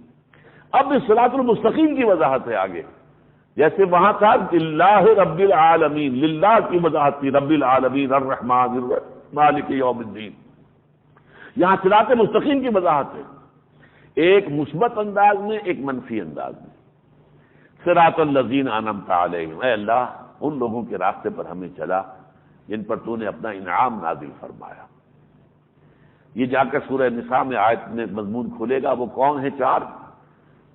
اب اس صراط المستقیم کی وضاحت ہے آگے. جیسے وہاں تھا للہ رب العالمین، للہ کی وضاحت تھی، رب العالمین الرحمن الرحیم مالک یوم الدین. یہاں صراط مستقیم کی وضاحت ہے، ایک مثبت انداز میں، ایک منفی انداز میں. صراط الذین انعمت علیہم، اے اللہ ان لوگوں کے راستے پر ہمیں چلا جن پر تو نے اپنا انعام نازل فرمایا. یہ جا کر سورہ نساء میں آیت میں مضمون کھلے گا. وہ کون ہیں؟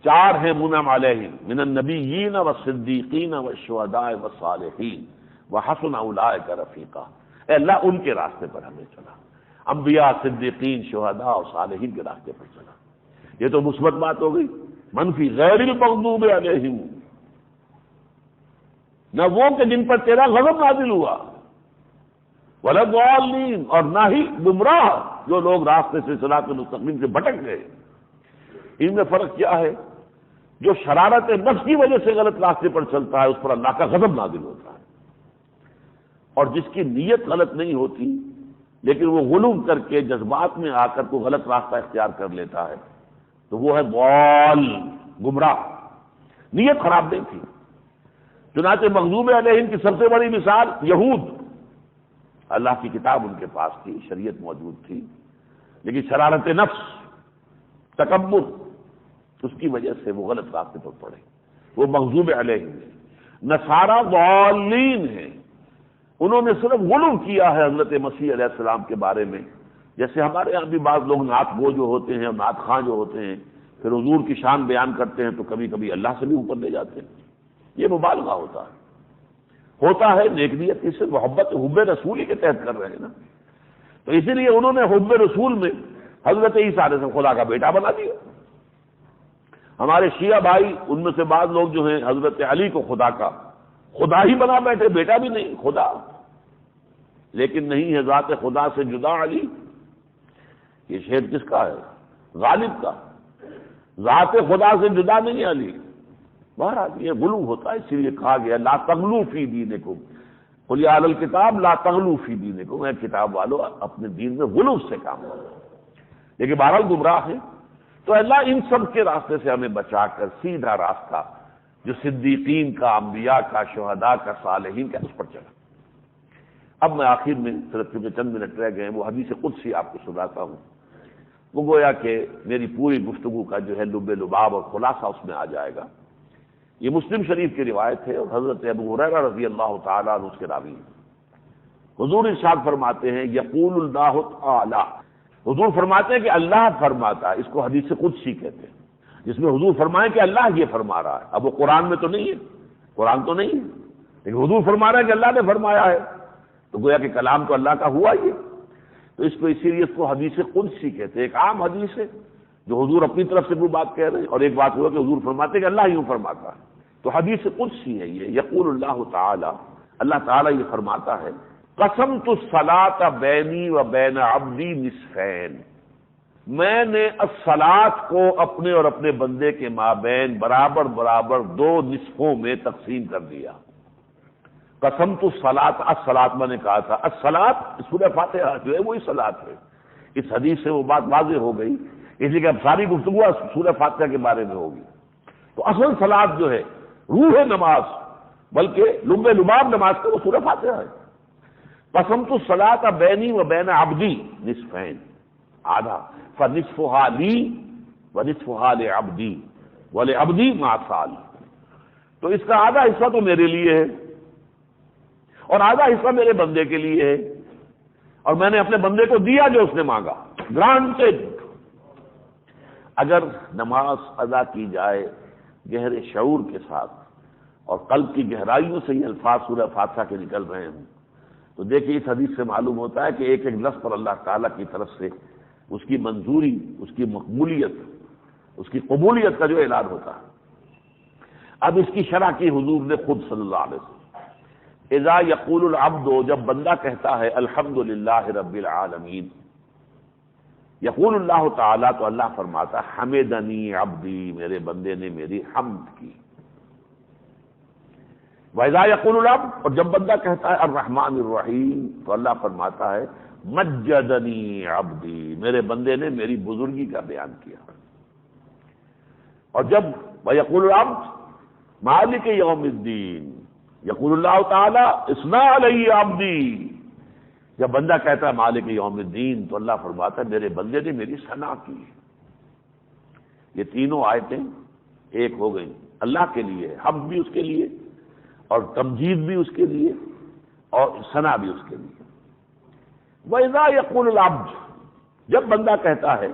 چار ہیں منعم علیہم من النبیین والصدیقین والشہداء والصالحین وحسن اولئک رفیقا. اے اللہ ان کے راستے پر ہمیں چلا، انبیاء، صدیقین، شہداء اور صالحین کے راستے پر چلا. یہ تو مثبت بات ہو گئی. منفی غیر المغضوب علیہم، نہ وہ کہ جن پر تیرا غضب نازل ہوا، ولا الضالین، اور نہ ہی گمراہ جو لوگ راستے سے صراط المستقیم سے بھٹک گئے. ان میں فرق کیا ہے؟ جو شرارت نفس کی وجہ سے غلط راستے پر چلتا ہے اس پر اللہ کا غضب نازل ہوتا ہے، اور جس کی نیت غلط نہیں ہوتی لیکن وہ غلو کر کے جذبات میں آ کر کو غلط راستہ اختیار کر لیتا ہے تو وہ ہے ضال، گمراہ، نیت خراب نہیں تھی. چنانچہ مغضوب علیہم کی سب سے بڑی مثال یہود. اللہ کی کتاب ان کے پاس تھی، شریعت موجود تھی، لیکن شرارت نفس، تکبر، اس کی وجہ سے وہ غلط راستے پر پڑے، وہ مغضوب علیہم ہیں. نصارہ ضالین ہیں، انہوں نے صرف غلو کیا ہے حضرت مسیح علیہ السلام کے بارے میں. جیسے ہمارے یہاں بھی بعض لوگ نعت گو جو ہوتے ہیں اور نعت خواں جو ہوتے ہیں پھر حضور کی شان بیان کرتے ہیں تو کبھی کبھی اللہ سے بھی اوپر لے جاتے ہیں. یہ مبالغہ ہوتا ہے نیک نیت اس سے محبت حب رسول ہی کے تحت کر رہے ہیں نا. تو اسی لیے انہوں نے حب رسول میں حضرت عیسیٰ علیہ السلام خدا کا بیٹا بنا دیا. ہمارے شیعہ بھائی ان میں سے بعض لوگ جو ہیں حضرت علی کو خدا ہی بنا بیٹھے، بیٹا بھی نہیں خدا. لیکن نہیں ہے ذات خدا سے جدا علی. یہ شعر کس کا ہے؟ غالب کا. ذات خدا سے جدا نہیں علی. بہرحال یہ غلو ہوتا ہے، اسی لیے کہا گیا لا تغلو فی دینکم، قل یا اہل الکتاب لا تغلو فی دینکم، اے کتاب والو اپنے دین میں غلو سے کام کرو، لیکن بہرحال گمراہ ہے۔ تو اللہ ان سب کے راستے سے ہمیں بچا کر سیدھا راستہ جو صدیقین کا، انبیاء کا، شہداء کا، صالحین کا، اس پر چلا۔ اب میں آخر میں صرف چونکہ چند منٹ رہ گئے وہ حدیث قدسی آپ کو سناتا ہوں، وہ گویا کہ میری پوری گفتگو کا جو ہے لب لباب اور خلاصہ اس میں آ جائے گا۔ یہ مسلم شریف کی روایت ہے اور حضرت ابو ہریرہ رضی اللہ تعالیٰ عنہ اس کے راوی ہیں۔ حضور ارشاد فرماتے ہیں یقول اللہ تعالی، حضور فرماتے ہیں کہ اللہ فرماتا ہے، اس کو حدیث قدسی کہتے ہیں، جس میں حضور فرمائیں کہ اللہ یہ فرما رہا ہے۔ اب وہ قرآن میں تو نہیں ہے، قرآن تو نہیں ہے، لیکن حضور فرما رہا ہے کہ اللہ نے فرمایا ہے، تو گویا کہ کلام تو اللہ کا ہوا ہی ہے، تو اس کو اسی لیے اس کو حدیث قدسی کہتے ہیں۔ ایک عام حدیث ہے جو حضور اپنی طرف سے وہ بات کہہ رہے ہیں، اور ایک بات ہوا کہ حضور فرماتے ہیں کہ اللہ یوں فرماتا ہے، تو حدیث قدسی ہے یہ۔ یقول اللہ تعالی، اللہ تعالیٰ یہ فرماتا ہے قسمت الصلاۃ بینی و بین عبدی نصفین، میں نے الصلاۃ کو اپنے اور اپنے بندے کے مابین برابر برابر دو نصفوں میں تقسیم کر دیا۔ قسمت الصلاۃ، الصلاۃ میں نے کہا تھا، الصلاۃ سورہ فاتحہ جو ہے وہی صلاۃ ہے، اس حدیث سے وہ بات واضح ہو گئی، اس لیے کہ اب ساری گفتگو سورہ فاتحہ کے بارے میں ہوگی۔ تو اصل صلاۃ جو ہے روح نماز، بلکہ لب لباب نماز کا وہ سورہ فاتحہ ہے۔ قسمت الصلاۃ بینی و بین عبدی نصفین، آدھا، فنصفها لی ونصفها لعبدی ولعبدی ما سال، تو اس کا آدھا حصہ تو میرے لیے ہے اور آدھا حصہ میرے بندے کے لیے ہے، اور میں نے اپنے بندے کو دیا جو اس نے مانگا، گرانٹڈ۔ اگر نماز ادا کی جائے گہرے شعور کے ساتھ اور قلب کی گہرائیوں سے یہ الفاظ سورہ فاتحہ کے نکل رہے ہیں، تو دیکھیے اس حدیث سے معلوم ہوتا ہے کہ ایک ایک لفظ پر اللہ تعالیٰ کی طرف سے اس کی منظوری، اس کی مقبولیت، اس کی قبولیت کا جو اعلان ہوتا ہے۔ اب اس کی شرح کی حضور نے خود صلی اللہ علیہ وسلم، اذا یقول العبد، جب بندہ کہتا ہے الحمدللہ رب العالمین، یقول اللہ تعالیٰ، تو اللہ فرماتا حمدنی عبدی، میرے بندے نے میری حمد کی۔ وَإِذَا يَقُولُ الْعَبْدُ، اور جب بندہ کہتا ہے الرحمن الرحیم، تو اللہ فرماتا ہے مجدنی عبدی، میرے بندے نے میری بزرگی کا بیان کیا۔ اور جب وَيَقُولُ الْعَبْدُ مالک یوم الدین، یقول اللہ تعالی اثنا علی عبدی، جب بندہ کہتا ہے مالک یوم الدین، تو اللہ فرماتا ہے میرے بندے نے میری ثنا کی۔ یہ تینوں آیتیں ایک ہو گئیں، اللہ کے لیے، حمد بھی اس کے لیے اور تمجید بھی اس کے لیے اور ثنا بھی اس کے لیے۔ وَإِذَا يَقُولُ الْعَبْدُ، جب بندہ کہتا ہے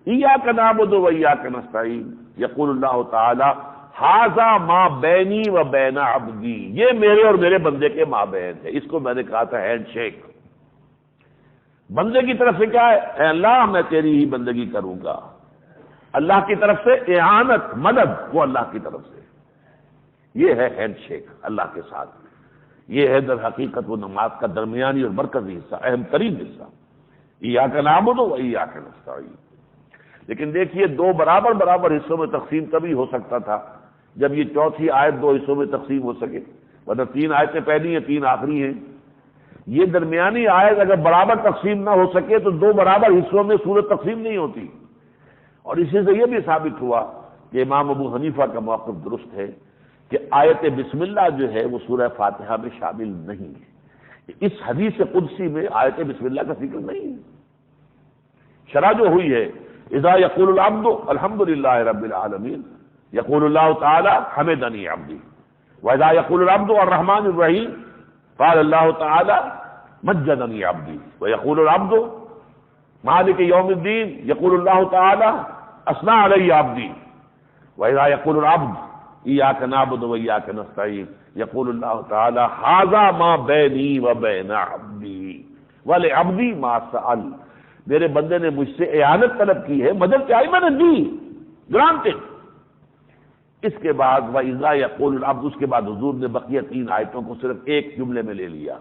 ایاک نعبد و ایاک نستعین، یقول اللہ تعالی ھذا ما بینی و بین عبدی، یہ میرے اور میرے بندے کے مابین ہے۔ اس کو میں نے کہا تھا ہینڈ شیک۔ بندے کی طرف سے کیا ہے؟ اے اللہ میں تیری ہی بندگی کروں گا۔ اللہ کی طرف سے اعانت، مدد، وہ اللہ کی طرف سے، یہ ہے ہینڈ شیک اللہ کے ساتھ۔ یہ ہے در حقیقت وہ نماز کا درمیانی اور مرکزی حصہ، اہم ترین حصہ، ایاک نعبد و ایاک نستعین۔ لیکن دیکھیے دو برابر برابر حصوں میں تقسیم تبھی ہو سکتا تھا جب یہ چوتھی آیت دو حصوں میں تقسیم ہو سکے، ورنہ تین آیتیں پہلی ہیں، تین آخری ہیں۔ یہ درمیانی آیت اگر برابر تقسیم نہ ہو سکے تو دو برابر حصوں میں سورت تقسیم نہیں ہوتی۔ اور اسی سے یہ بھی ثابت ہوا کہ امام ابو حنیفہ کا موقف درست ہے کہ آیت بسم اللہ جو ہے وہ سورہ فاتحہ میں شامل نہیں ہے۔ اس حدیث قدسی میں آیت بسم اللہ کا ذکر نہیں ہے۔ شرح جو ہوئی ہے اذا یقول العبد الحمدللہ رب العالمین، یقول اللہ تعالی حمدنی عبدی، واذا یقول العبد الرحمن الرحیم قال اللہ تعالی مجدنی عبدی، ویقول العبد مالک یوم الدین، یقول اللہ تعالی اثنا علی عبدی، واذا یقول العبد ایاک نعبد و ایاک نستعین، یقول اللہ تعالی ھذا ما بینی و بین عبدی ولعبدی ما سأل، میرے بندے نے مجھ سے اعانت طلب کی ہے، مدد چاہیے، میں نے دی، گرانٹڈ۔ اس کے بعد وَإِذَا يَقُولُ الْعَبْدُ، اس کے بعد حضور نے بقیہ تین آیتوں کو صرف ایک جملے میں لے لیا۔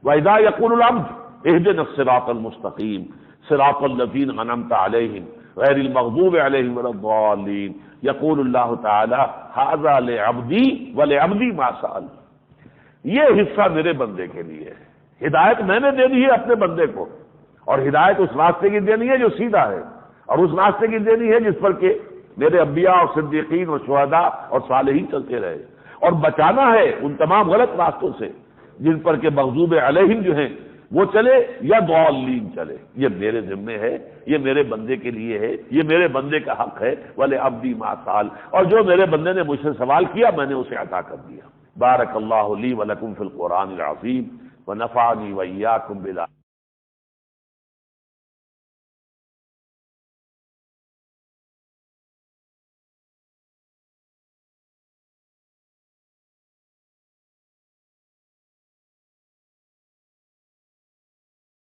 وَإِذَا يَقُولُ الْعَبْدُ اهْدِنَا الصِّرَاطَ الْمُسْتَقِيمَ صِرَاطَ الَّذِينَ أَنْعَمْتَ عَلَيْهِمْ غَيْرِ الْمَغْضُوبِ عَلَيْهِمْ وَلَا الضَّالِّينَ، یقول اللہ تعالی ھذا لعبدی ولعبدی ما سأل، یہ حصہ میرے بندے کے لیے ہے۔ ہدایت میں نے دینی ہے اپنے بندے کو، اور ہدایت اس راستے کی دینی ہے جو سیدھا ہے، اور اس راستے کی دینی ہے جس پر کہ میرے انبیاء اور صدیقین اور شہداء اور صالحین چلتے رہے، اور بچانا ہے ان تمام غلط راستوں سے جن پر کہ مغضوب علیہم جو ہیں وہ چلے یا ضالین چلے۔ یہ میرے ذمے ہے، یہ میرے بندے کے لیے ہے، یہ میرے بندے کا حق ہے۔ وَلِعَبْدِي مَا سَأَلَ، اور جو میرے بندے نے مجھ سے سوال کیا میں نے اسے عطا کر دیا۔ بارک اللہ لی ولکم فی القرآن العظیم ونفعنی وإیاکم بالآیات۔